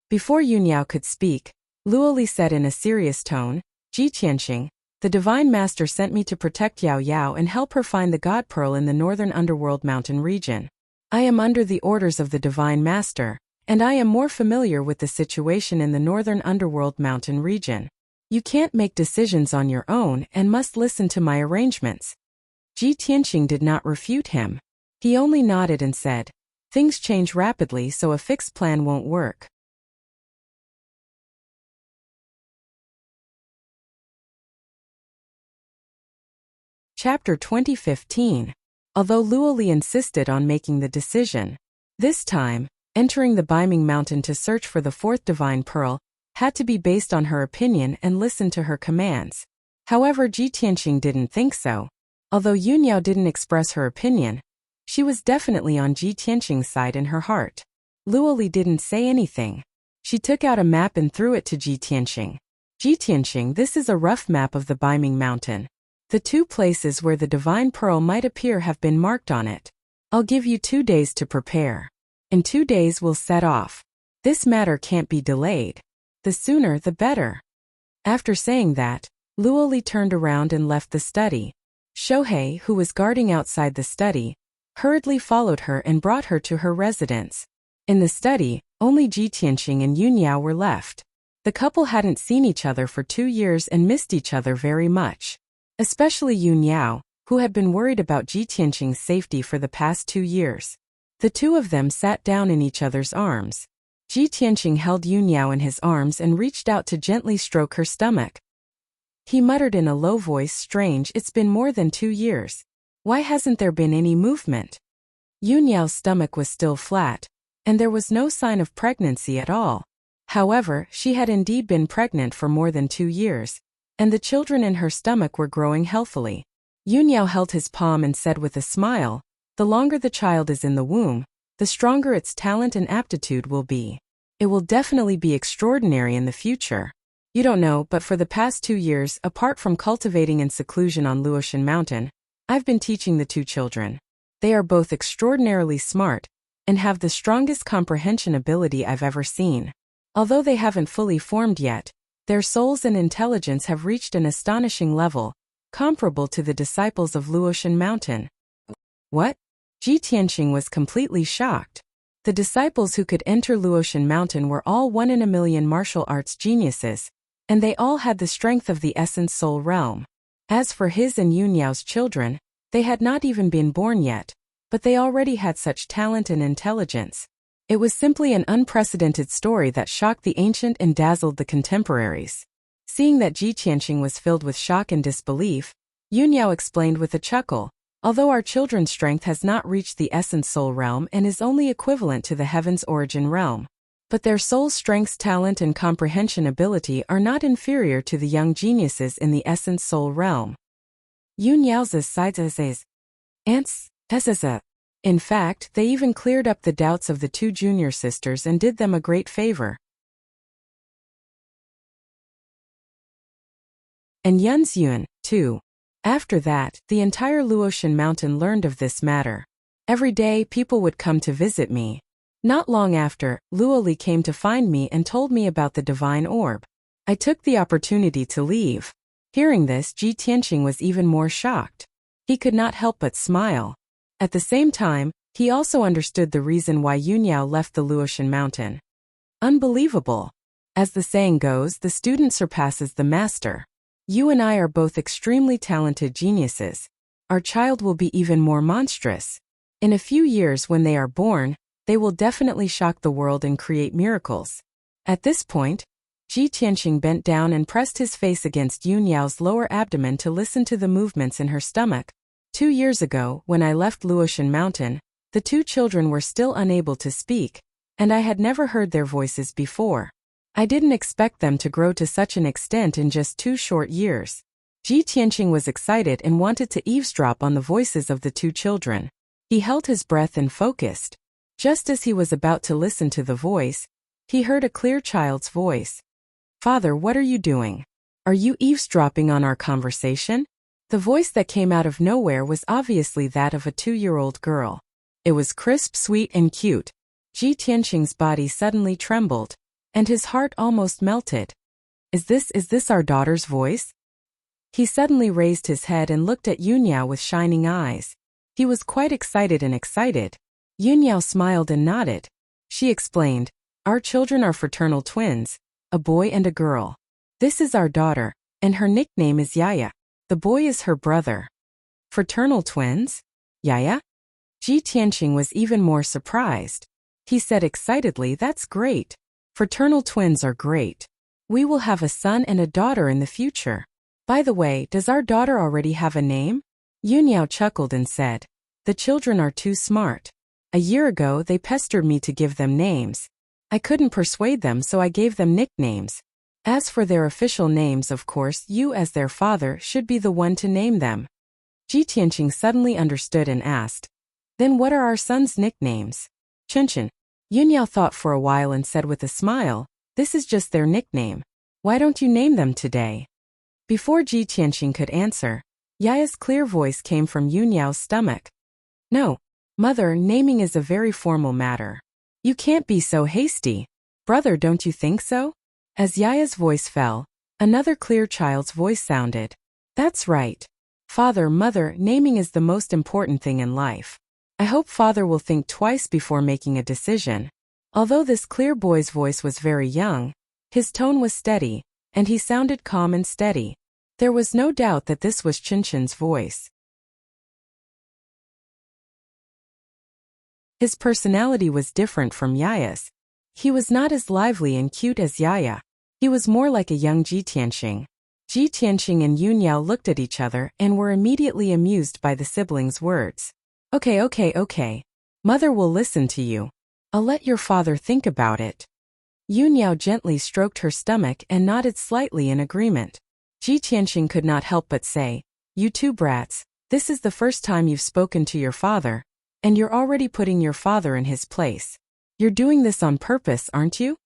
Before Yunyao could speak, Luoli said in a serious tone, "Ji Tianqing, the divine master sent me to protect Yao Yao and help her find the god pearl in the northern underworld mountain region. I am under the orders of the divine master, and I am more familiar with the situation in the northern underworld mountain region. You can't make decisions on your own and must listen to my arrangements." Ji Tianqing did not refute him. He only nodded and said, "Things change rapidly, so a fixed plan won't work." Chapter 2015. Although Luoli insisted on making the decision, this time, entering the Baiming mountain to search for the fourth divine pearl had to be based on her opinion and listen to her commands. However, Ji Tianqing didn't think so. Although Yunyao didn't express her opinion, she was definitely on Ji Tianqing's side in her heart. Luoli didn't say anything. She took out a map and threw it to Ji Tianqing. "Ji Tianqing, this is a rough map of the Baiming mountain. The 2 places where the divine pearl might appear have been marked on it. I'll give you 2 days to prepare. In 2 days we'll set off. This matter can't be delayed. The sooner the better." After saying that, Luoli turned around and left the study. Shohei, who was guarding outside the study, hurriedly followed her and brought her to her residence. In the study, only Ji Tianqing and Yunyao were left. The couple hadn't seen each other for 2 years and missed each other very much. Especially Yunyao, who had been worried about Ji Tianqing's safety for the past 2 years. The two of them sat down in each other's arms. Ji Tianqing held Yunyao in his arms and reached out to gently stroke her stomach. He muttered in a low voice, "Strange, it's been more than 2 years. Why hasn't there been any movement?" Yunyao's stomach was still flat, and there was no sign of pregnancy at all. However, she had indeed been pregnant for more than 2 years, and the children in her stomach were growing healthily. Yunyao held his palm and said with a smile, "The longer the child is in the womb, the stronger its talent and aptitude will be. It will definitely be extraordinary in the future. You don't know, but for the past 2 years, apart from cultivating in seclusion on Luoshan Mountain, I've been teaching the 2 children. They are both extraordinarily smart and have the strongest comprehension ability I've ever seen. Although they haven't fully formed yet, their souls and intelligence have reached an astonishing level, comparable to the disciples of Luoshan Mountain." What? Ji Tianqing was completely shocked. The disciples who could enter Luoshan Mountain were all 1 in a million martial arts geniuses, and they all had the strength of the essence soul realm. As for his and Yunyao's children, they had not even been born yet, but they already had such talent and intelligence. It was simply an unprecedented story that shocked the ancient and dazzled the contemporaries. Seeing that Ji Tianqing was filled with shock and disbelief, Yunyao explained with a chuckle, "Although our children's strength has not reached the essence soul realm and is only equivalent to the heaven's origin realm, but their soul's strengths, talent, and comprehension ability are not inferior to the young geniuses in the essence soul realm." Yunyao's sides ants, In fact, they even cleared up the doubts of the two junior sisters and did them a great favor. And Yun's Yun, too. After that, the entire Luotian mountain learned of this matter. Every day, people would come to visit me. Not long after, Luoli came to find me and told me about the divine orb. I took the opportunity to leave. Hearing this, Ji Tianqing was even more shocked. He could not help but smile. At the same time, he also understood the reason why Yunyao left the Luotian mountain. Unbelievable. As the saying goes, the student surpasses the master. You and I are both extremely talented geniuses. Our child will be even more monstrous. In a few years when they are born, they will definitely shock the world and create miracles. At this point, Ji Tianqing bent down and pressed his face against Yunyao's lower abdomen to listen to the movements in her stomach. 2 years ago, when I left Luotian Mountain, the two children were still unable to speak, and I had never heard their voices before. I didn't expect them to grow to such an extent in just 2 short years. Ji Tianqing was excited and wanted to eavesdrop on the voices of the two children. He held his breath and focused. Just as he was about to listen to the voice, he heard a clear child's voice. "Father, what are you doing? Are you eavesdropping on our conversation?" The voice that came out of nowhere was obviously that of a 2-year-old girl. It was crisp, sweet, and cute. Ji Tianqing's body suddenly trembled, and his heart almost melted. Is this our daughter's voice? He suddenly raised his head and looked at Yunyao with shining eyes. He was quite excited. Yunyao smiled and nodded. She explained, "Our children are fraternal twins, a boy and a girl. This is our daughter, and her nickname is Yaya. The boy is her brother." "Fraternal twins? Yaya?" Ji Tianqing was even more surprised. He said excitedly, "That's great. Fraternal twins are great. We will have a son and a daughter in the future. By the way, does our daughter already have a name?" Yunyao chuckled and said, "The children are too smart. A year ago they pestered me to give them names. I couldn't persuade them, so I gave them nicknames. As for their official names, of course, you as their father should be the one to name them." Ji Tianqing suddenly understood and asked, "Then what are our sons' nicknames?" "Qinchin." Yunyao thought for a while and said with a smile, "This is just their nickname. Why don't you name them today?" Before Ji Tianqing could answer, Yaya's clear voice came from Yunyao's stomach. "No, mother, naming is a very formal matter. You can't be so hasty. Brother, don't you think so?" As Yaya's voice fell, another clear child's voice sounded. "That's right. Father, mother, naming is the most important thing in life. I hope father will think twice before making a decision." Although this clear boy's voice was very young, his tone was steady, and he sounded calm and steady. There was no doubt that this was Qinchin's voice. His personality was different from Yaya's. He was not as lively and cute as Yaya. He was more like a young Ji Tianqing. Ji Tianqing and Yunyao looked at each other and were immediately amused by the siblings' words. Okay. Mother will listen to you. I'll let your father think about it." Yunyao gently stroked her stomach and nodded slightly in agreement. Ji Tianqing could not help but say, "You two brats, this is the first time you've spoken to your father, and you're already putting your father in his place. You're doing this on purpose, aren't you?"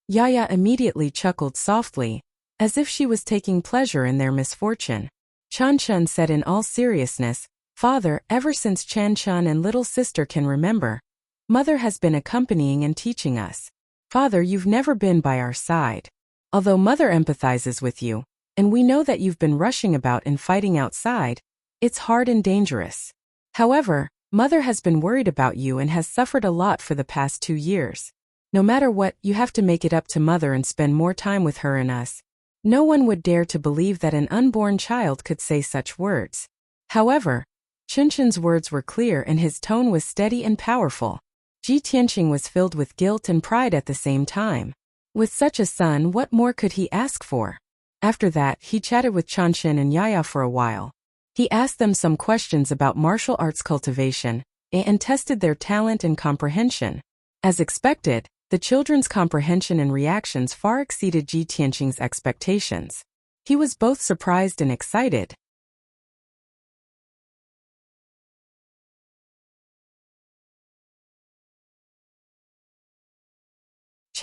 Yaya immediately chuckled softly, as if she was taking pleasure in their misfortune. Chan Chun said in all seriousness, "Father, ever since Chan Chun and little sister can remember, Mother has been accompanying and teaching us. Father, you've never been by our side. Although Mother empathizes with you, and we know that you've been rushing about and fighting outside, it's hard and dangerous. However, Mother has been worried about you and has suffered a lot for the past 2 years. No matter what, you have to make it up to Mother and spend more time with her and us." No one would dare to believe that an unborn child could say such words. However, Qinchin's words were clear and his tone was steady and powerful. Ji Tianqing was filled with guilt and pride at the same time. With such a son, what more could he ask for? After that, he chatted with Chanshin and Yaya for a while. He asked them some questions about martial arts cultivation, and tested their talent and comprehension. As expected, the children's comprehension and reactions far exceeded Ji Tianqing's expectations. He was both surprised and excited.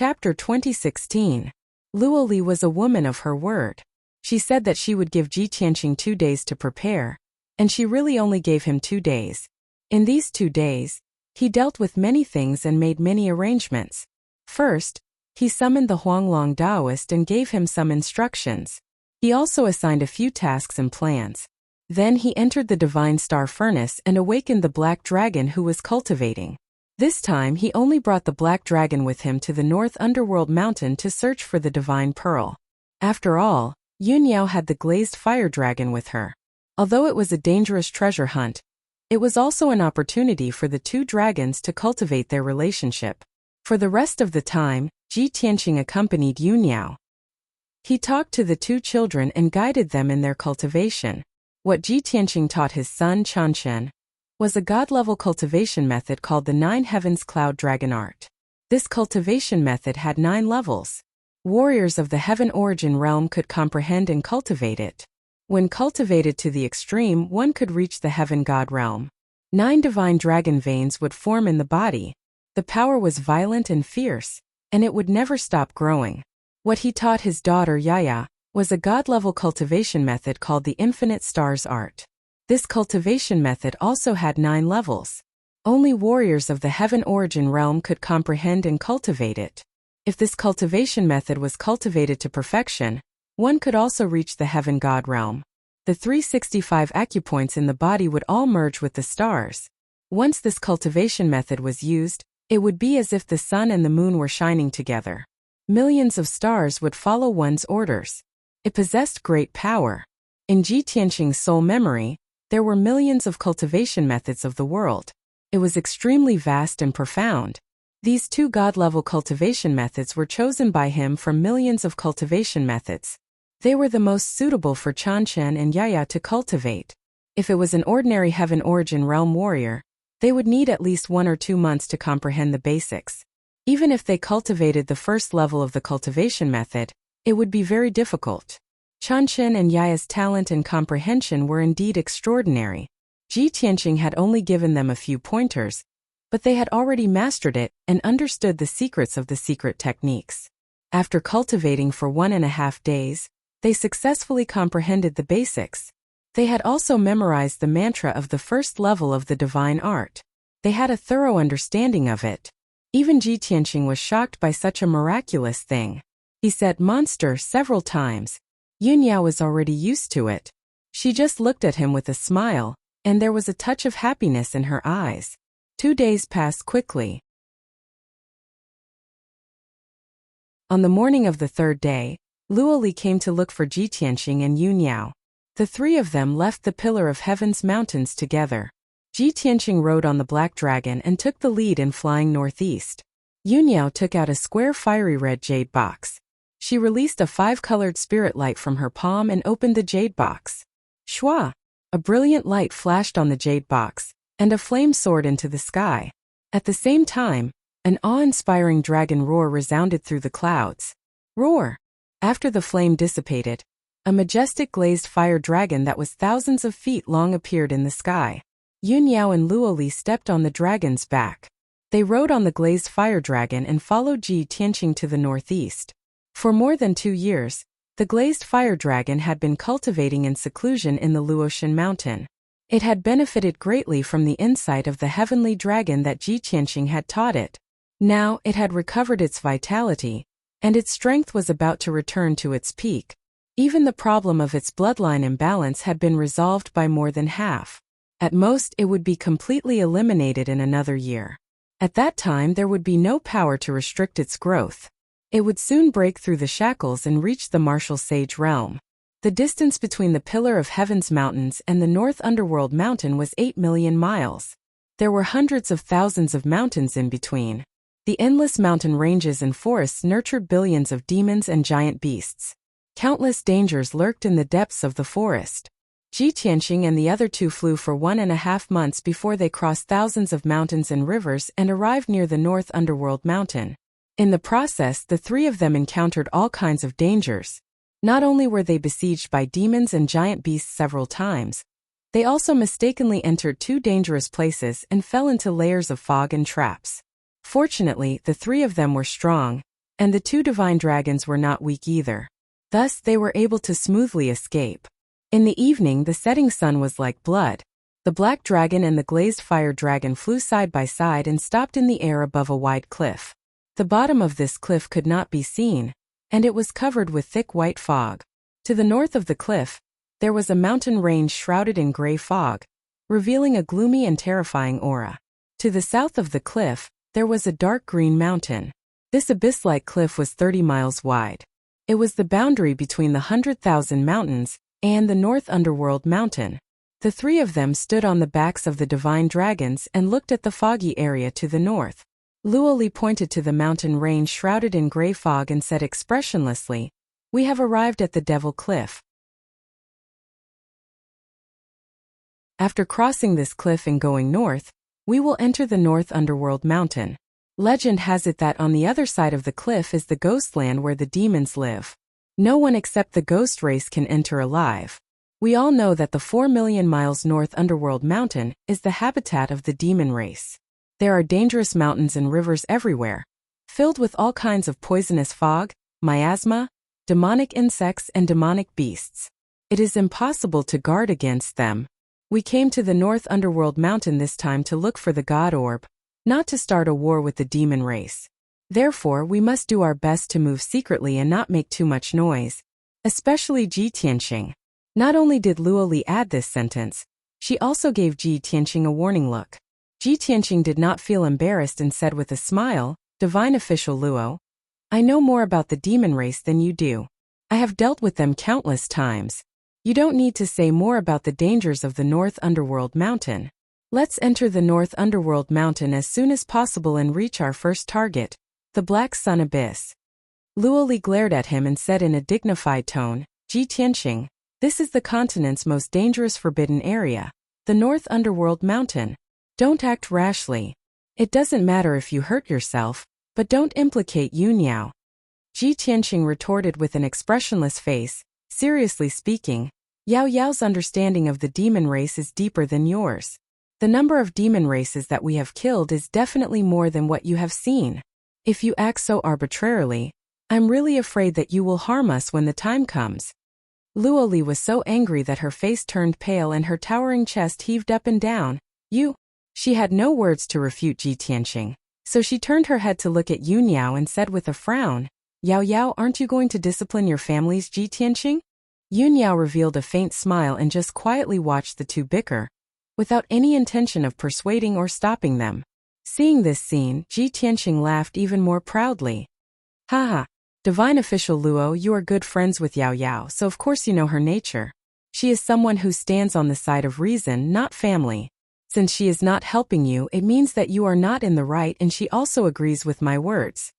Chapter 2016. Luoli was a woman of her word. She said that she would give Ji Tianqing 2 days to prepare, and she really only gave him 2 days. In these 2 days, he dealt with many things and made many arrangements. First, he summoned the Huanglong Taoist and gave him some instructions. He also assigned a few tasks and plans. Then he entered the divine star furnace and awakened the black dragon who was cultivating. This time he only brought the black dragon with him to the north underworld mountain to search for the divine pearl. After all, Yunyao had the glazed fire dragon with her. Although it was a dangerous treasure hunt, it was also an opportunity for the 2 dragons to cultivate their relationship. For the rest of the time, Ji Tianqing accompanied Yunyao. He talked to the 2 children and guided them in their cultivation. What Ji Tianqing taught his son Chanshen was a god-level cultivation method called the 9 Heavens Cloud Dragon Art. This cultivation method had 9 levels. Warriors of the Heaven Origin realm could comprehend and cultivate it. When cultivated to the extreme, one could reach the Heaven God realm. 9 divine dragon veins would form in the body. The power was violent and fierce, and it would never stop growing. What he taught his daughter Yaya was a god-level cultivation method called the Infinite Stars Art. This cultivation method also had 9 levels. Only warriors of the Heaven Origin realm could comprehend and cultivate it. If this cultivation method was cultivated to perfection, one could also reach the Heaven God realm. The 365 acupoints in the body would all merge with the stars. Once this cultivation method was used, it would be as if the sun and the moon were shining together. Millions of stars would follow one's orders. It possessed great power. In Ji Tianqing's soul memory, there were millions of cultivation methods of the world. It was extremely vast and profound. These 2 god-level cultivation methods were chosen by him from millions of cultivation methods. They were the most suitable for Chanshen and Yaya to cultivate. If it was an ordinary Heaven Origin realm warrior, they would need at least 1 or 2 months to comprehend the basics. Even if they cultivated the first level of the cultivation method, it would be very difficult. Chanshen and Yaya's talent and comprehension were indeed extraordinary. Ji Tianqing had only given them a few pointers, but they had already mastered it and understood the secrets of the secret techniques. After cultivating for 1.5 days, they successfully comprehended the basics. They had also memorized the mantra of the first level of the divine art. They had a thorough understanding of it. Even Ji Tianqing was shocked by such a miraculous thing. He said monster several times. Yunyao was already used to it. She just looked at him with a smile, and there was a touch of happiness in her eyes. 2 days passed quickly. On the morning of the 3rd day, Luoli came to look for Ji Tianqing and Yunyao. The 3 of them left the Pillar of Heaven's mountains together. Ji Tianqing rode on the black dragon and took the lead in flying northeast. Yunyao took out a square fiery red jade box. She released a 5-colored spirit light from her palm and opened the jade box. Shwa! A brilliant light flashed on the jade box, and a flame soared into the sky. At the same time, an awe-inspiring dragon roar resounded through the clouds. Roar! After the flame dissipated, a majestic glazed fire dragon that was thousands of feet long appeared in the sky. Yunyao and Luoli stepped on the dragon's back. They rode on the glazed fire dragon and followed Ji Tianqing to the northeast. For more than 2 years, the glazed fire dragon had been cultivating in seclusion in the Luoshan mountain. It had benefited greatly from the insight of the heavenly dragon that Ji Tianqing had taught it. Now it had recovered its vitality, and its strength was about to return to its peak. Even the problem of its bloodline imbalance had been resolved by more than half. At most, it would be completely eliminated in another year. At that time, there would be no power to restrict its growth. It would soon break through the shackles and reach the martial sage realm. The distance between the Pillar of Heaven's mountains and the North Underworld mountain was 8 million miles. There were hundreds of thousands of mountains in between. The endless mountain ranges and forests nurtured billions of demons and giant beasts. Countless dangers lurked in the depths of the forest. Ji Tianqing and the other 2 flew for 1.5 months before they crossed thousands of mountains and rivers and arrived near the North Underworld mountain. In the process, the 3 of them encountered all kinds of dangers. Not only were they besieged by demons and giant beasts several times, they also mistakenly entered 2 dangerous places and fell into layers of fog and traps. Fortunately, the 3 of them were strong, And the two divine dragons were not weak either. Thus they were able to smoothly escape. In the evening the setting sun was like blood. The black dragon and the glazed fire dragon flew side by side and stopped in the air above a wide cliff. The bottom of this cliff could not be seen, and it was covered with thick white fog. To the north of the cliff, there was a mountain range shrouded in gray fog, revealing a gloomy and terrifying aura. To the south of the cliff, there was a dark green mountain. This abyss-like cliff was 30 miles wide. It was the boundary between the 100,000 Mountains and the North Underworld Mountain. The three of them stood on the backs of the divine dragons and looked at the foggy area to the north. Luoli pointed to the mountain range shrouded in gray fog and said expressionlessly, "We have arrived at the Devil Cliff. After crossing this cliff and going north, we will enter the North Underworld Mountain. Legend has it that on the other side of the cliff is the ghost land where the demons live. No one except the ghost race can enter alive. We all know that the 4 million miles North Underworld Mountain is the habitat of the demon race. There are dangerous mountains and rivers everywhere, filled with all kinds of poisonous fog, miasma, demonic insects and demonic beasts. It is impossible to guard against them. We came to the North Underworld Mountain this time to look for the God Orb, not to start a war with the demon race. Therefore we must do our best to move secretly and not make too much noise, especially Ji Tianqing." Not only did Luoli add this sentence, she also gave Ji Tianqing a warning look. Ji Tianqing did not feel embarrassed and said with a smile, "Divine Official Luo, I know more about the demon race than you do. I have dealt with them countless times. You don't need to say more about the dangers of the North Underworld Mountain. Let's enter the North Underworld Mountain as soon as possible and reach our first target, the Black Sun Abyss." Luoli glared at him and said in a dignified tone, "Ji Tianqing, this is the continent's most dangerous forbidden area, the North Underworld Mountain. Don't act rashly. It doesn't matter if you hurt yourself, but don't implicate Yuniao." Ji Tianqing retorted with an expressionless face, "Seriously speaking, Yao Yao's understanding of the demon race is deeper than yours. The number of demon races that we have killed is definitely more than what you have seen. If you act so arbitrarily, I'm really afraid that you will harm us when the time comes." Luoli was so angry that her face turned pale and her towering chest heaved up and down. "You?" She had no words to refute Ji Tianqing, so she turned her head to look at Yuniao and said with a frown, "Yao Yao, aren't you going to discipline your families, Ji Tianqing?" Yuniao revealed a faint smile and just quietly watched the two bicker, without any intention of persuading or stopping them. Seeing this scene, Ji Tianqing laughed even more proudly. "Haha, Divine Official Luo, you are good friends with Yao Yao, so of course you know her nature. She is someone who stands on the side of reason, not family. Since she is not helping you, it means that you are not in the right, and she also agrees with my words."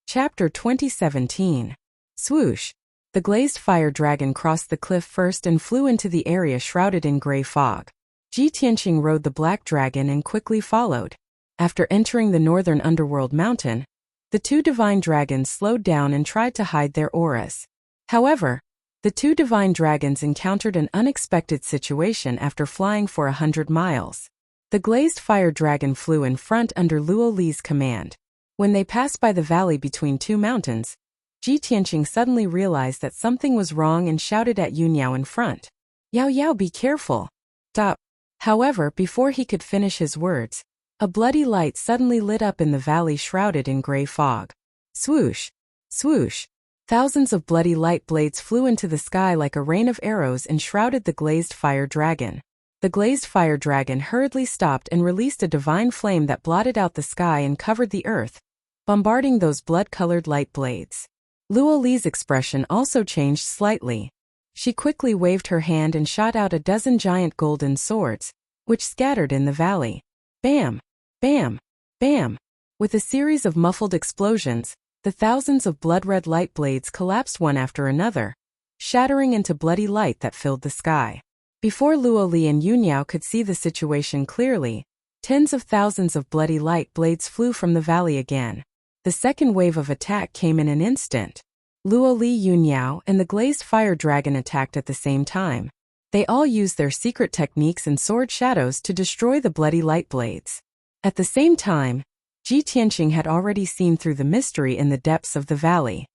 Chapter 2017. Swoosh. The glazed fire dragon crossed the cliff first and flew into the area shrouded in gray fog. Ji Tianqing rode the black dragon and quickly followed. After entering the northern underworld mountain, the two divine dragons slowed down and tried to hide their auras. However, the two divine dragons encountered an unexpected situation after flying for 100 miles. The glazed fire dragon flew in front under Luo Li's command. When they passed by the valley between two mountains, Ji Tianqing suddenly realized that something was wrong and shouted at Yuniao in front, "Yao Yao, be careful. Stop." However, before he could finish his words, a bloody light suddenly lit up in the valley shrouded in gray fog. Swoosh! Swoosh! Thousands of bloody light blades flew into the sky like a rain of arrows and shrouded the glazed fire dragon. The glazed fire dragon hurriedly stopped and released a divine flame that blotted out the sky and covered the earth, bombarding those blood-colored light blades. Luo Li's expression also changed slightly. She quickly waved her hand and shot out a dozen giant golden swords, which scattered in the valley. Bam! Bam! Bam! With a series of muffled explosions, the thousands of blood-red light blades collapsed one after another, shattering into bloody light that filled the sky. Before Luo Li and Yuniao could see the situation clearly, tens of thousands of bloody light blades flew from the valley again. The second wave of attack came in an instant. Luo Li, Yuniao, and the glazed fire dragon attacked at the same time. They all used their secret techniques and sword shadows to destroy the bloody light blades. At the same time, Ji Tianqing had already seen through the mystery in the depths of the valley.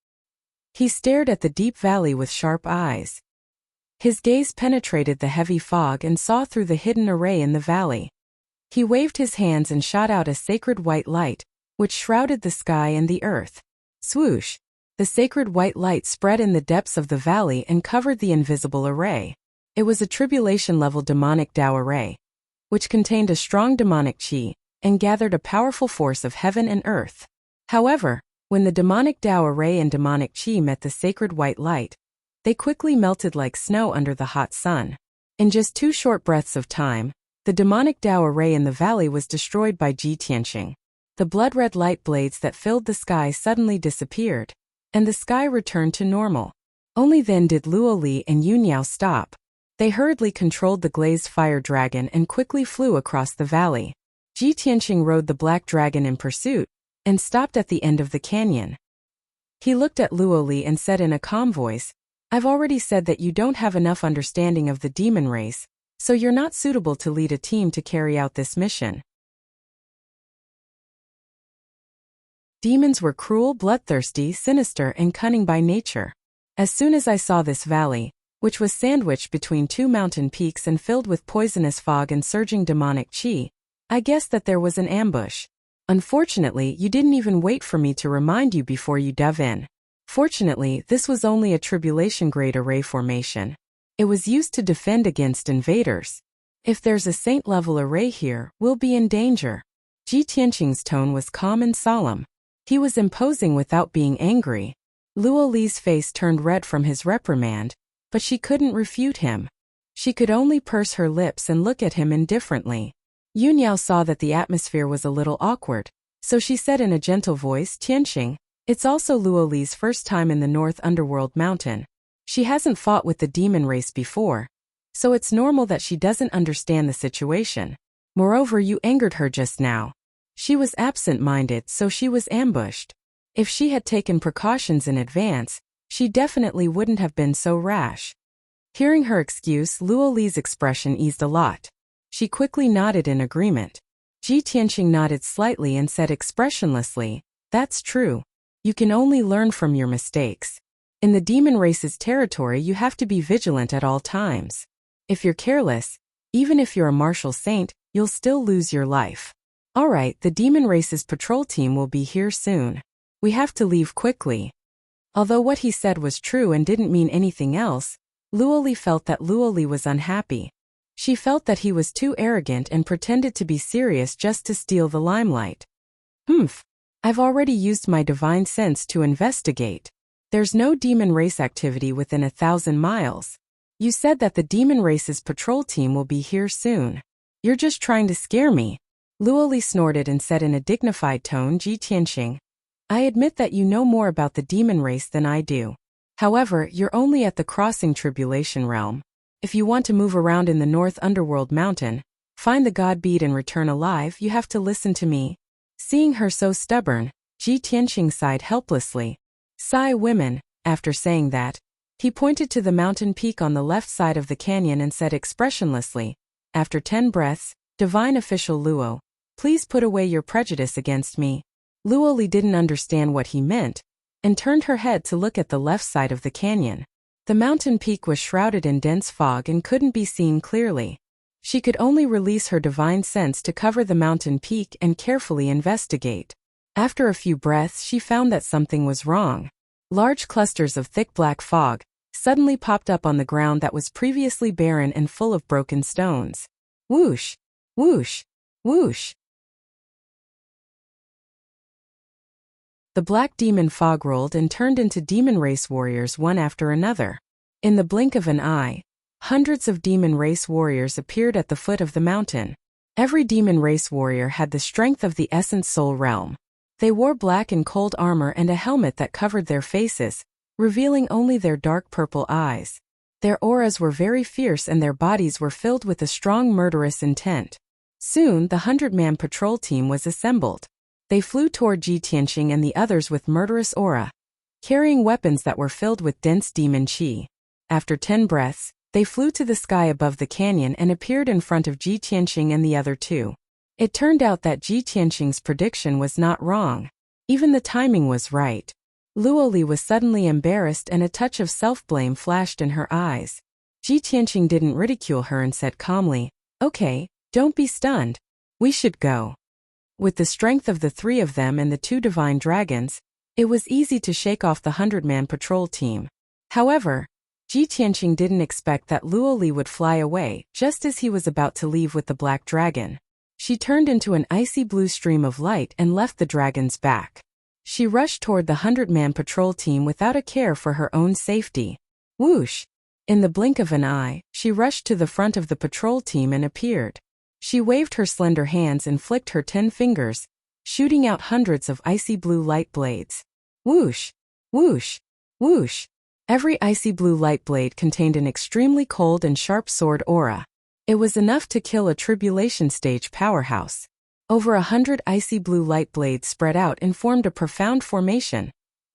He stared at the deep valley with sharp eyes. His gaze penetrated the heavy fog and saw through the hidden array in the valley. He waved his hands and shot out a sacred white light, which shrouded the sky and the earth. Swoosh! The sacred white light spread in the depths of the valley and covered the invisible array. It was a tribulation-level demonic Tao array, which contained a strong demonic qi and gathered a powerful force of heaven and earth. However, when the demonic Tao array and demonic qi met the sacred white light, they quickly melted like snow under the hot sun. In just 2 short breaths of time, the demonic Tao array in the valley was destroyed by Ji Tianqing. The blood-red light blades that filled the sky suddenly disappeared, and the sky returned to normal. Only then did Luo Li and Yun Yao stop. They hurriedly controlled the glazed fire dragon and quickly flew across the valley. Ji Tianqing rode the black dragon in pursuit and stopped at the end of the canyon. He looked at Luo Li and said in a calm voice, "I've already said that you don't have enough understanding of the demon race, so you're not suitable to lead a team to carry out this mission." Demons were cruel, bloodthirsty, sinister, and cunning by nature. As soon as I saw this valley, which was sandwiched between 2 mountain peaks and filled with poisonous fog and surging demonic qi, I guessed that there was an ambush. Unfortunately, you didn't even wait for me to remind you before you dove in. Fortunately, this was only a tribulation-grade array formation. It was used to defend against invaders. If there's a saint-level array here, we'll be in danger. Ji Tianqing's tone was calm and solemn. He was imposing without being angry. Luo Li's face turned red from his reprimand, but she couldn't refute him. She could only purse her lips and look at him indifferently. Yun Yao saw that the atmosphere was a little awkward, so she said in a gentle voice, "Tianqing, it's also Luo Li's first time in the North Underworld Mountain. She hasn't fought with the demon race before, so it's normal that she doesn't understand the situation. Moreover, you angered her just now. She was absent-minded, so she was ambushed. If she had taken precautions in advance, she definitely wouldn't have been so rash." Hearing her excuse, Luo Li's expression eased a lot. She quickly nodded in agreement. Ji Tianqing nodded slightly and said expressionlessly, "That's true. You can only learn from your mistakes. In the demon race's territory, you have to be vigilant at all times. If you're careless, even if you're a martial saint, you'll still lose your life. Alright, the demon race's patrol team will be here soon. We have to leave quickly." Although what he said was true and didn't mean anything else, Luo Li felt that Luo Li was unhappy. She felt that he was too arrogant and pretended to be serious just to steal the limelight. I've already used my divine sense to investigate. There's no demon race activity within 1,000 miles. You said that the demon race's patrol team will be here soon. You're just trying to scare me. Luo Li snorted and said in a dignified tone, "Ji Tianqing, I admit that you know more about the demon race than I do. However, you're only at the crossing tribulation realm. If you want to move around in the North Underworld Mountain, find the god bead and return alive, you have to listen to me." Seeing her so stubborn, Ji Tianqing sighed helplessly. "Sigh, women." After saying that, he pointed to the mountain peak on the left side of the canyon and said expressionlessly, after 10 breaths, "Divine Official Luo, please put away your prejudice against me." Luo Li didn't understand what he meant, and turned her head to look at the left side of the canyon. The mountain peak was shrouded in dense fog and couldn't be seen clearly. She could only release her divine sense to cover the mountain peak and carefully investigate. After a few breaths, she found that something was wrong. Large clusters of thick black fog suddenly popped up on the ground that was previously barren and full of broken stones. Whoosh! Whoosh! Whoosh! The black demon fog rolled and turned into demon race warriors one after another. In the blink of an eye, hundreds of demon race warriors appeared at the foot of the mountain. Every demon race warrior had the strength of the essence soul realm. They wore black and cold armor and a helmet that covered their faces, revealing only their dark purple eyes. Their auras were very fierce and their bodies were filled with a strong murderous intent. Soon, the 100-man patrol team was assembled. They flew toward Ji Tianqing and the others with murderous aura, carrying weapons that were filled with dense demon qi. After 10 breaths, They flew to the sky above the canyon and appeared in front of Ji Tianqing and the other two. It turned out that Ji Tianqing's prediction was not wrong. Even the timing was right. Luo Li was suddenly embarrassed and a touch of self-blame flashed in her eyes. Ji Tianqing didn't ridicule her and said calmly, "Okay, don't be stunned. We should go." With the strength of the three of them and the two divine dragons, it was easy to shake off the 100-man patrol team. However, Ji Tianqing didn't expect that Luo Li would fly away just as he was about to leave with the black dragon. She turned into an icy blue stream of light and left the dragon's back. She rushed toward the 100-man patrol team without a care for her own safety. Whoosh! In the blink of an eye, she rushed to the front of the patrol team and appeared. She waved her slender hands and flicked her 10 fingers, shooting out hundreds of icy blue light blades. Whoosh! Whoosh! Whoosh! Every icy blue light blade contained an extremely cold and sharp sword aura. It was enough to kill a tribulation stage powerhouse. Over 100 icy blue light blades spread out and formed a profound formation,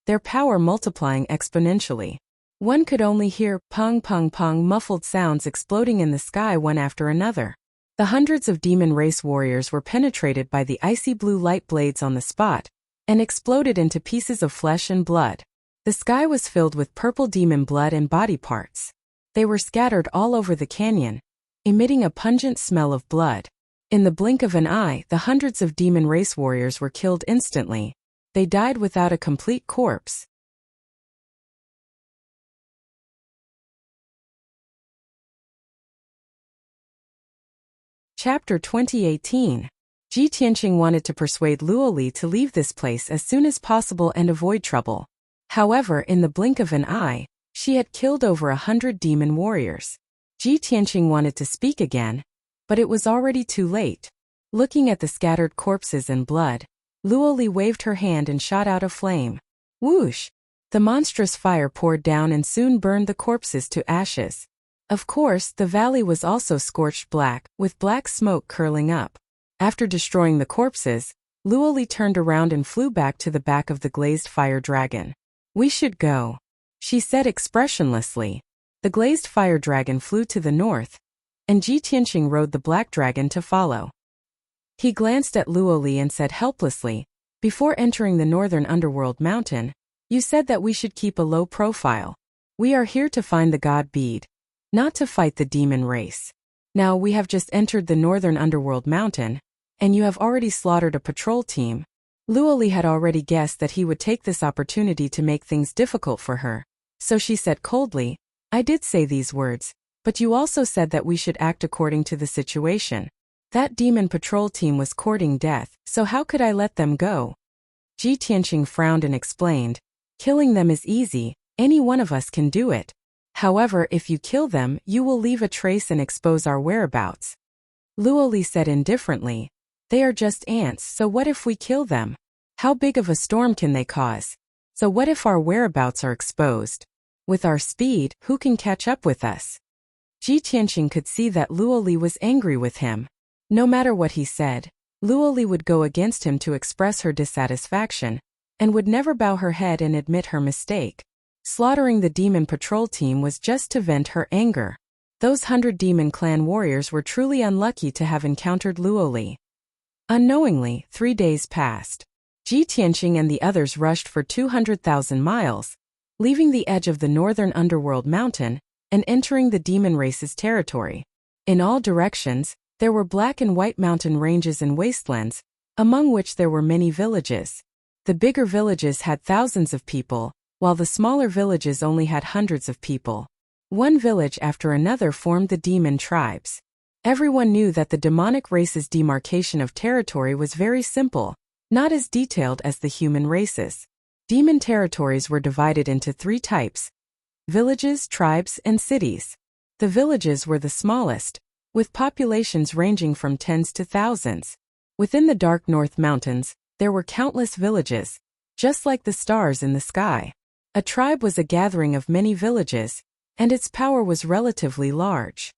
their power multiplying exponentially. One could only hear pong pong pong muffled sounds exploding in the sky one after another. The hundreds of demon race warriors were penetrated by the icy blue light blades on the spot, and exploded into pieces of flesh and blood. The sky was filled with purple demon blood and body parts. They were scattered all over the canyon, emitting a pungent smell of blood. In the blink of an eye, the hundreds of demon race warriors were killed instantly. They died without a complete corpse. Chapter 2018. Ji Tianqing wanted to persuade Luo Li to leave this place as soon as possible and avoid trouble. However, in the blink of an eye, she had killed over 100 demon warriors. Ji Tianqing wanted to speak again, but it was already too late. Looking at the scattered corpses and blood, Luo Li waved her hand and shot out a flame. Whoosh! The monstrous fire poured down and soon burned the corpses to ashes. Of course, the valley was also scorched black, with black smoke curling up. After destroying the corpses, Luo Li turned around and flew back to the back of the glazed fire dragon. "We should go," she said expressionlessly. The glazed fire dragon flew to the north, and Ji Tianqing rode the black dragon to follow. He glanced at Luo Li and said helplessly, "Before entering the northern underworld mountain, you said that we should keep a low profile. We are here to find the god bead, not to fight the demon race. Now we have just entered the northern underworld mountain, and you have already slaughtered a patrol team." Luo Li had already guessed that he would take this opportunity to make things difficult for her, so she said coldly, "I did say these words, but you also said that we should act according to the situation. That demon patrol team was courting death, so how could I let them go?" Ji Tianqing frowned and explained, "Killing them is easy, any one of us can do it. However, if you kill them, you will leave a trace and expose our whereabouts." Luo Li said indifferently, "They are just ants, so what if we kill them? How big of a storm can they cause? So what if our whereabouts are exposed? With our speed, who can catch up with us?" Ji Tianqing could see that Luo Li was angry with him. No matter what he said, Luo Li would go against him to express her dissatisfaction, and would never bow her head and admit her mistake. Slaughtering the demon patrol team was just to vent her anger. Those 100 demon clan warriors were truly unlucky to have encountered Luo Li. Unknowingly, 3 days passed. Ji Tianqing and the others rushed for 200,000 miles, leaving the edge of the northern underworld mountain, and entering the demon race's territory. In all directions, there were black and white mountain ranges and wastelands, among which there were many villages. The bigger villages had thousands of people, while the smaller villages only had hundreds of people. One village after another formed the demon tribes. Everyone knew that the demonic race's demarcation of territory was very simple, not as detailed as the human races. Demon territories were divided into 3 types: villages, tribes, and cities. The villages were the smallest, with populations ranging from tens to thousands. Within the dark North Mountains, there were countless villages, just like the stars in the sky. A tribe was a gathering of many villages, and its power was relatively large.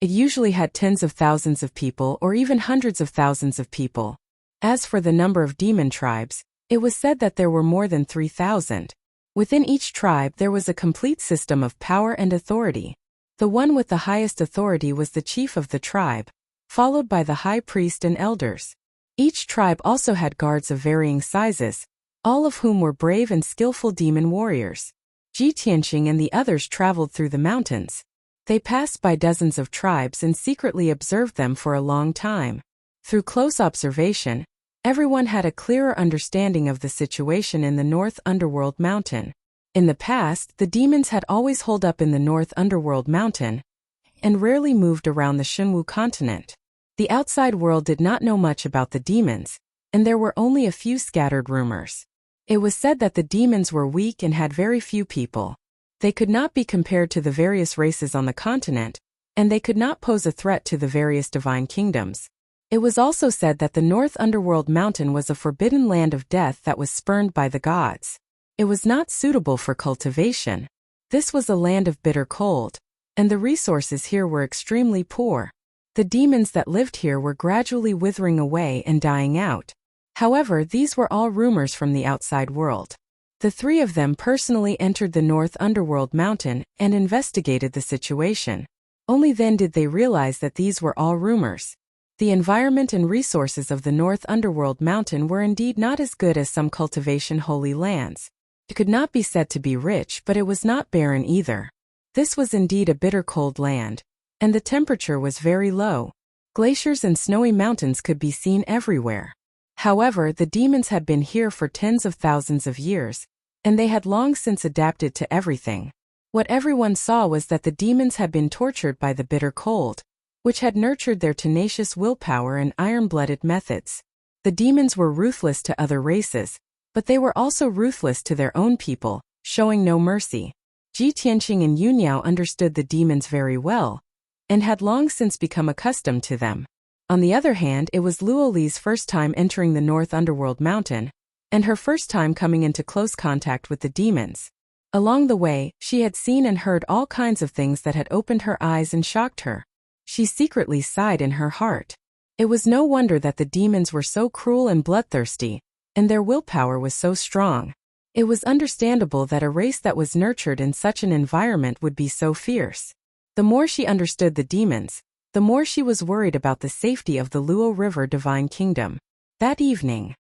It usually had tens of thousands of people or even hundreds of thousands of people. As for the number of demon tribes, it was said that there were more than 3,000. Within each tribe there was a complete system of power and authority. The one with the highest authority was the chief of the tribe, followed by the high priest and elders. Each tribe also had guards of varying sizes, all of whom were brave and skillful demon warriors. Ji Tianqing and the others traveled through the mountains. They passed by dozens of tribes and secretly observed them for a long time. Through close observation, everyone had a clearer understanding of the situation in the North Underworld Mountain. In the past, the demons had always holed up in the North Underworld Mountain and rarely moved around the Xinwu continent. The outside world did not know much about the demons, and there were only a few scattered rumors. It was said that the demons were weak and had very few people. They could not be compared to the various races on the continent, and they could not pose a threat to the various divine kingdoms. It was also said that the North Underworld Mountain was a forbidden land of death that was spurned by the gods. It was not suitable for cultivation. This was a land of bitter cold, and the resources here were extremely poor. The demons that lived here were gradually withering away and dying out. However, these were all rumors from the outside world. The three of them personally entered the North Underworld Mountain and investigated the situation. Only then did they realize that these were all rumors. The environment and resources of the North Underworld Mountain were indeed not as good as some cultivation holy lands. It could not be said to be rich, but it was not barren either. This was indeed a bitter cold land, and the temperature was very low. Glaciers and snowy mountains could be seen everywhere. However, the demons had been here for tens of thousands of years, and they had long since adapted to everything. What everyone saw was that the demons had been tortured by the bitter cold, which had nurtured their tenacious willpower and iron-blooded methods. The demons were ruthless to other races, but they were also ruthless to their own people, showing no mercy. Ji Tianqing and Yunyao understood the demons very well, and had long since become accustomed to them. On the other hand, it was Luo Li's first time entering the North Underworld Mountain, and her first time coming into close contact with the demons. Along the way, she had seen and heard all kinds of things that had opened her eyes and shocked her. She secretly sighed in her heart. It was no wonder that the demons were so cruel and bloodthirsty, and their willpower was so strong. It was understandable that a race that was nurtured in such an environment would be so fierce. The more she understood the demons, the more she was worried about the safety of the Luo River Divine Kingdom. That evening,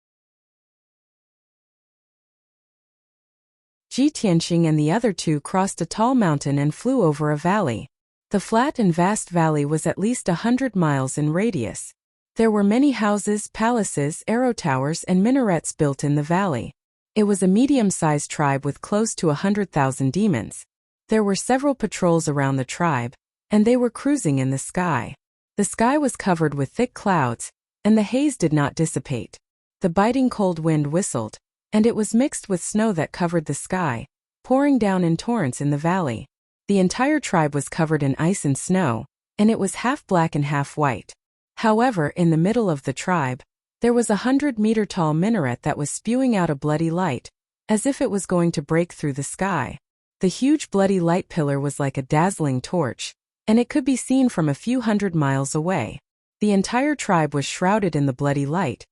Ji Tianqing and the other two crossed a tall mountain and flew over a valley. The flat and vast valley was at least 100 miles in radius. There were many houses, palaces, arrow towers, and minarets built in the valley. It was a medium-sized tribe with close to 100,000 demons. There were several patrols around the tribe, and they were cruising in the sky. The sky was covered with thick clouds, and the haze did not dissipate. The biting cold wind whistled, and it was mixed with snow that covered the sky, pouring down in torrents in the valley. The entire tribe was covered in ice and snow, and it was half black and half white. However, in the middle of the tribe, there was 100-meter-tall minaret that was spewing out a bloody light, as if it was going to break through the sky. The huge bloody light pillar was like a dazzling torch, and it could be seen from a few hundred miles away. The entire tribe was shrouded in the bloody light,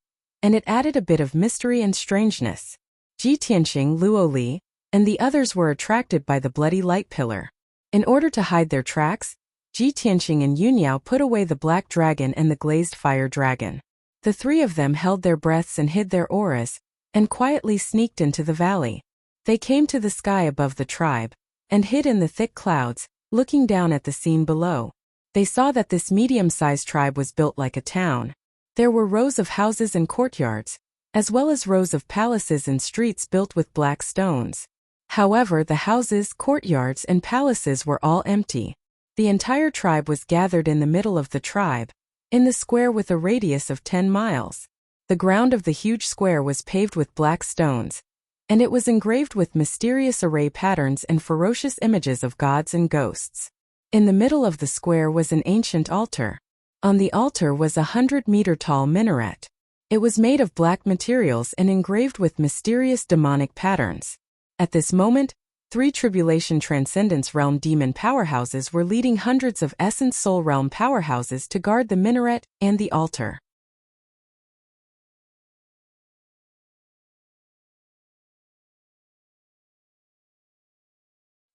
and it added a bit of mystery and strangeness. Ji Tianqing, Luo Li, and the others were attracted by the bloody light pillar. In order to hide their tracks, Ji Tianqing and Yunyao put away the black dragon and the glazed fire dragon. The three of them held their breaths and hid their auras, and quietly sneaked into the valley. They came to the sky above the tribe, and hid in the thick clouds, looking down at the scene below. They saw that this medium-sized tribe was built like a town. There were rows of houses and courtyards, as well as rows of palaces and streets built with black stones. However, the houses, courtyards, and palaces were all empty. The entire tribe was gathered in the middle of the tribe, in the square with a radius of 10 miles. The ground of the huge square was paved with black stones, and it was engraved with mysterious array patterns and ferocious images of gods and ghosts. In the middle of the square was an ancient altar. On the altar was a 100-meter-tall minaret. It was made of black materials and engraved with mysterious demonic patterns. At this moment, 3 Tribulation Transcendence Realm demon powerhouses were leading hundreds of Essence Soul Realm powerhouses to guard the minaret and the altar.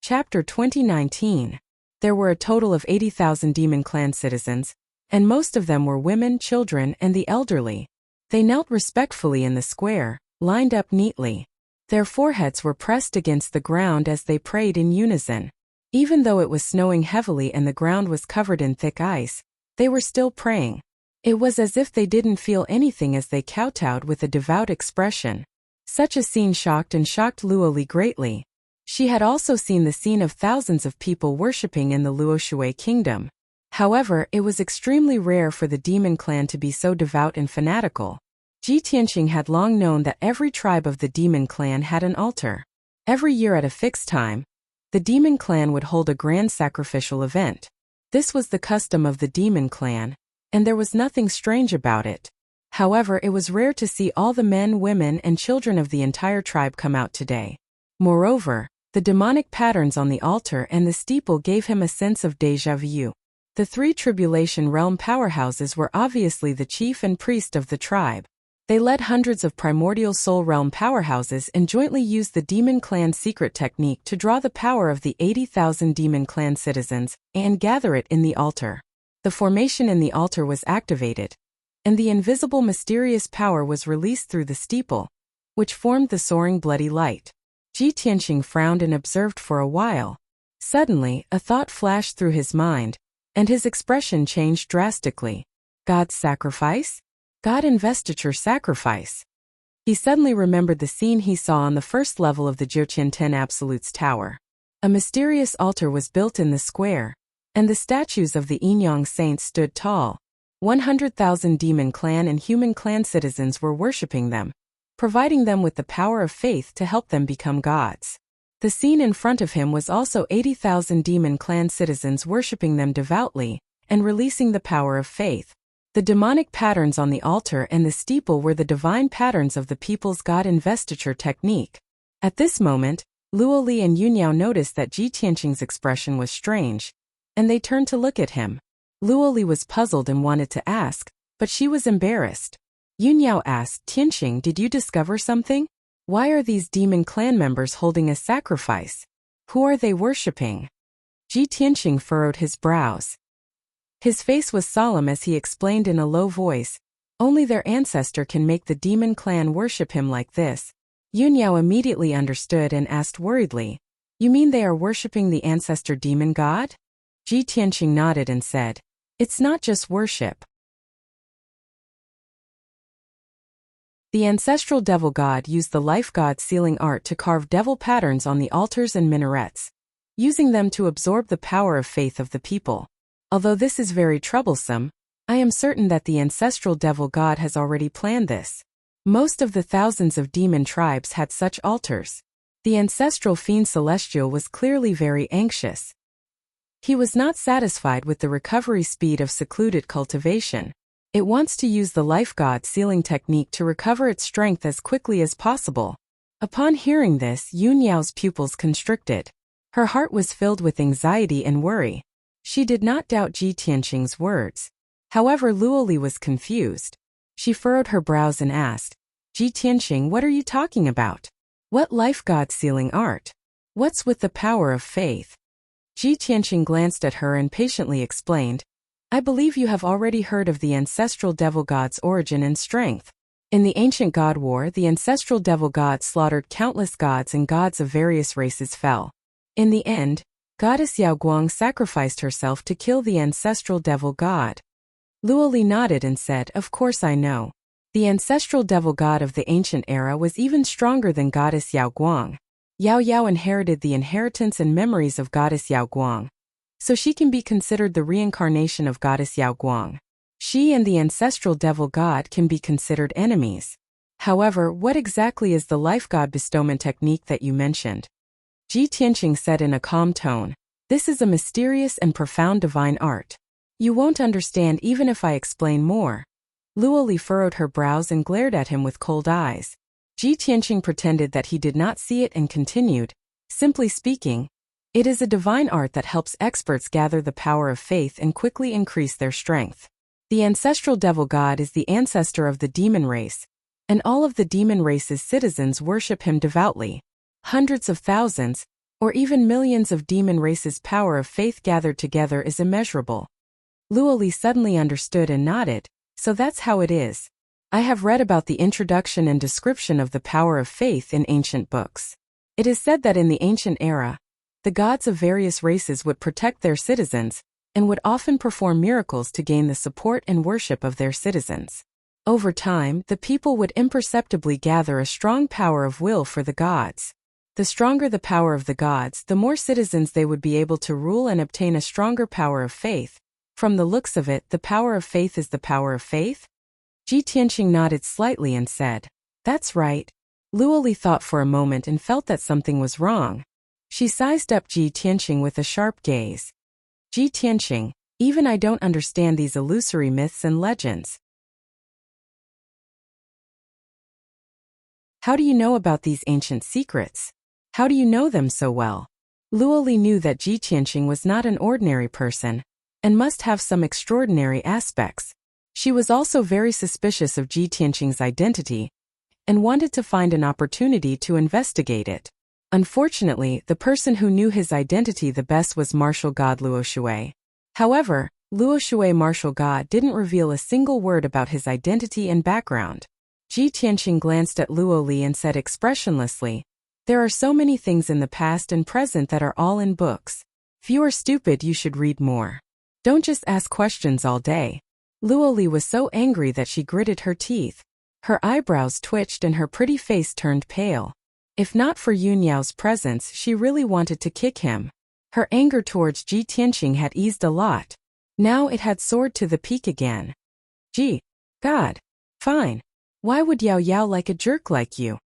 Chapter 2019. There were a total of 80,000 Demon Clan citizens, and most of them were women, children, and the elderly. They knelt respectfully in the square, lined up neatly. Their foreheads were pressed against the ground as they prayed in unison. Even though it was snowing heavily and the ground was covered in thick ice, they were still praying. It was as if they didn't feel anything as they kowtowed with a devout expression. Such a scene shocked Luoli greatly. She had also seen the scene of thousands of people worshipping in the Luoshui kingdom. However, it was extremely rare for the Demon Clan to be so devout and fanatical. Ji Tianqing had long known that every tribe of the Demon Clan had an altar. Every year at a fixed time, the Demon Clan would hold a grand sacrificial event. This was the custom of the Demon Clan, and there was nothing strange about it. However, it was rare to see all the men, women, and children of the entire tribe come out today. Moreover, the demonic patterns on the altar and the steeple gave him a sense of déjà vu. The three Tribulation Realm powerhouses were obviously the chief and priest of the tribe. They led hundreds of Primordial Soul Realm powerhouses and jointly used the Demon Clan secret technique to draw the power of the 80,000 Demon Clan citizens and gather it in the altar. The formation in the altar was activated, and the invisible mysterious power was released through the steeple, which formed the soaring bloody light. Ji Tianqing frowned and observed for a while. Suddenly, a thought flashed through his mind, and his expression changed drastically. God's sacrifice? God investiture sacrifice. He suddenly remembered the scene he saw on the first level of the Jiuqian Ten Absolutes Tower. A mysterious altar was built in the square, and the statues of the Yinyang saints stood tall. 100,000 Demon Clan and Human Clan citizens were worshipping them, providing them with the power of faith to help them become gods. The scene in front of him was also 80,000 Demon Clan citizens worshipping them devoutly and releasing the power of faith. The demonic patterns on the altar and the steeple were the divine patterns of the people's god investiture technique. At this moment, Luoli and Yunyao noticed that Ji Tianqing's expression was strange, and they turned to look at him. Luoli was puzzled and wanted to ask, but she was embarrassed. Yunyao asked, Tianqing, did you discover something? Why are these Demon Clan members holding a sacrifice? Who are they worshipping? Ji Tianqing furrowed his brows. His face was solemn as he explained in a low voice, only their ancestor can make the Demon Clan worship him like this. Yunyao immediately understood and asked worriedly, you mean they are worshipping the ancestor demon god? Ji Tianqing nodded and said, it's not just worship. The ancestral devil god used the life god sealing art to carve devil patterns on the altars and minarets, using them to absorb the power of faith of the people. Although this is very troublesome, I am certain that the ancestral devil god has already planned this. Most of the thousands of demon tribes had such altars. The ancestral fiend celestial was clearly very anxious. He was not satisfied with the recovery speed of secluded cultivation. It wants to use the life god sealing technique to recover its strength as quickly as possible. Upon hearing this, Yunyao's pupils constricted. Her heart was filled with anxiety and worry. She did not doubt Ji Tianqing's words. However, Luoli was confused. She furrowed her brows and asked, Ji Tianqing, what are you talking about? What life god sealing art? What's with the power of faith? Ji Tianqing glanced at her and patiently explained, I believe you have already heard of the ancestral devil god's origin and strength. In the ancient god war, the ancestral devil god slaughtered countless gods, and gods of various races fell. In the end, goddess Yao Guang sacrificed herself to kill the ancestral devil god. Luoli nodded and said, of course I know. The ancestral devil god of the ancient era was even stronger than goddess Yao Guang. Yao Yao inherited the inheritance and memories of goddess Yao Guang, so she can be considered the reincarnation of goddess Yao Guang. She and the ancestral devil god can be considered enemies. However, what exactly is the life god bestowment technique that you mentioned? Ji Tianqing said in a calm tone, this is a mysterious and profound divine art. You won't understand even if I explain more. Luoli furrowed her brows and glared at him with cold eyes. Ji Tianqing pretended that he did not see it and continued, simply speaking, it is a divine art that helps experts gather the power of faith and quickly increase their strength. The ancestral devil god is the ancestor of the demon race, and all of the demon race's citizens worship him devoutly. Hundreds of thousands, or even millions of demon races' power of faith gathered together is immeasurable. Luoli suddenly understood and nodded. So that's how it is. I have read about the introduction and description of the power of faith in ancient books. It is said that in the ancient era, the gods of various races would protect their citizens and would often perform miracles to gain the support and worship of their citizens. Over time, the people would imperceptibly gather a strong power of will for the gods. The stronger the power of the gods, the more citizens they would be able to rule and obtain a stronger power of faith. From the looks of it, the power of faith is the power of faith? Ji Tianqing nodded slightly and said, "That's right." Luoli thought for a moment and felt that something was wrong. She sized up Ji Tianqing with a sharp gaze. "Ji Tianqing, even I don't understand these illusory myths and legends. How do you know about these ancient secrets? How do you know them so well?" Luoli knew that Ji Tianqing was not an ordinary person, and must have some extraordinary aspects. She was also very suspicious of Ji Tianqing's identity, and wanted to find an opportunity to investigate it. Unfortunately, the person who knew his identity the best was martial god Luo Shui. However, Luo Shui martial god didn't reveal a single word about his identity and background. Ji Tianqing glanced at Luo Li and said expressionlessly, "There are so many things in the past and present that are all in books. If you are stupid, you should read more. Don't just ask questions all day." Luo Li was so angry that she gritted her teeth. Her eyebrows twitched and her pretty face turned pale. If not for Yun Yao's presence, she really wanted to kick him. Her anger towards Ji Tianqing had eased a lot. Now it had soared to the peak again. God. Fine. Why would Yao Yao like a jerk like you?"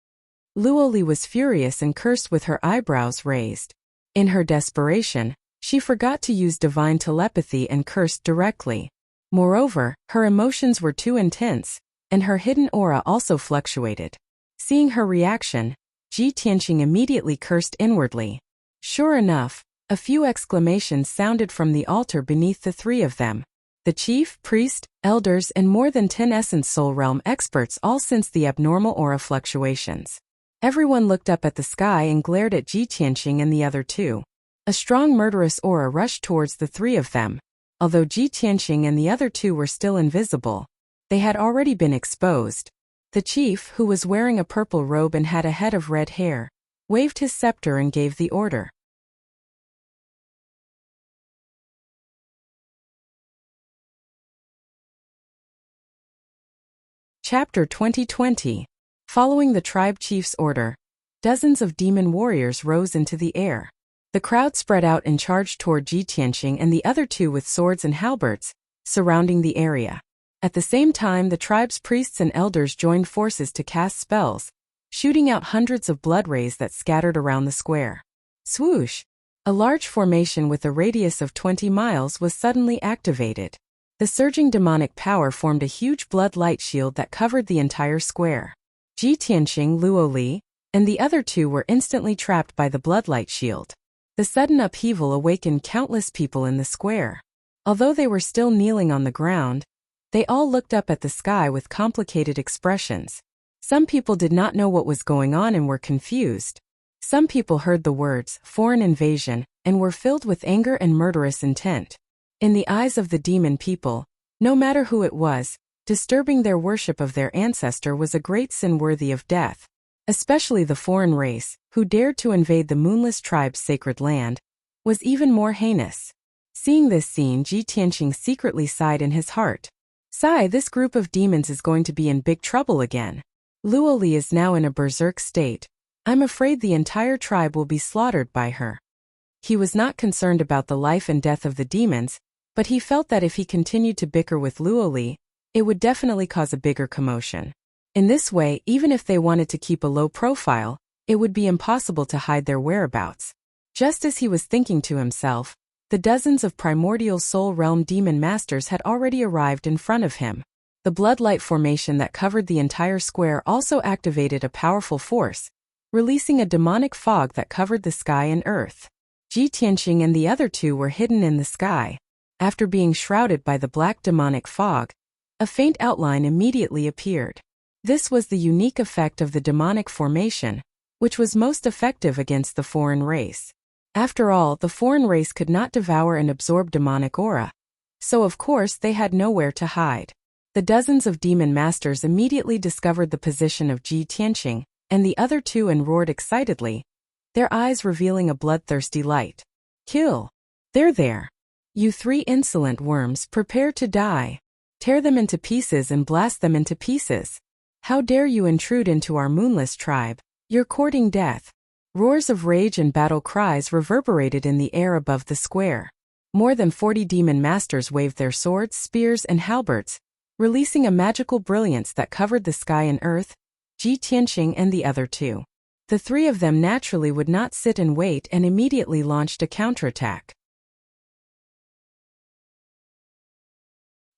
Luo Li was furious and cursed with her eyebrows raised. In her desperation, she forgot to use divine telepathy and cursed directly. Moreover, her emotions were too intense, and her hidden aura also fluctuated. Seeing her reaction, Ji Tianqing immediately cursed inwardly. Sure enough, a few exclamations sounded from the altar beneath the three of them. The chief, priest, elders and more than 10 Essence Soul Realm experts all sensed the abnormal aura fluctuations. Everyone looked up at the sky and glared at Ji Tianqing and the other two. A strong murderous aura rushed towards the three of them. Although Ji Tianqing and the other two were still invisible, they had already been exposed. The chief, who was wearing a purple robe and had a head of red hair, waved his scepter and gave the order. Chapter 2020. Following the tribe chief's order, dozens of demon warriors rose into the air. The crowd spread out and charged toward Ji Tianqing and the other two with swords and halberds, surrounding the area. At the same time, the tribe's priests and elders joined forces to cast spells, shooting out hundreds of blood rays that scattered around the square. Swoosh! A large formation with a radius of 20 miles was suddenly activated. The surging demonic power formed a huge blood light shield that covered the entire square. Ji Tianqing, Luo Li, and the other two were instantly trapped by the bloodlight shield. The sudden upheaval awakened countless people in the square. Although they were still kneeling on the ground, they all looked up at the sky with complicated expressions. Some people did not know what was going on and were confused. Some people heard the words, "foreign invasion," and were filled with anger and murderous intent. In the eyes of the demon people, no matter who it was, disturbing their worship of their ancestor was a great sin worthy of death. Especially the foreign race, who dared to invade the Moonless tribe's sacred land, was even more heinous. Seeing this scene, Ji Tianqing secretly sighed in his heart. Sigh, this group of demons is going to be in big trouble again. Luo Li is now in a berserk state. I'm afraid the entire tribe will be slaughtered by her. He was not concerned about the life and death of the demons, but he felt that if he continued to bicker with Luo Li, it would definitely cause a bigger commotion. In this way, even if they wanted to keep a low profile, it would be impossible to hide their whereabouts. Just as he was thinking to himself, the dozens of primordial soul realm demon masters had already arrived in front of him. The bloodlight formation that covered the entire square also activated a powerful force, releasing a demonic fog that covered the sky and earth. Ji Tianqing and the other two were hidden in the sky. After being shrouded by the black demonic fog, a faint outline immediately appeared. This was the unique effect of the demonic formation, which was most effective against the foreign race. After all, the foreign race could not devour and absorb demonic aura. So of course they had nowhere to hide. The dozens of demon masters immediately discovered the position of Ji Tianqing and the other two and roared excitedly, their eyes revealing a bloodthirsty light. Kill! They're there! You three insolent worms, prepare to die! Tear them into pieces and blast them into pieces! How dare you intrude into our moonless tribe? You're courting death! Roars of rage and battle cries reverberated in the air above the square. More than 40 demon masters waved their swords, spears, and halberds, releasing a magical brilliance that covered the sky and earth, Ji Tianqing and the other two. The three of them naturally would not sit and wait and immediately launched a counterattack.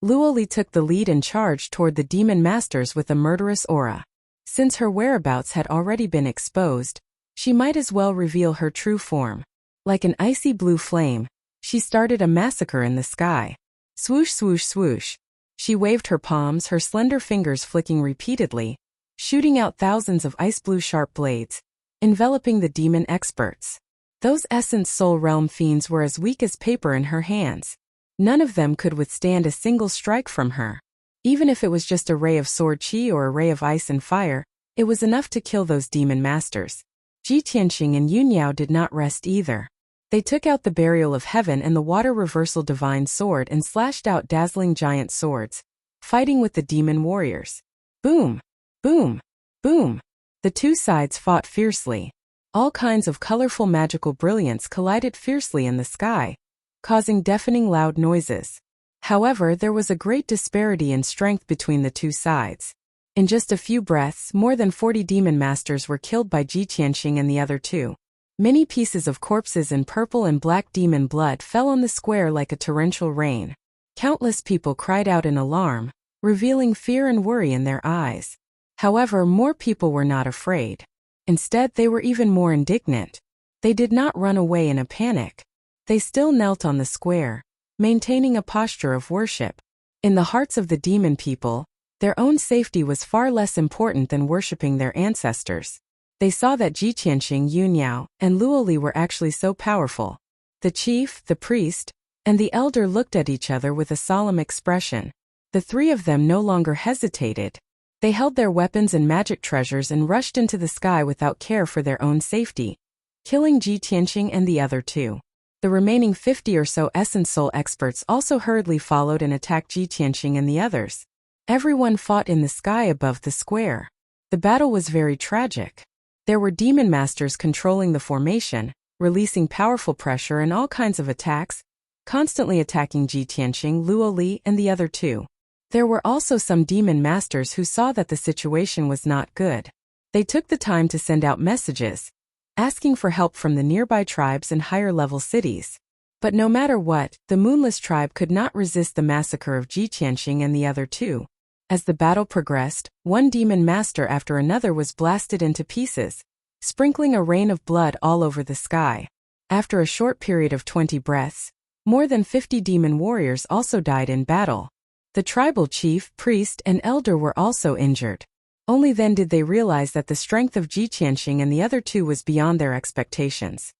Luoli took the lead and charged toward the demon masters with a murderous aura. Since her whereabouts had already been exposed, she might as well reveal her true form. Like an icy blue flame, she started a massacre in the sky. Swoosh, swoosh, swoosh. She waved her palms, her slender fingers flicking repeatedly, shooting out thousands of ice-blue sharp blades, enveloping the demon experts. Those Essence Soul Realm fiends were as weak as paper in her hands. None of them could withstand a single strike from her. Even if it was just a ray of sword chi or a ray of ice and fire, it was enough to kill those demon masters. Ji Tianqing and Yunyao did not rest either. They took out the Burial of Heaven and the Water Reversal Divine Sword and slashed out dazzling giant swords, fighting with the demon warriors. Boom! Boom! Boom! The two sides fought fiercely. All kinds of colorful magical brilliance collided fiercely in the sky, causing deafening loud noises. However, there was a great disparity in strength between the two sides. In just a few breaths, more than 40 demon masters were killed by Ji Tianqing and the other two. Many pieces of corpses in purple and black demon blood fell on the square like a torrential rain. Countless people cried out in alarm, revealing fear and worry in their eyes. However, more people were not afraid. Instead, they were even more indignant. They did not run away in a panic. They still knelt on the square, maintaining a posture of worship. In the hearts of the demon people, their own safety was far less important than worshipping their ancestors. They saw that Ji Tianqing, Yunyao, and Luoli were actually so powerful. The chief, the priest, and the elder looked at each other with a solemn expression. The three of them no longer hesitated. They held their weapons and magic treasures and rushed into the sky without care for their own safety, killing Ji Tianqing and the other two. The remaining 50 or so Essence Soul experts also hurriedly followed and attacked Ji Tianqing and the others. Everyone fought in the sky above the square. The battle was very tragic. There were demon masters controlling the formation, releasing powerful pressure and all kinds of attacks, constantly attacking Ji Tianqing, Luoli, and the other two. There were also some demon masters who saw that the situation was not good. They took the time to send out messages, asking for help from the nearby tribes and higher-level cities. But no matter what, the Moonless tribe could not resist the massacre of Ji Tianqing and the other two. As the battle progressed, one demon master after another was blasted into pieces, sprinkling a rain of blood all over the sky. After a short period of 20 breaths, more than 50 demon warriors also died in battle. The tribal chief, priest, and elder were also injured. Only then did they realize that the strength of Ji Tianqing and the other two was beyond their expectations.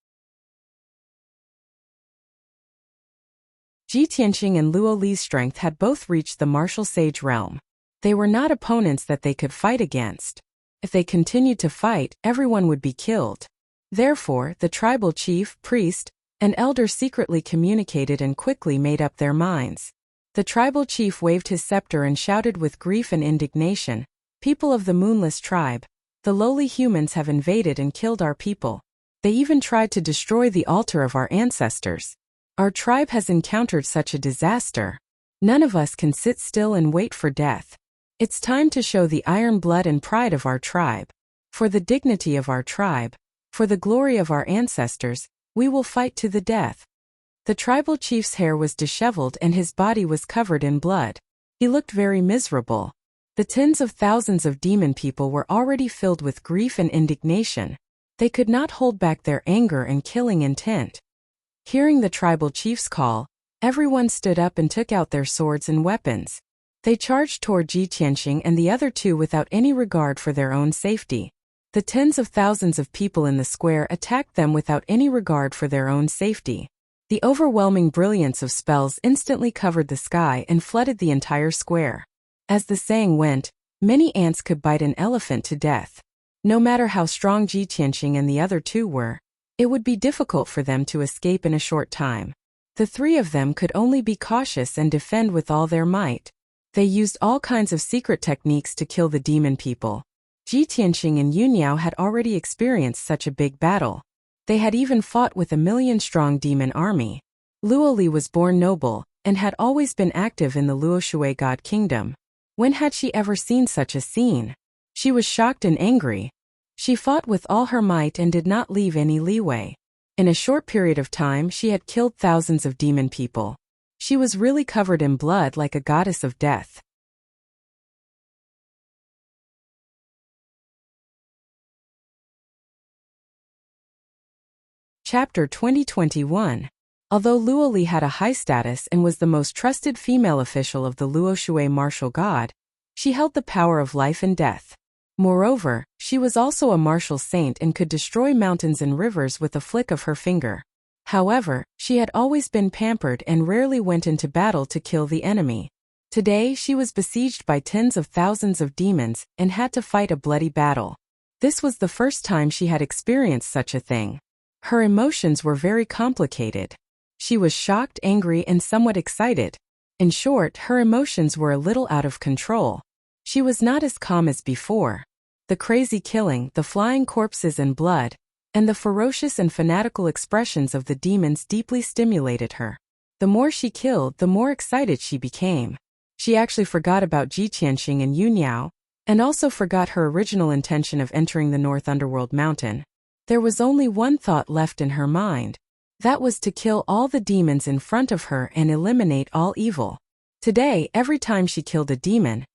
Ji Tianqing and Luoli's strength had both reached the martial sage realm. They were not opponents that they could fight against. If they continued to fight, everyone would be killed. Therefore, the tribal chief, priest, and elder secretly communicated and quickly made up their minds. The tribal chief waved his scepter and shouted with grief and indignation, "People of the Moonless tribe, the lowly humans have invaded and killed our people. They even tried to destroy the altar of our ancestors. Our tribe has encountered such a disaster. None of us can sit still and wait for death. It's time to show the iron blood and pride of our tribe. For the dignity of our tribe, for the glory of our ancestors, we will fight to the death." The tribal chief's hair was disheveled and his body was covered in blood. He looked very miserable. The tens of thousands of demon people were already filled with grief and indignation. They could not hold back their anger and killing intent. Hearing the tribal chief's call, everyone stood up and took out their swords and weapons. They charged toward Ji Tianqing and the other two without any regard for their own safety. The tens of thousands of people in the square attacked them without any regard for their own safety. The overwhelming brilliance of spells instantly covered the sky and flooded the entire square. As the saying went, many ants could bite an elephant to death. No matter how strong Ji Tianqing and the other two were, it would be difficult for them to escape in a short time. The three of them could only be cautious and defend with all their might. They used all kinds of secret techniques to kill the demon people. Ji Tianqing and Yuniao had already experienced such a big battle. They had even fought with a million-strong demon army. Luo Li was born noble, and had always been active in the Luoshui God Kingdom. When had she ever seen such a scene? She was shocked and angry. She fought with all her might and did not leave any leeway. In a short period of time she had killed thousands of demon people. She was really covered in blood like a goddess of death. Chapter 2021. Although Luo Li had a high status and was the most trusted female official of the Luoshui martial god, she held the power of life and death. Moreover, she was also a martial saint and could destroy mountains and rivers with a flick of her finger. However, she had always been pampered and rarely went into battle to kill the enemy. Today she was besieged by tens of thousands of demons and had to fight a bloody battle. This was the first time she had experienced such a thing. Her emotions were very complicated. She was shocked, angry, and somewhat excited. In short, her emotions were a little out of control. She was not as calm as before. The crazy killing, the flying corpses and blood, and the ferocious and fanatical expressions of the demons deeply stimulated her. The more she killed, the more excited she became. She actually forgot about Ji Tianqing and Yuniao, and also forgot her original intention of entering the North Underworld Mountain. There was only one thought left in her mind. That was to kill all the demons in front of her and eliminate all evil. Today, every time she killed a demon,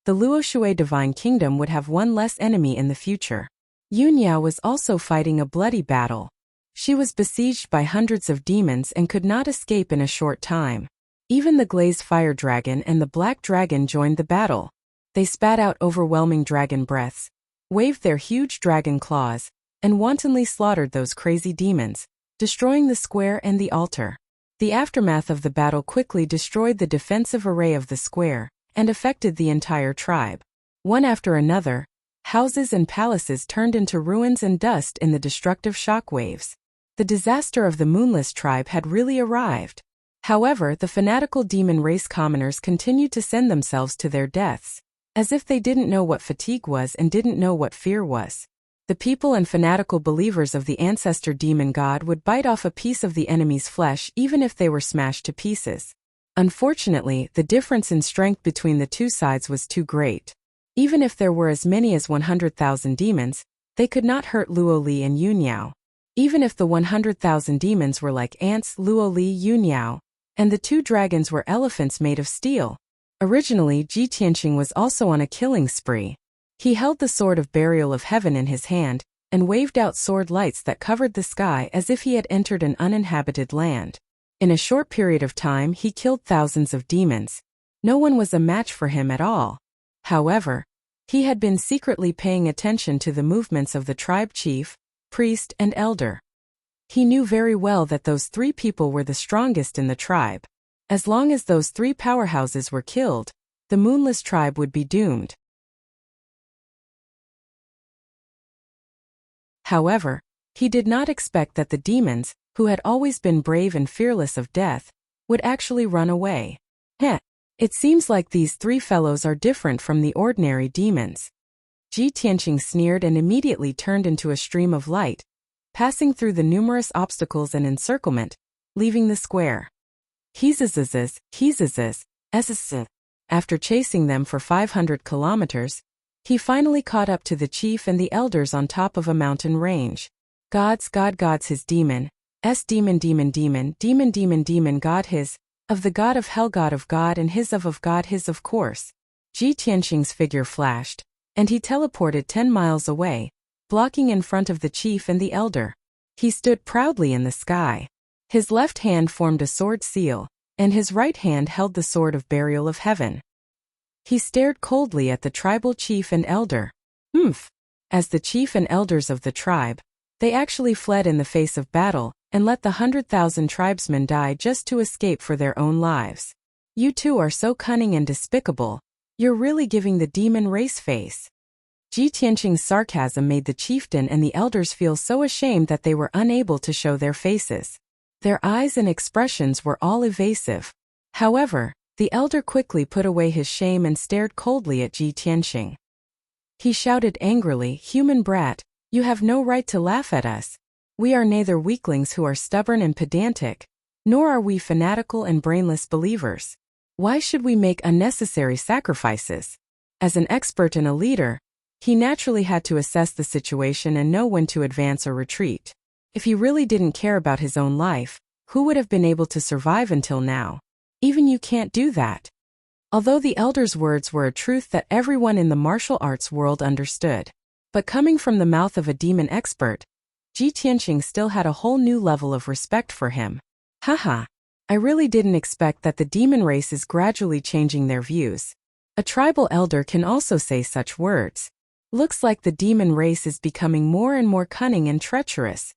the Luoshui Divine Kingdom would have one less enemy in the future. Yuniao was also fighting a bloody battle. She was besieged by hundreds of demons and could not escape in a short time. Even the glazed fire dragon and the black dragon joined the battle. They spat out overwhelming dragon breaths, waved their huge dragon claws, and wantonly slaughtered those crazy demons, destroying the square and the altar. The aftermath of the battle quickly destroyed the defensive array of the square and affected the entire tribe. One after another, houses and palaces turned into ruins and dust in the destructive shockwaves. The disaster of the Moonless tribe had really arrived. However, the fanatical demon race commoners continued to send themselves to their deaths, as if they didn't know what fatigue was and didn't know what fear was. The people and fanatical believers of the ancestor demon god would bite off a piece of the enemy's flesh even if they were smashed to pieces. Unfortunately, the difference in strength between the two sides was too great. Even if there were as many as 100,000 demons, they could not hurt Luo Li and Yuniao. Even if the 100,000 demons were like ants, Luo Li, Yuniao, and the two dragons were elephants made of steel. Originally, Ji Tianqing was also on a killing spree. He held the sword of burial of heaven in his hand, and waved out sword lights that covered the sky as if he had entered an uninhabited land. In a short period of time he killed thousands of demons. No one was a match for him at all. However, he had been secretly paying attention to the movements of the tribe chief, priest, and elder. He knew very well that those three people were the strongest in the tribe. As long as those three powerhouses were killed, the Moonless tribe would be doomed. However, he did not expect that the demons, who had always been brave and fearless of death, would actually run away. Heh! It seems like these three fellows are different from the ordinary demons. Ji Tianqing sneered and immediately turned into a stream of light, passing through the numerous obstacles and encirclement, leaving the square. Heezazazaz. After chasing them for 500 kilometers, he finally caught up to the chief and the elders on top of a mountain range. God's his demon, demon God his, of the god of hell god of God and his of God his of course. Ji Tianqing's figure flashed, and he teleported 10 miles away, blocking in front of the chief and the elder. He stood proudly in the sky. His left hand formed a sword seal, and his right hand held the sword of burial of heaven. He stared coldly at the tribal chief and elder. As the chief and elders of the tribe, they actually fled in the face of battle, and let the 100,000 tribesmen die just to escape for their own lives. You two are so cunning and despicable. You're really giving the demon race face. Ji Tianqing's sarcasm made the chieftain and the elders feel so ashamed that they were unable to show their faces. Their eyes and expressions were all evasive. However, the elder quickly put away his shame and stared coldly at Ji Tianqing. He shouted angrily, "Human brat, you have no right to laugh at us. We are neither weaklings who are stubborn and pedantic, nor are we fanatical and brainless believers. Why should we make unnecessary sacrifices?" As an expert and a leader, he naturally had to assess the situation and know when to advance or retreat. If he really didn't care about his own life, who would have been able to survive until now? Even you can't do that. Although the elder's words were a truth that everyone in the martial arts world understood, but coming from the mouth of a demon expert, Ji Tianqing still had a whole new level of respect for him. Haha, I really didn't expect that the demon race is gradually changing their views. A tribal elder can also say such words. Looks like the demon race is becoming more and more cunning and treacherous.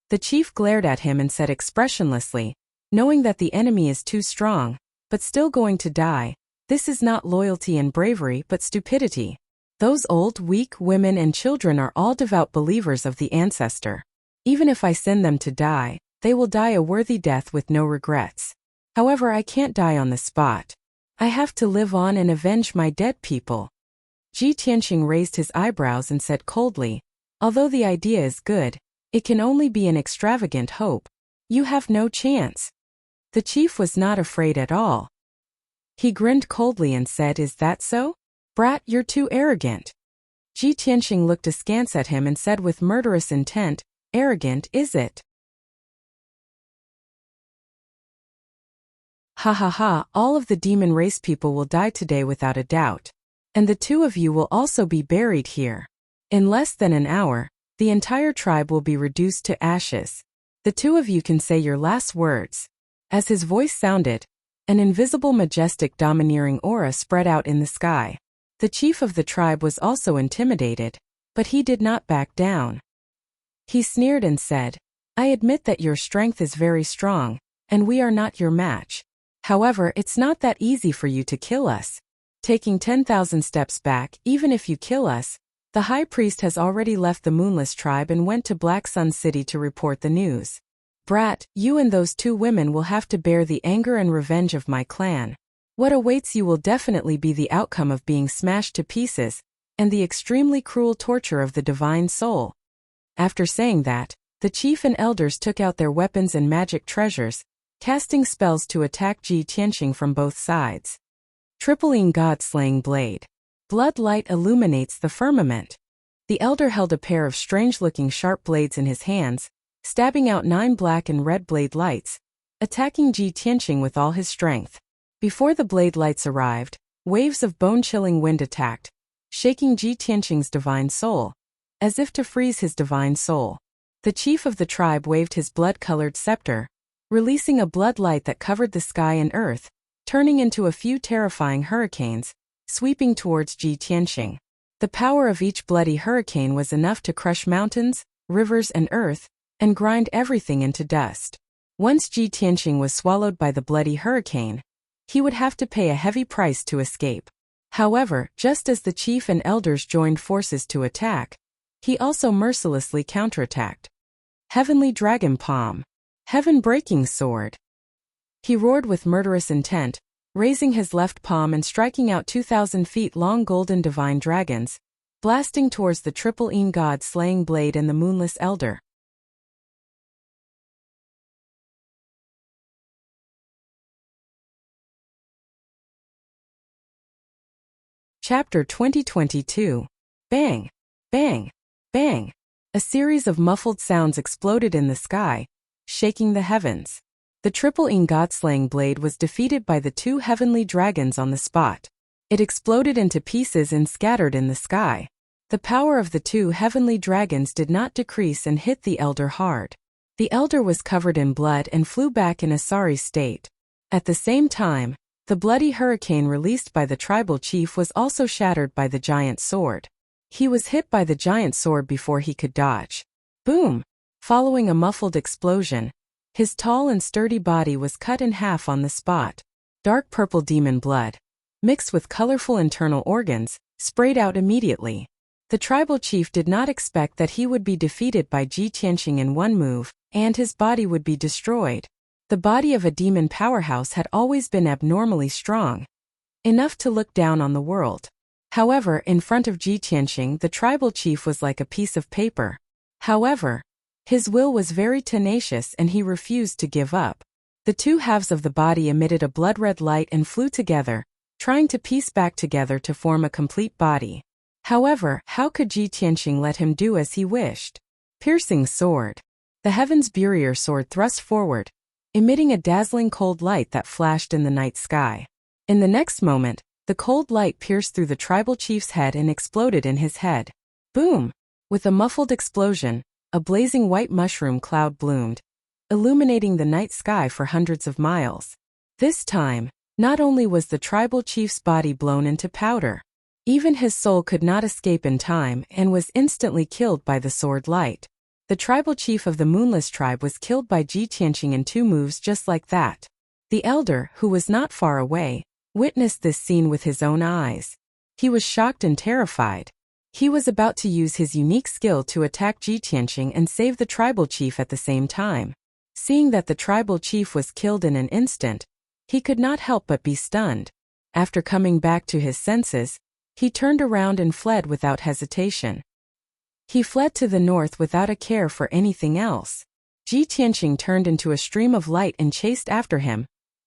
The chief glared at him and said expressionlessly, knowing that the enemy is too strong, but still going to die, this is not loyalty and bravery but stupidity. Those old, weak women and children are all devout believers of the ancestor. Even if I send them to die, they will die a worthy death with no regrets. However, I can't die on the spot. I have to live on and avenge my dead people. Ji Tianqing raised his eyebrows and said coldly, although the idea is good, it can only be an extravagant hope. You have no chance. The chief was not afraid at all. He grinned coldly and said, "Is that so? Brat, you're too arrogant." Ji Tianqing looked askance at him and said with murderous intent, "Arrogant, is it? Ha ha ha, all of the demon race people will die today without a doubt. And the two of you will also be buried here. In less than an hour, the entire tribe will be reduced to ashes. The two of you can say your last words." As his voice sounded, an invisible majestic domineering aura spread out in the sky. The chief of the tribe was also intimidated, but he did not back down. He sneered and said, "I admit that your strength is very strong, and we are not your match. However, it's not that easy for you to kill us. Taking 10,000 steps back, even if you kill us, the high priest has already left the Moonless tribe and went to Black Sun City to report the news. Brat, you and those two women will have to bear the anger and revenge of my clan. What awaits you will definitely be the outcome of being smashed to pieces, and the extremely cruel torture of the divine soul." After saying that, the chief and elders took out their weapons and magic treasures, casting spells to attack Ji Tianqing from both sides. Tripling God-slaying blade. Blood light illuminates the firmament. The elder held a pair of strange-looking sharp blades in his hands, stabbing out 9 black and red blade lights, attacking Ji Tianqing with all his strength. Before the blade lights arrived, waves of bone-chilling wind attacked, shaking Ji Tianqing's divine soul, as if to freeze his divine soul. The chief of the tribe waved his blood-colored scepter, releasing a blood light that covered the sky and earth, turning into a few terrifying hurricanes, sweeping towards Ji Tianqing. The power of each bloody hurricane was enough to crush mountains, rivers and earth, and grind everything into dust. Once Ji Tianqing was swallowed by the bloody hurricane, he would have to pay a heavy price to escape. However, just as the chief and elders joined forces to attack, he also mercilessly counterattacked. Heavenly Dragon Palm. Heaven-breaking sword. He roared with murderous intent, raising his left palm and striking out 2,000 feet long golden divine dragons, blasting towards the triple-een god-slaying blade and the moonless elder. Chapter 2022. Bang! Bang! Bang! A series of muffled sounds exploded in the sky, shaking the heavens. The triple-een god-slaying blade was defeated by the 2 heavenly dragons on the spot. It exploded into pieces and scattered in the sky. The power of the 2 heavenly dragons did not decrease and hit the elder hard. The elder was covered in blood and flew back in a sorry state. At the same time, the bloody hurricane released by the tribal chief was also shattered by the giant sword. He was hit by the giant sword before he could dodge. Boom! Following a muffled explosion, his tall and sturdy body was cut in half on the spot. Dark purple demon blood, mixed with colorful internal organs, sprayed out immediately. The tribal chief did not expect that he would be defeated by Ji Tianqing in one move, and his body would be destroyed. The body of a demon powerhouse had always been abnormally strong, enough to look down on the world. However, in front of Ji Tianqing, the tribal chief was like a piece of paper. However, his will was very tenacious and he refused to give up. The two halves of the body emitted a blood-red light and flew together, trying to piece back together to form a complete body. However, how could Ji Tianqing let him do as he wished? Piercing sword. The heaven's barrier sword thrust forward, emitting a dazzling cold light that flashed in the night sky. In the next moment, the cold light pierced through the tribal chief's head and exploded in his head. Boom! With a muffled explosion, a blazing white mushroom cloud bloomed, illuminating the night sky for hundreds of miles. This time, not only was the tribal chief's body blown into powder, even his soul could not escape in time and was instantly killed by the sword light. The tribal chief of the Moonless tribe was killed by Ji Tianqing in 2 moves just like that. The elder, who was not far away, witnessed this scene with his own eyes. He was shocked and terrified. He was about to use his unique skill to attack Ji Tianqing and save the tribal chief at the same time. Seeing that the tribal chief was killed in an instant, he could not help but be stunned. After coming back to his senses, he turned around and fled without hesitation. He fled to the north without a care for anything else. Ji Tianqing turned into a stream of light and chased after him,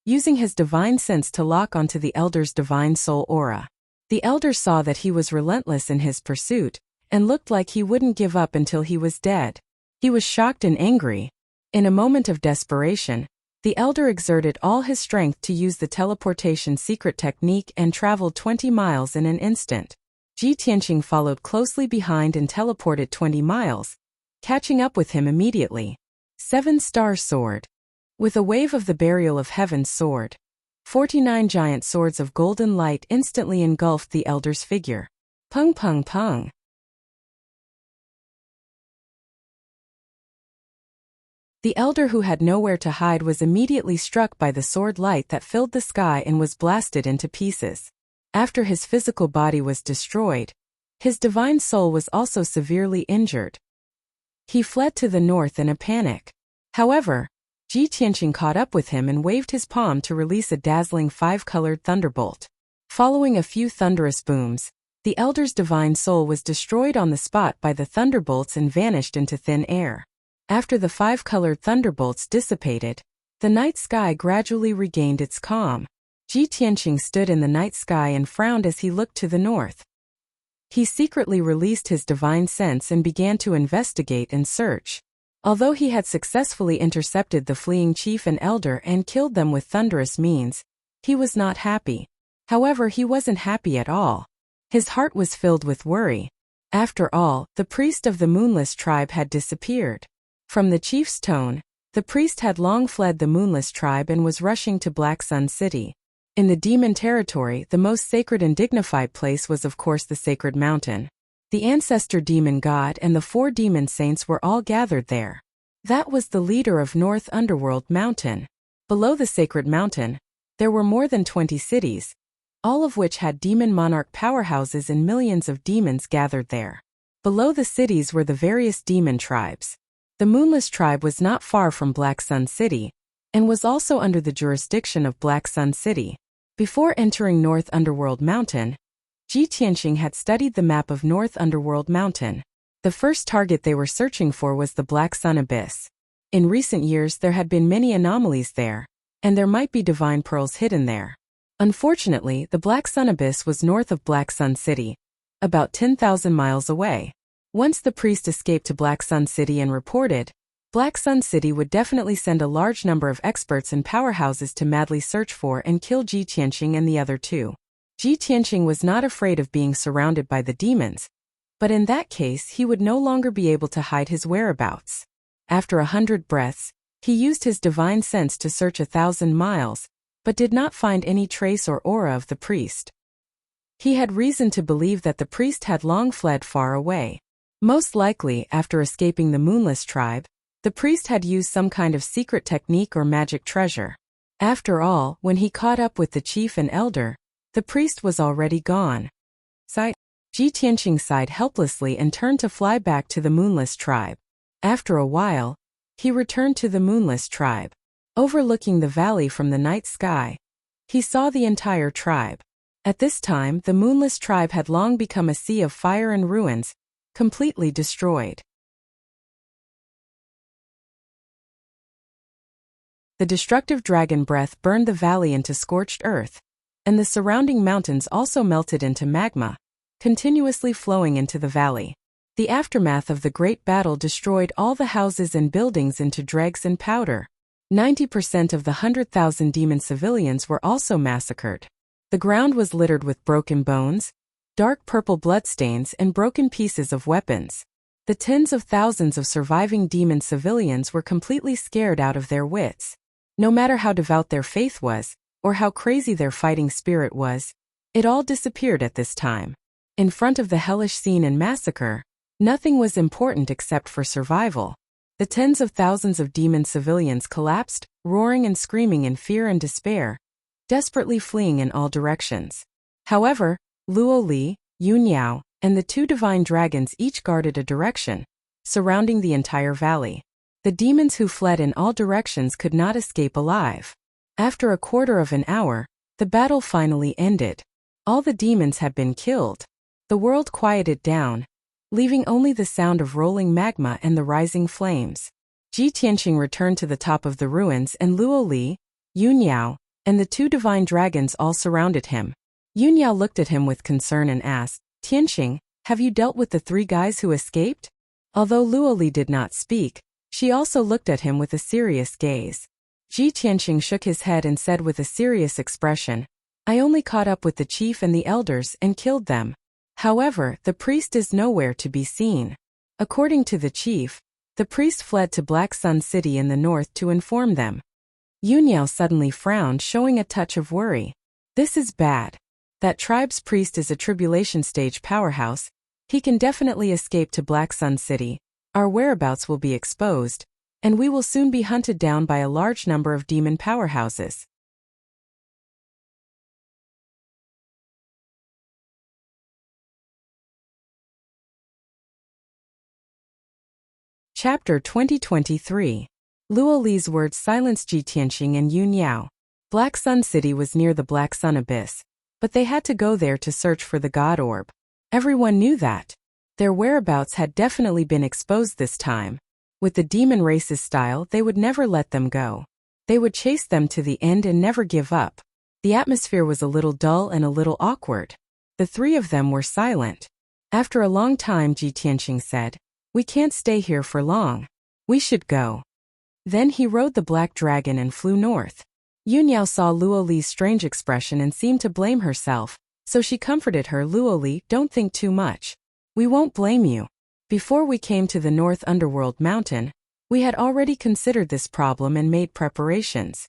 using his divine sense to lock onto the elder's divine soul aura. The elder saw that he was relentless in his pursuit, and looked like he wouldn't give up until he was dead. He was shocked and angry. In a moment of desperation, the elder exerted all his strength to use the teleportation secret technique and traveled 20 miles in an instant. Ji Tianqing followed closely behind and teleported 20 miles, catching up with him immediately. 7-star sword. With a wave of the burial of heaven's sword, 49 giant swords of golden light instantly engulfed the elder's figure. Pung pung pung. The elder, who had nowhere to hide, was immediately struck by the sword light that filled the sky and was blasted into pieces. After his physical body was destroyed, his divine soul was also severely injured. He fled to the north in a panic. However, Ji Tianqing caught up with him and waved his palm to release a dazzling 5-colored thunderbolt. Following a few thunderous booms, the elder's divine soul was destroyed on the spot by the thunderbolts and vanished into thin air. After the 5-colored thunderbolts dissipated, the night sky gradually regained its calm. Ji Tianqing stood in the night sky and frowned as he looked to the north. He secretly released his divine sense and began to investigate and search. Although he had successfully intercepted the fleeing chief and elder and killed them with thunderous means, he was not happy. However, he wasn't happy at all. His heart was filled with worry. After all, the priest of the Moonless tribe had disappeared. From the chief's tone, the priest had long fled the Moonless tribe and was rushing to Black Sun City. In the demon territory, the most sacred and dignified place was of course the sacred mountain. The ancestor demon god and the 4 demon saints were all gathered there. That was the leader of North Underworld Mountain. Below the sacred mountain, there were more than 20 cities, all of which had demon monarch powerhouses and millions of demons gathered there. Below the cities were the various demon tribes. The Moonless tribe was not far from Black Sun City, and was also under the jurisdiction of Black Sun City. Before entering North Underworld Mountain, Ji Tianqing had studied the map of North Underworld Mountain. The first target they were searching for was the Black Sun Abyss. In recent years there had been many anomalies there, and there might be divine pearls hidden there. Unfortunately, the Black Sun Abyss was north of Black Sun City, about 10,000 miles away. Once the priest escaped to Black Sun City and reported, Black Sun City would definitely send a large number of experts and powerhouses to madly search for and kill Ji Tianqing and the other 2. Ji Tianqing was not afraid of being surrounded by the demons, but in that case he would no longer be able to hide his whereabouts. After 100 breaths, he used his divine sense to search 1,000 miles, but did not find any trace or aura of the priest. He had reason to believe that the priest had long fled far away. Most likely, after escaping the Moonless tribe, the priest had used some kind of secret technique or magic treasure. After all, when he caught up with the chief and elder, the priest was already gone. Ji Tianqing sighed helplessly and turned to fly back to the Moonless tribe. After a while, he returned to the Moonless tribe. Overlooking the valley from the night sky, he saw the entire tribe. At this time, the Moonless tribe had long become a sea of fire and ruins, completely destroyed. The destructive dragon breath burned the valley into scorched earth, and the surrounding mountains also melted into magma, continuously flowing into the valley. The aftermath of the great battle destroyed all the houses and buildings into dregs and powder. 90% of the 100,000 demon civilians were also massacred. The ground was littered with broken bones, dark purple bloodstains, and broken pieces of weapons. The tens of thousands of surviving demon civilians were completely scared out of their wits. No matter how devout their faith was, or how crazy their fighting spirit was, it all disappeared at this time. In front of the hellish scene and massacre, nothing was important except for survival. The tens of thousands of demon civilians collapsed, roaring and screaming in fear and despair, desperately fleeing in all directions. However, Luo Li, Yun Yao, and the two divine dragons each guarded a direction, surrounding the entire valley. The demons who fled in all directions could not escape alive. After a quarter of an hour, the battle finally ended. All the demons had been killed. The world quieted down, leaving only the sound of rolling magma and the rising flames. Ji Tianqing returned to the top of the ruins, and Luo Li, Yun Yao, and the two divine dragons all surrounded him. Yun Yao looked at him with concern and asked, "Tianqing, have you dealt with the three guys who escaped?" Although Luo Li did not speak, she also looked at him with a serious gaze. Ji Tianqing shook his head and said with a serious expression, "I only caught up with the chief and the elders and killed them. However, the priest is nowhere to be seen." According to the chief, the priest fled to Black Sun City in the north to inform them. Yun Yao suddenly frowned, showing a touch of worry. This is bad. That tribe's priest is a tribulation stage powerhouse. He can definitely escape to Black Sun City. Our whereabouts will be exposed, and we will soon be hunted down by a large number of demon powerhouses. Chapter 2023. Luo Li's words silenced Ji Tianqing and Yun Yao. Black Sun City was near the Black Sun Abyss, but they had to go there to search for the God Orb. Everyone knew that. Their whereabouts had definitely been exposed this time. With the demon race's style, they would never let them go. They would chase them to the end and never give up. The atmosphere was a little dull and a little awkward. The three of them were silent. After a long time, Ji Tianqing said, "We can't stay here for long. We should go." Then he rode the black dragon and flew north. Yun Yao saw Luo Li's strange expression and seemed to blame herself, so she comforted her. "Luo Li, don't think too much. We won't blame you. Before we came to the North Underworld Mountain, we had already considered this problem and made preparations."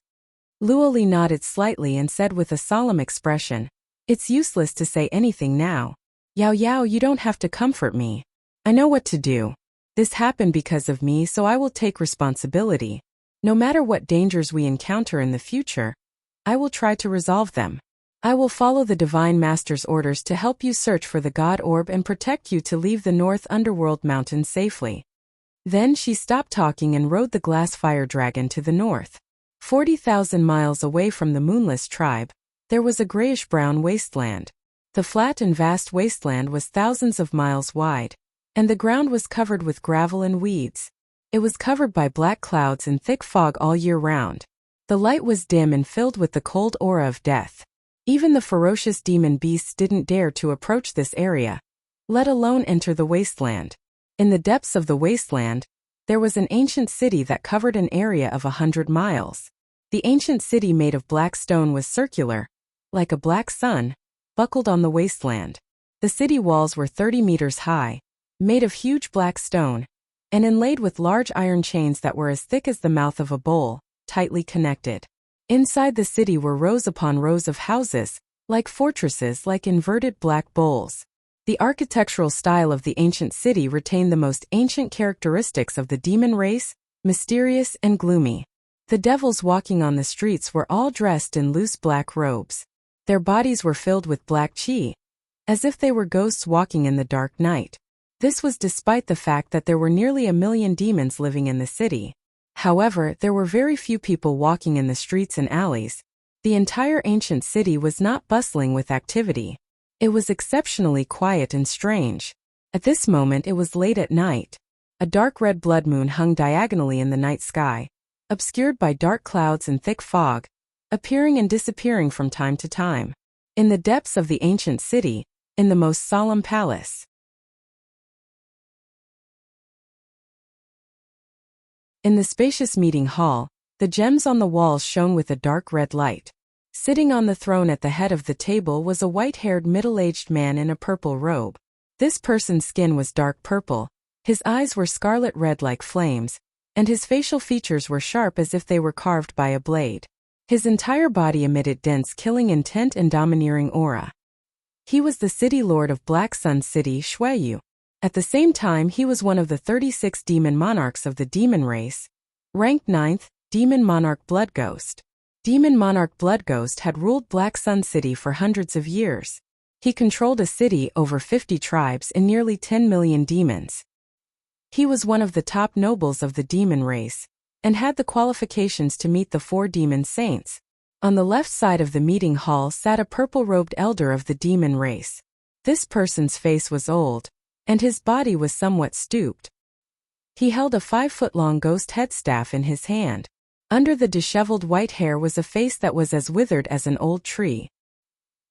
Luo Li nodded slightly and said with a solemn expression, "It's useless to say anything now. Yao Yao, you don't have to comfort me. I know what to do. This happened because of me, so I will take responsibility. No matter what dangers we encounter in the future, I will try to resolve them. I will follow the Divine Master's orders to help you search for the God Orb and protect you to leave the North Underworld Mountain safely." Then she stopped talking and rode the glass fire dragon to the north. 40,000 miles away from the Moonless tribe, there was a grayish-brown wasteland. The flat and vast wasteland was thousands of miles wide, and the ground was covered with gravel and weeds. It was covered by black clouds and thick fog all year round. The light was dim and filled with the cold aura of death. Even the ferocious demon beasts didn't dare to approach this area, let alone enter the wasteland. In the depths of the wasteland, there was an ancient city that covered an area of 100 miles. The ancient city made of black stone was circular, like a black sun, buckled on the wasteland. The city walls were 30 meters high, made of huge black stone, and inlaid with large iron chains that were as thick as the mouth of a bowl, tightly connected. Inside the city were rows upon rows of houses, like fortresses like inverted black bowls. The architectural style of the ancient city retained the most ancient characteristics of the demon race, mysterious and gloomy. The devils walking on the streets were all dressed in loose black robes. Their bodies were filled with black chi, as if they were ghosts walking in the dark night. This was despite the fact that there were nearly 1 million demons living in the city. However, there were very few people walking in the streets and alleys. The entire ancient city was not bustling with activity. It was exceptionally quiet and strange. At this moment it was late at night. A dark red blood moon hung diagonally in the night sky, obscured by dark clouds and thick fog, appearing and disappearing from time to time. In the depths of the ancient city, in the most solemn palace. In the spacious meeting hall, the gems on the walls shone with a dark red light. Sitting on the throne at the head of the table was a white-haired middle-aged man in a purple robe. This person's skin was dark purple, his eyes were scarlet red like flames, and his facial features were sharp as if they were carved by a blade. His entire body emitted dense killing intent and domineering aura. He was the city lord of Black Sun City, Shuiyu. At the same time, he was one of the 36 demon monarchs of the demon race. Ranked 9th, Demon Monarch Bloodghost. Demon Monarch Bloodghost had ruled Black Sun City for hundreds of years. He controlled a city, over 50 tribes, and nearly 10 million demons. He was one of the top nobles of the demon race, and had the qualifications to meet the 4 demon saints. On the left side of the meeting hall sat a purple-robed elder of the demon race. This person's face was old, and his body was somewhat stooped. He held a 5-foot-long ghost headstaff in his hand. Under the disheveled white hair was a face that was as withered as an old tree.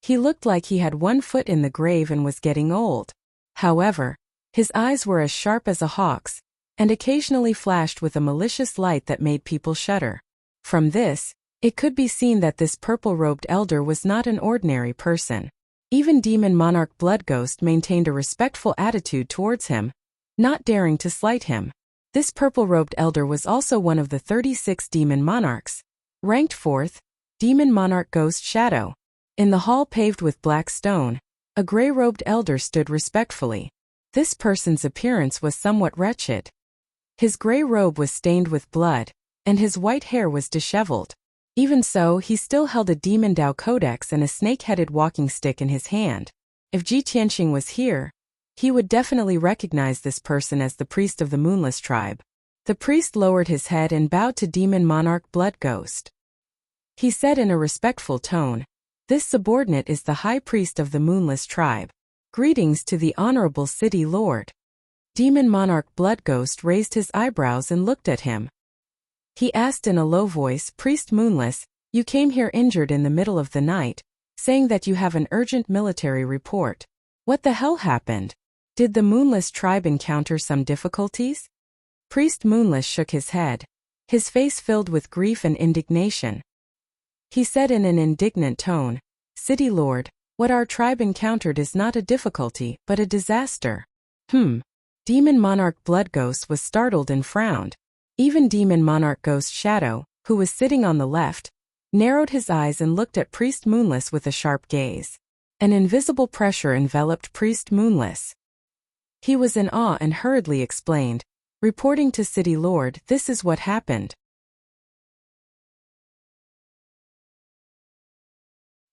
He looked like he had 1 foot in the grave and was getting old. However, his eyes were as sharp as a hawk's, and occasionally flashed with a malicious light that made people shudder. From this, it could be seen that this purple-robed elder was not an ordinary person. Even Demon Monarch Bloodghost maintained a respectful attitude towards him, not daring to slight him. This purple-robed elder was also one of the 36 demon monarchs. Ranked 4th, Demon Monarch Ghost Shadow. In the hall paved with black stone, a gray-robed elder stood respectfully. This person's appearance was somewhat wretched. His gray robe was stained with blood, and his white hair was disheveled. Even so, he still held a Demon Dao Codex and a snake-headed walking stick in his hand. If Ji Tianxing was here, he would definitely recognize this person as the priest of the Moonless tribe. The priest lowered his head and bowed to Demon Monarch Bloodghost. He said in a respectful tone, "This subordinate is the high priest of the Moonless tribe. Greetings to the honorable city lord." Demon Monarch Bloodghost raised his eyebrows and looked at him. He asked in a low voice, "Priest Moonless, you came here injured in the middle of the night, saying that you have an urgent military report. What the hell happened? Did the Moonless tribe encounter some difficulties?" Priest Moonless shook his head, his face filled with grief and indignation. He said in an indignant tone, "City Lord, what our tribe encountered is not a difficulty, but a disaster." Demon Monarch Bloodghost was startled and frowned. Even Demon Monarch Ghost Shadow, who was sitting on the left, narrowed his eyes and looked at Priest Moonless with a sharp gaze. An invisible pressure enveloped Priest Moonless. He was in awe and hurriedly explained, "Reporting to City Lord, this is what happened.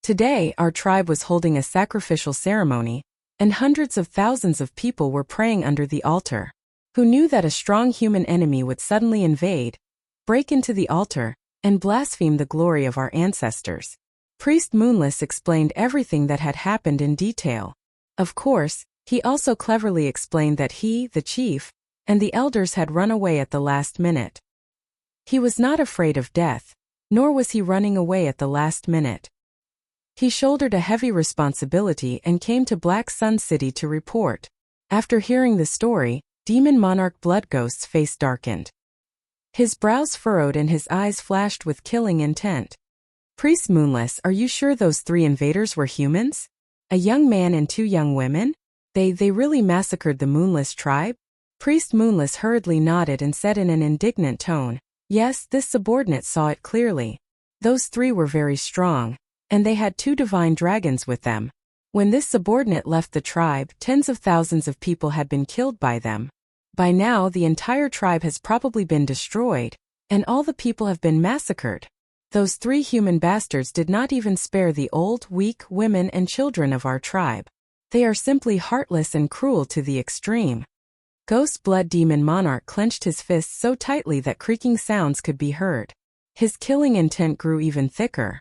Today, our tribe was holding a sacrificial ceremony, and hundreds of thousands of people were praying under the altar. Who knew that a strong human enemy would suddenly invade, break into the altar, and blaspheme the glory of our ancestors?" Priest Moonless explained everything that had happened in detail. Of course, he also cleverly explained that he, the chief, and the elders had run away at the last minute. He was not afraid of death, nor was he running away at the last minute. He shouldered a heavy responsibility and came to Black Sun City to report. After hearing the story, Demon Monarch Bloodghost's face darkened. His brows furrowed and his eyes flashed with killing intent. "Priest Moonless, are you sure those 3 invaders were humans? A young man and 2 young women? They really massacred the Moonless tribe?" Priest Moonless hurriedly nodded and said in an indignant tone, "Yes, this subordinate saw it clearly. Those 3 were very strong, and they had 2 divine dragons with them. When this subordinate left the tribe, tens of thousands of people had been killed by them. By now, the entire tribe has probably been destroyed, and all the people have been massacred. Those 3 human bastards did not even spare the old, weak, women and children of our tribe. They are simply heartless and cruel to the extreme. Ghost Blood Demon Monarch clenched his fists so tightly that creaking sounds could be heard. His killing intent grew even thicker.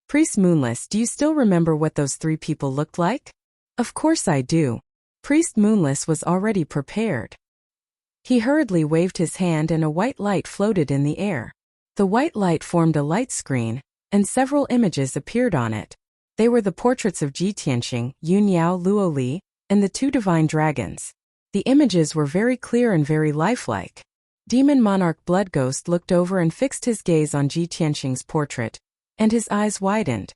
Priest Moonless, do you still remember what those 3 people looked like? Of course I do. Priest Moonless was already prepared. He hurriedly waved his hand and a white light floated in the air. The white light formed a light screen, and several images appeared on it. They were the portraits of Ji Tianxing, Yun Yao Luo Li, and the 2 divine dragons. The images were very clear and very lifelike. Demon Monarch Blood Ghost looked over and fixed his gaze on Ji Tianxing's portrait, and his eyes widened.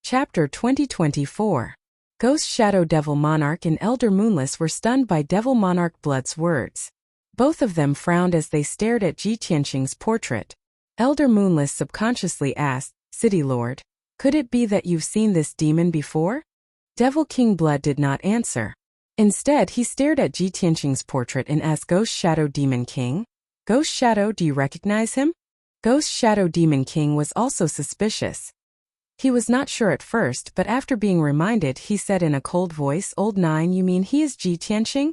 Chapter 2024. Ghost Shadow Devil Monarch and Elder Moonless were stunned by Devil Monarch Blood's words. Both of them frowned as they stared at Ji Tianxing's portrait. Elder Moonless subconsciously asked, City Lord, could it be that you've seen this demon before? Devil King Blood did not answer. Instead, he stared at Ji Tianxing's portrait and asked Ghost Shadow Demon King, Ghost Shadow, do you recognize him? Ghost Shadow Demon King was also suspicious. He was not sure at first, but after being reminded, he said in a cold voice, Old Nine, you mean he is Ji Tianxing?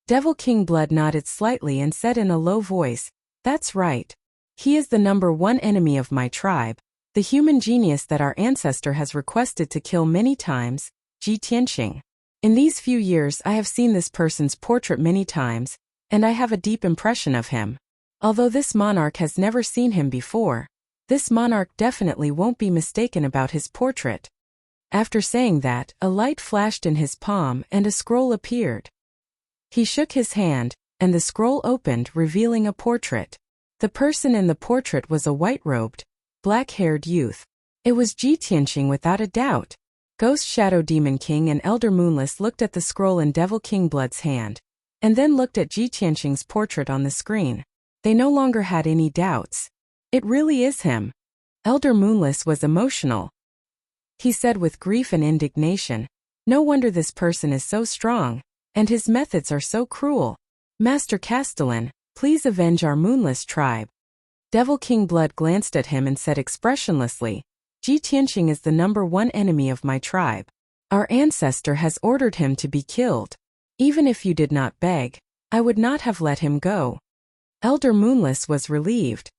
Devil King Blood nodded slightly and said in a low voice, That's right. He is the #1 enemy of my tribe, the human genius that our ancestor has requested to kill many times, Ji Tianxing. In these few years I have seen this person's portrait many times, and I have a deep impression of him. Although this monarch has never seen him before, this monarch definitely won't be mistaken about his portrait. After saying that, a light flashed in his palm and a scroll appeared. He shook his hand, and the scroll opened, revealing a portrait. The person in the portrait was a white-robed, black-haired youth. It was Ji Tianxing without a doubt. Ghost Shadow Demon King and Elder Moonless looked at the scroll in Devil King Blood's hand, and then looked at Ji Tianxing's portrait on the screen. They no longer had any doubts. It really is him. Elder Moonless was emotional. He said with grief and indignation, No wonder this person is so strong, and his methods are so cruel. Master Castellan, please avenge our Moonless tribe. Devil King Blood glanced at him and said expressionlessly, Ji Tianxing is the #1 enemy of my tribe. Our ancestor has ordered him to be killed. Even if you did not beg, I would not have let him go. Elder Moonless was relieved.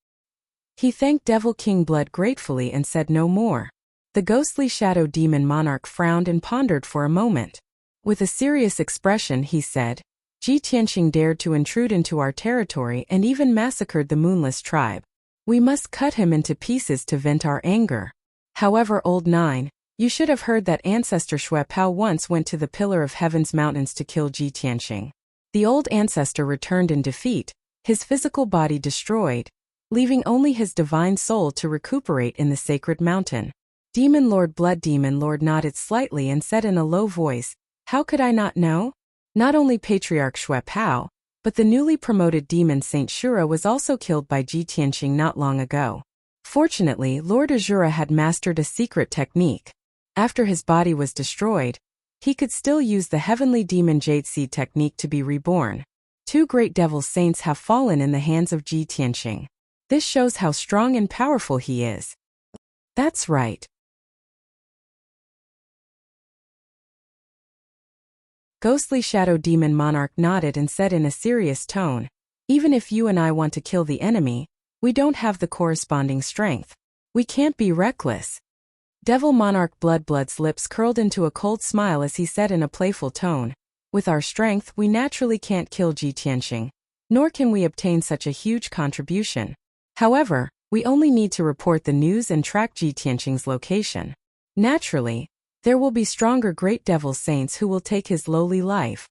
He thanked Devil King Blood gratefully and said no more. The ghostly shadow demon monarch frowned and pondered for a moment. With a serious expression he said, Ji Tianxing dared to intrude into our territory and even massacred the Moonless tribe. We must cut him into pieces to vent our anger. However, Old Nine, you should have heard that ancestor Xue Pao once went to the Pillar of Heaven's mountains to kill Ji Tianxing. The old ancestor returned in defeat, his physical body destroyed, leaving only his divine soul to recuperate in the sacred mountain. Demon Lord Blood Demon Lord nodded slightly and said in a low voice, How could I not know? Not only Patriarch Xue Pao, but the newly promoted demon Saint Shura was also killed by Ji Tianxing not long ago. Fortunately, Lord Azura had mastered a secret technique. After his body was destroyed, he could still use the heavenly demon Jade Seed technique to be reborn. 2 great devil saints have fallen in the hands of Ji Tianxing. This shows how strong and powerful he is. That's right. Ghostly Shadow Demon Monarch nodded and said in a serious tone, Even if you and I want to kill the enemy, we don't have the corresponding strength. We can't be reckless. Devil Monarch Blood's lips curled into a cold smile as he said in a playful tone, With our strength we naturally can't kill Ji Tianxing, nor can we obtain such a huge contribution. However, we only need to report the news and track Ji Tianxing's location. Naturally, there will be stronger great devil saints who will take his lowly life.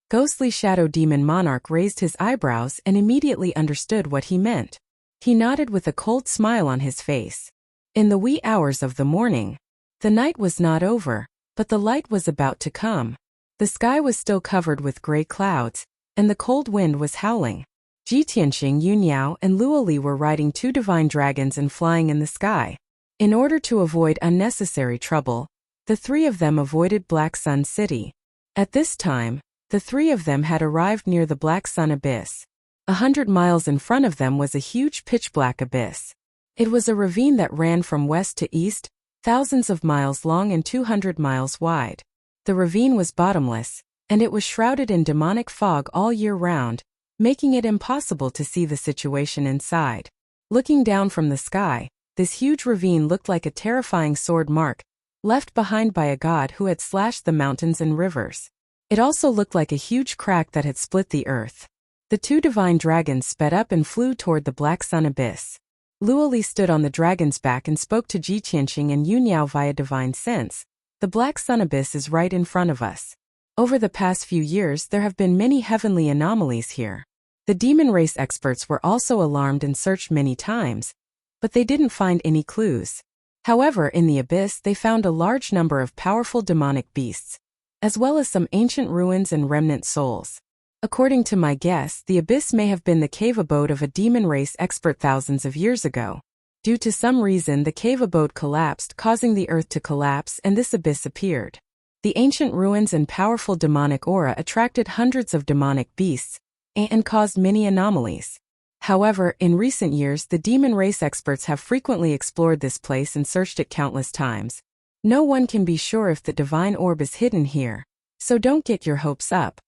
Ghostly Shadow Demon Monarch raised his eyebrows and immediately understood what he meant. He nodded with a cold smile on his face. In the wee hours of the morning, the night was not over, but the light was about to come. The sky was still covered with gray clouds, and the cold wind was howling. Ji Tianqing, Yunniao, and Luoli were riding 2 divine dragons and flying in the sky. In order to avoid unnecessary trouble, the 3 of them avoided Black Sun City. At this time, the 3 of them had arrived near the Black Sun Abyss. 100 miles in front of them was a huge pitch-black abyss. It was a ravine that ran from west to east, thousands of miles long and 200 miles wide. The ravine was bottomless, and it was shrouded in demonic fog all year round, making it impossible to see the situation inside. Looking down from the sky, this huge ravine looked like a terrifying sword mark, left behind by a god who had slashed the mountains and rivers. It also looked like a huge crack that had split the earth. The 2 divine dragons sped up and flew toward the Black Sun Abyss. Luoli stood on the dragon's back and spoke to Ji Tianqing and Yunniao via divine sense. The Black Sun Abyss is right in front of us. Over the past few years there have been many heavenly anomalies here. The demon race experts were also alarmed and searched many times, but they didn't find any clues. However, in the abyss they found a large number of powerful demonic beasts, as well as some ancient ruins and remnant souls. According to my guess, the abyss may have been the cave abode of a demon race expert thousands of years ago. Due to some reason, the cave abode collapsed, causing the earth to collapse, and this abyss appeared. The ancient ruins and powerful demonic aura attracted hundreds of demonic beasts and caused many anomalies. However, in recent years, the demon race experts have frequently explored this place and searched it countless times. No one can be sure if the divine orb is hidden here, so don't get your hopes up.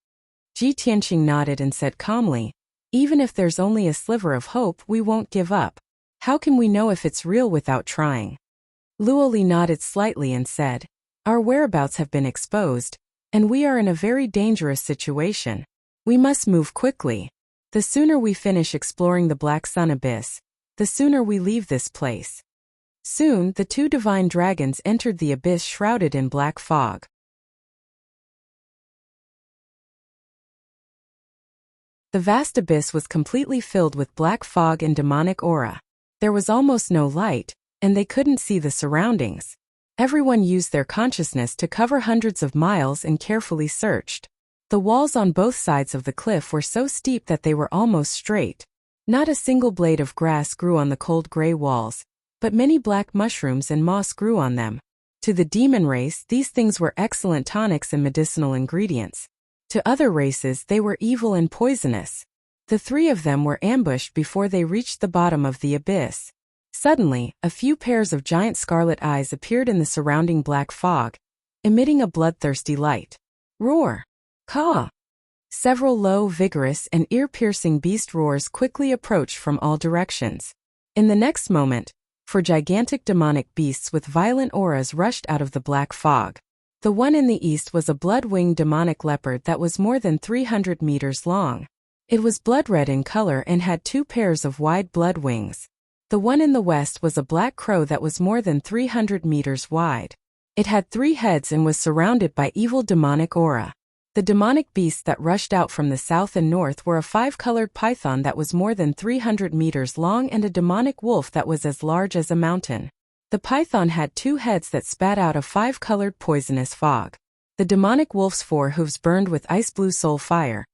Ji Tianqing nodded and said calmly, "Even if there's only a sliver of hope, we won't give up. How can we know if it's real without trying?" Luoli nodded slightly and said, "Our whereabouts have been exposed, and we are in a very dangerous situation. We must move quickly. The sooner we finish exploring the Black Sun Abyss, the sooner we leave this place." Soon, the 2 divine dragons entered the abyss shrouded in black fog. The vast abyss was completely filled with black fog and demonic aura. There was almost no light, and they couldn't see the surroundings. Everyone used their consciousness to cover hundreds of miles and carefully searched. The walls on both sides of the cliff were so steep that they were almost straight. Not a single blade of grass grew on the cold gray walls, but many black mushrooms and moss grew on them. To the demon race, these things were excellent tonics and medicinal ingredients. To other races, they were evil and poisonous. The 3 of them were ambushed before they reached the bottom of the abyss. Suddenly, a few pairs of giant scarlet eyes appeared in the surrounding black fog, emitting a bloodthirsty light. Roar! Caw! Several low, vigorous, and ear-piercing beast roars quickly approached from all directions. In the next moment, 4 gigantic demonic beasts with violent auras rushed out of the black fog. The one in the east was a blood-winged demonic leopard that was more than 300 meters long. It was blood-red in color and had 2 pairs of wide blood wings. The one in the west was a black crow that was more than 300 meters wide. It had 3 heads and was surrounded by evil demonic aura. The demonic beasts that rushed out from the south and north were a 5-colored python that was more than 300 meters long and a demonic wolf that was as large as a mountain. The python had 2 heads that spat out a 5-colored poisonous fog. The demonic wolf's 4 hooves burned with ice-blue soul fire,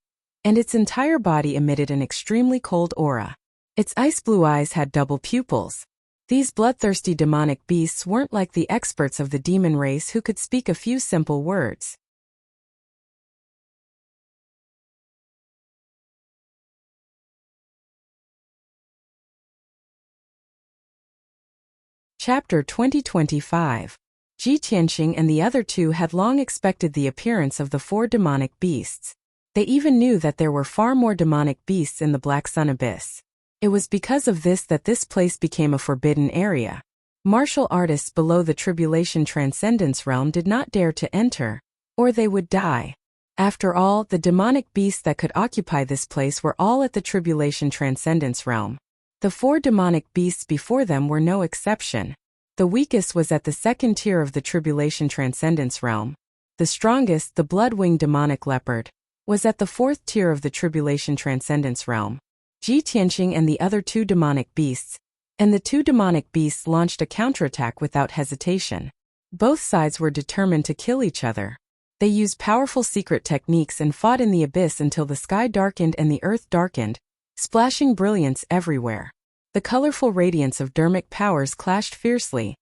and its entire body emitted an extremely cold aura. Its ice-blue eyes had double pupils. These bloodthirsty demonic beasts weren't like the experts of the demon race who could speak a few simple words. Chapter 2025. Ji Tianqing and the other 2 had long expected the appearance of the 4 demonic beasts. They even knew that there were far more demonic beasts in the Black Sun Abyss. It was because of this that this place became a forbidden area. Martial artists below the Tribulation Transcendence realm did not dare to enter, or they would die. After all, the demonic beasts that could occupy this place were all at the Tribulation Transcendence realm. The 4 demonic beasts before them were no exception. The weakest was at the 2nd tier of the Tribulation Transcendence realm. The strongest, the blood-winged demonic leopard, was at the 4th tier of the Tribulation Transcendence realm. Ji Tianqing and the other 2 demonic beasts, and the 2 demonic beasts launched a counterattack without hesitation. Both sides were determined to kill each other. They used powerful secret techniques and fought in the abyss until the sky darkened and the earth darkened, splashing brilliance everywhere. The colorful radiance of dermic powers clashed fiercely,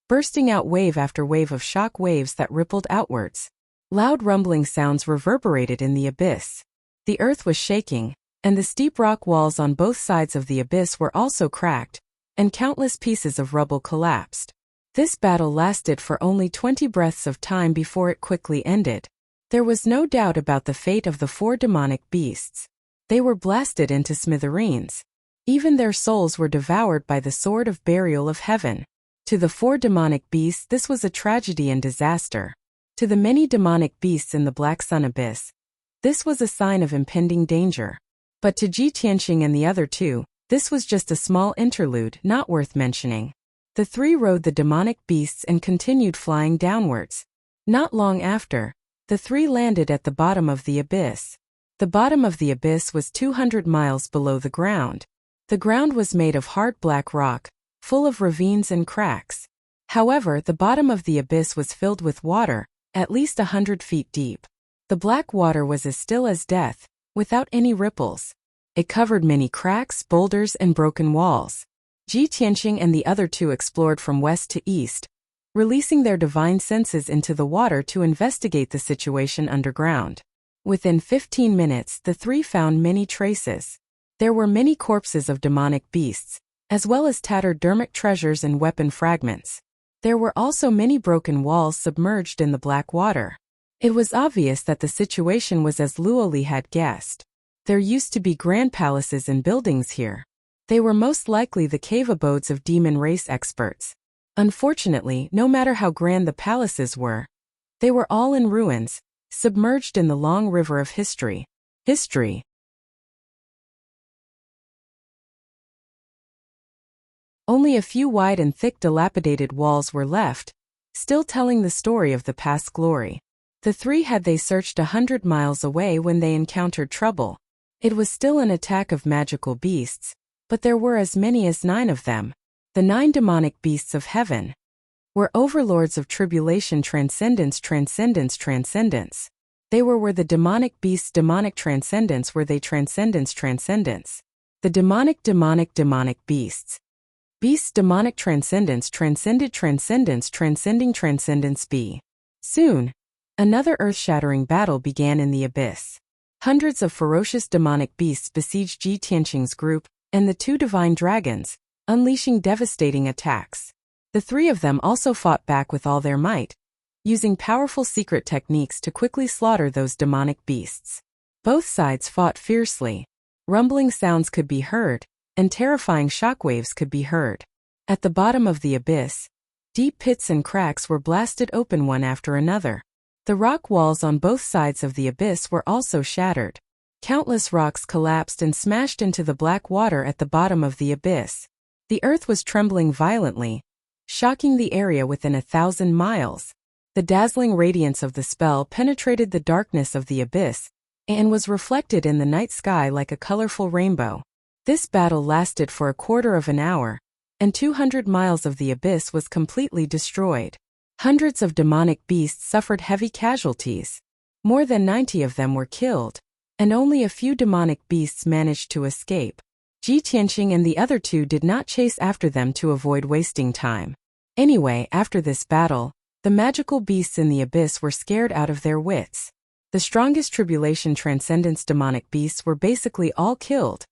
bursting out wave after wave of shock waves that rippled outwards. Loud rumbling sounds reverberated in the abyss. The earth was shaking, and the steep rock walls on both sides of the abyss were also cracked, and countless pieces of rubble collapsed. This battle lasted for only 20 breaths of time before it quickly ended. There was no doubt about the fate of the 4 demonic beasts. They were blasted into smithereens. Even their souls were devoured by the sword of burial of heaven. To the 4 demonic beasts this was a tragedy and disaster. To the many demonic beasts in the Black Sun Abyss, this was a sign of impending danger. But to Ji Tianqing and the other 2, this was just a small interlude not worth mentioning. The 3 rode the demonic beasts and continued flying downwards. Not long after, the 3 landed at the bottom of the abyss. The bottom of the abyss was 200 miles below the ground. The ground was made of hard black rock, full of ravines and cracks. However, the bottom of the abyss was filled with water, at least 100 feet deep. The black water was as still as death, without any ripples. It covered many cracks, boulders, and broken walls. Ji Tianqing and the other 2 explored from west to east, releasing their divine senses into the water to investigate the situation underground. Within 15 minutes, the 3 found many traces. There were many corpses of demonic beasts, as well as tattered dermic treasures and weapon fragments. There were also many broken walls submerged in the black water. It was obvious that the situation was as Luoli had guessed. There used to be grand palaces and buildings here. They were most likely the cave abodes of demon race experts. Unfortunately, no matter how grand the palaces were, they were all in ruins, submerged in the long river of history. Only a few wide and thick dilapidated walls were left, still telling the story of the past glory. The 3 had they searched 100 miles away when they encountered trouble. It was still an attack of magical beasts, but there were as many as 9 of them. The 9 demonic beasts of heaven were overlords of tribulation, transcendence. They were the demonic beasts, demonic transcendence were they, transcendence. The demonic beasts. Beasts, demonic transcendence, transcending transcendence be. Soon, another earth-shattering battle began in the abyss. Hundreds of ferocious demonic beasts besieged Ji Tianqing's group, and the 2 divine dragons, unleashing devastating attacks. The 3 of them also fought back with all their might, using powerful secret techniques to quickly slaughter those demonic beasts. Both sides fought fiercely. Rumbling sounds could be heard, and terrifying shockwaves could be heard. At the bottom of the abyss, deep pits and cracks were blasted open one after another. The rock walls on both sides of the abyss were also shattered. Countless rocks collapsed and smashed into the black water at the bottom of the abyss. The earth was trembling violently, shocking the area within 1,000 miles. The dazzling radiance of the spell penetrated the darkness of the abyss, and was reflected in the night sky like a colorful rainbow. This battle lasted for a quarter of an hour, and 200 miles of the abyss was completely destroyed. Hundreds of demonic beasts suffered heavy casualties. More than 90 of them were killed, and only a few demonic beasts managed to escape. Ji Tianqing and the other 2 did not chase after them to avoid wasting time. Anyway, after this battle, the magical beasts in the abyss were scared out of their wits. The strongest tribulation transcendence demonic beasts were basically all killed,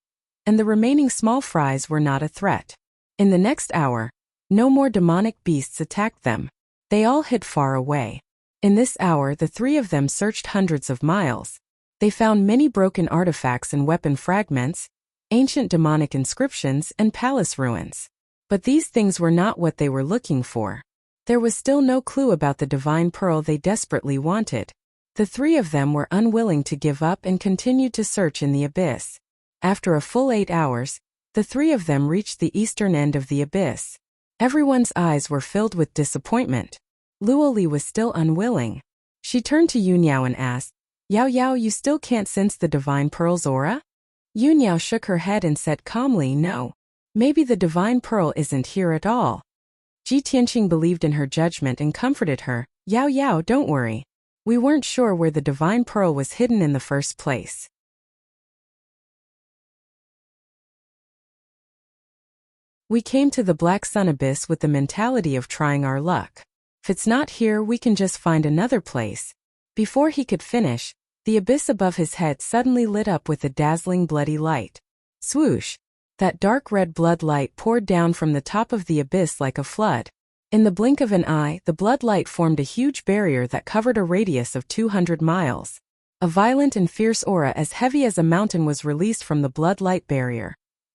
and the remaining small fries were not a threat. In the next hour, no more demonic beasts attacked them. They all hid far away. In this hour, the 3 of them searched hundreds of miles. They found many broken artifacts and weapon fragments, ancient demonic inscriptions, and palace ruins. But these things were not what they were looking for. There was still no clue about the divine pearl they desperately wanted. The 3 of them were unwilling to give up and continued to search in the abyss. After a full 8 hours, the 3 of them reached the eastern end of the abyss. Everyone's eyes were filled with disappointment. Luoli was still unwilling. She turned to Yunyao and asked, "Yao Yao, you still can't sense the divine pearl's aura?" Yunyao shook her head and said calmly, "No. Maybe the divine pearl isn't here at all." Ji Tianqing believed in her judgment and comforted her, "Yao Yao, don't worry. We weren't sure where the divine pearl was hidden in the first place. We came to the Black Sun Abyss with the mentality of trying our luck. If it's not here, we can just find another place. Before he could finish, the abyss above his head suddenly lit up with a dazzling bloody light. Swoosh! That dark red blood light poured down from the top of the abyss like a flood. In the blink of an eye, the blood light formed a huge barrier that covered a radius of 200 miles. A violent and fierce aura as heavy as a mountain was released from the blood light barrier,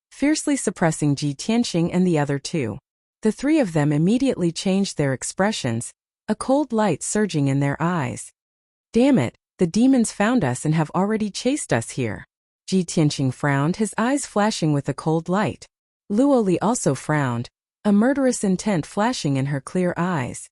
fiercely suppressing Ji Tianxing and the other two. The three of them immediately changed their expressions, a cold light surging in their eyes. Damn it, the demons found us and have already chased us here. Ji Tianxing frowned, his eyes flashing with a cold light. Luo Li also frowned, a murderous intent flashing in her clear eyes.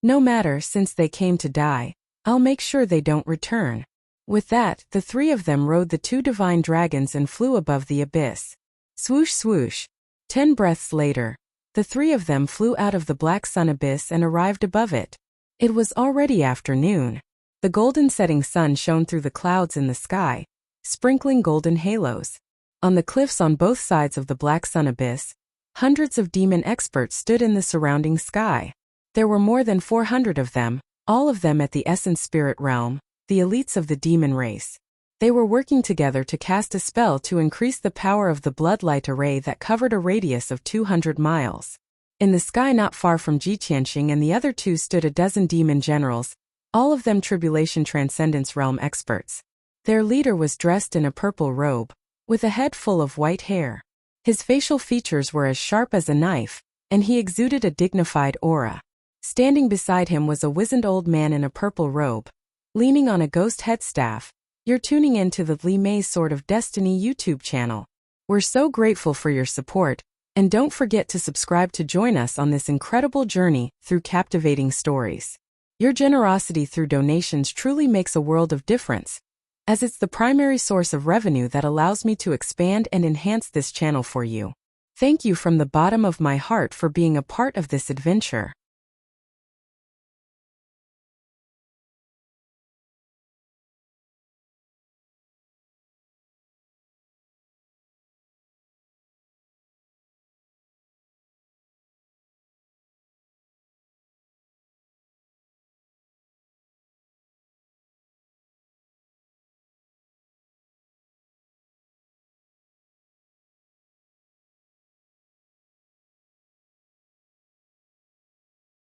No matter, since they came to die, I'll make sure they don't return. With that, the three of them rode the two divine dragons and flew above the abyss. Swoosh swoosh. 10 breaths later, the three of them flew out of the Black Sun Abyss and arrived above it. It was already afternoon. The golden setting sun shone through the clouds in the sky, sprinkling golden halos. On the cliffs on both sides of the Black Sun Abyss, hundreds of demon experts stood in the surrounding sky. There were more than 400 of them, all of them at the Essence Spirit Realm, the elites of the demon race. They were working together to cast a spell to increase the power of the bloodlight array that covered a radius of 200 miles. In the sky not far from Ji Tianxing and the other two stood a dozen demon generals, all of them Tribulation Transcendence Realm experts. Their leader was dressed in a purple robe, with a head full of white hair. His facial features were as sharp as a knife, and he exuded a dignified aura. Standing beside him was a wizened old man in a purple robe, leaning on a ghost headstaff. You're tuning in to the Li Mei's Sword of Destiny YouTube channel. We're so grateful for your support, and don't forget to subscribe to join us on this incredible journey through captivating stories. Your generosity through donations truly makes a world of difference, as it's the primary source of revenue that allows me to expand and enhance this channel for you. Thank you from the bottom of my heart for being a part of this adventure.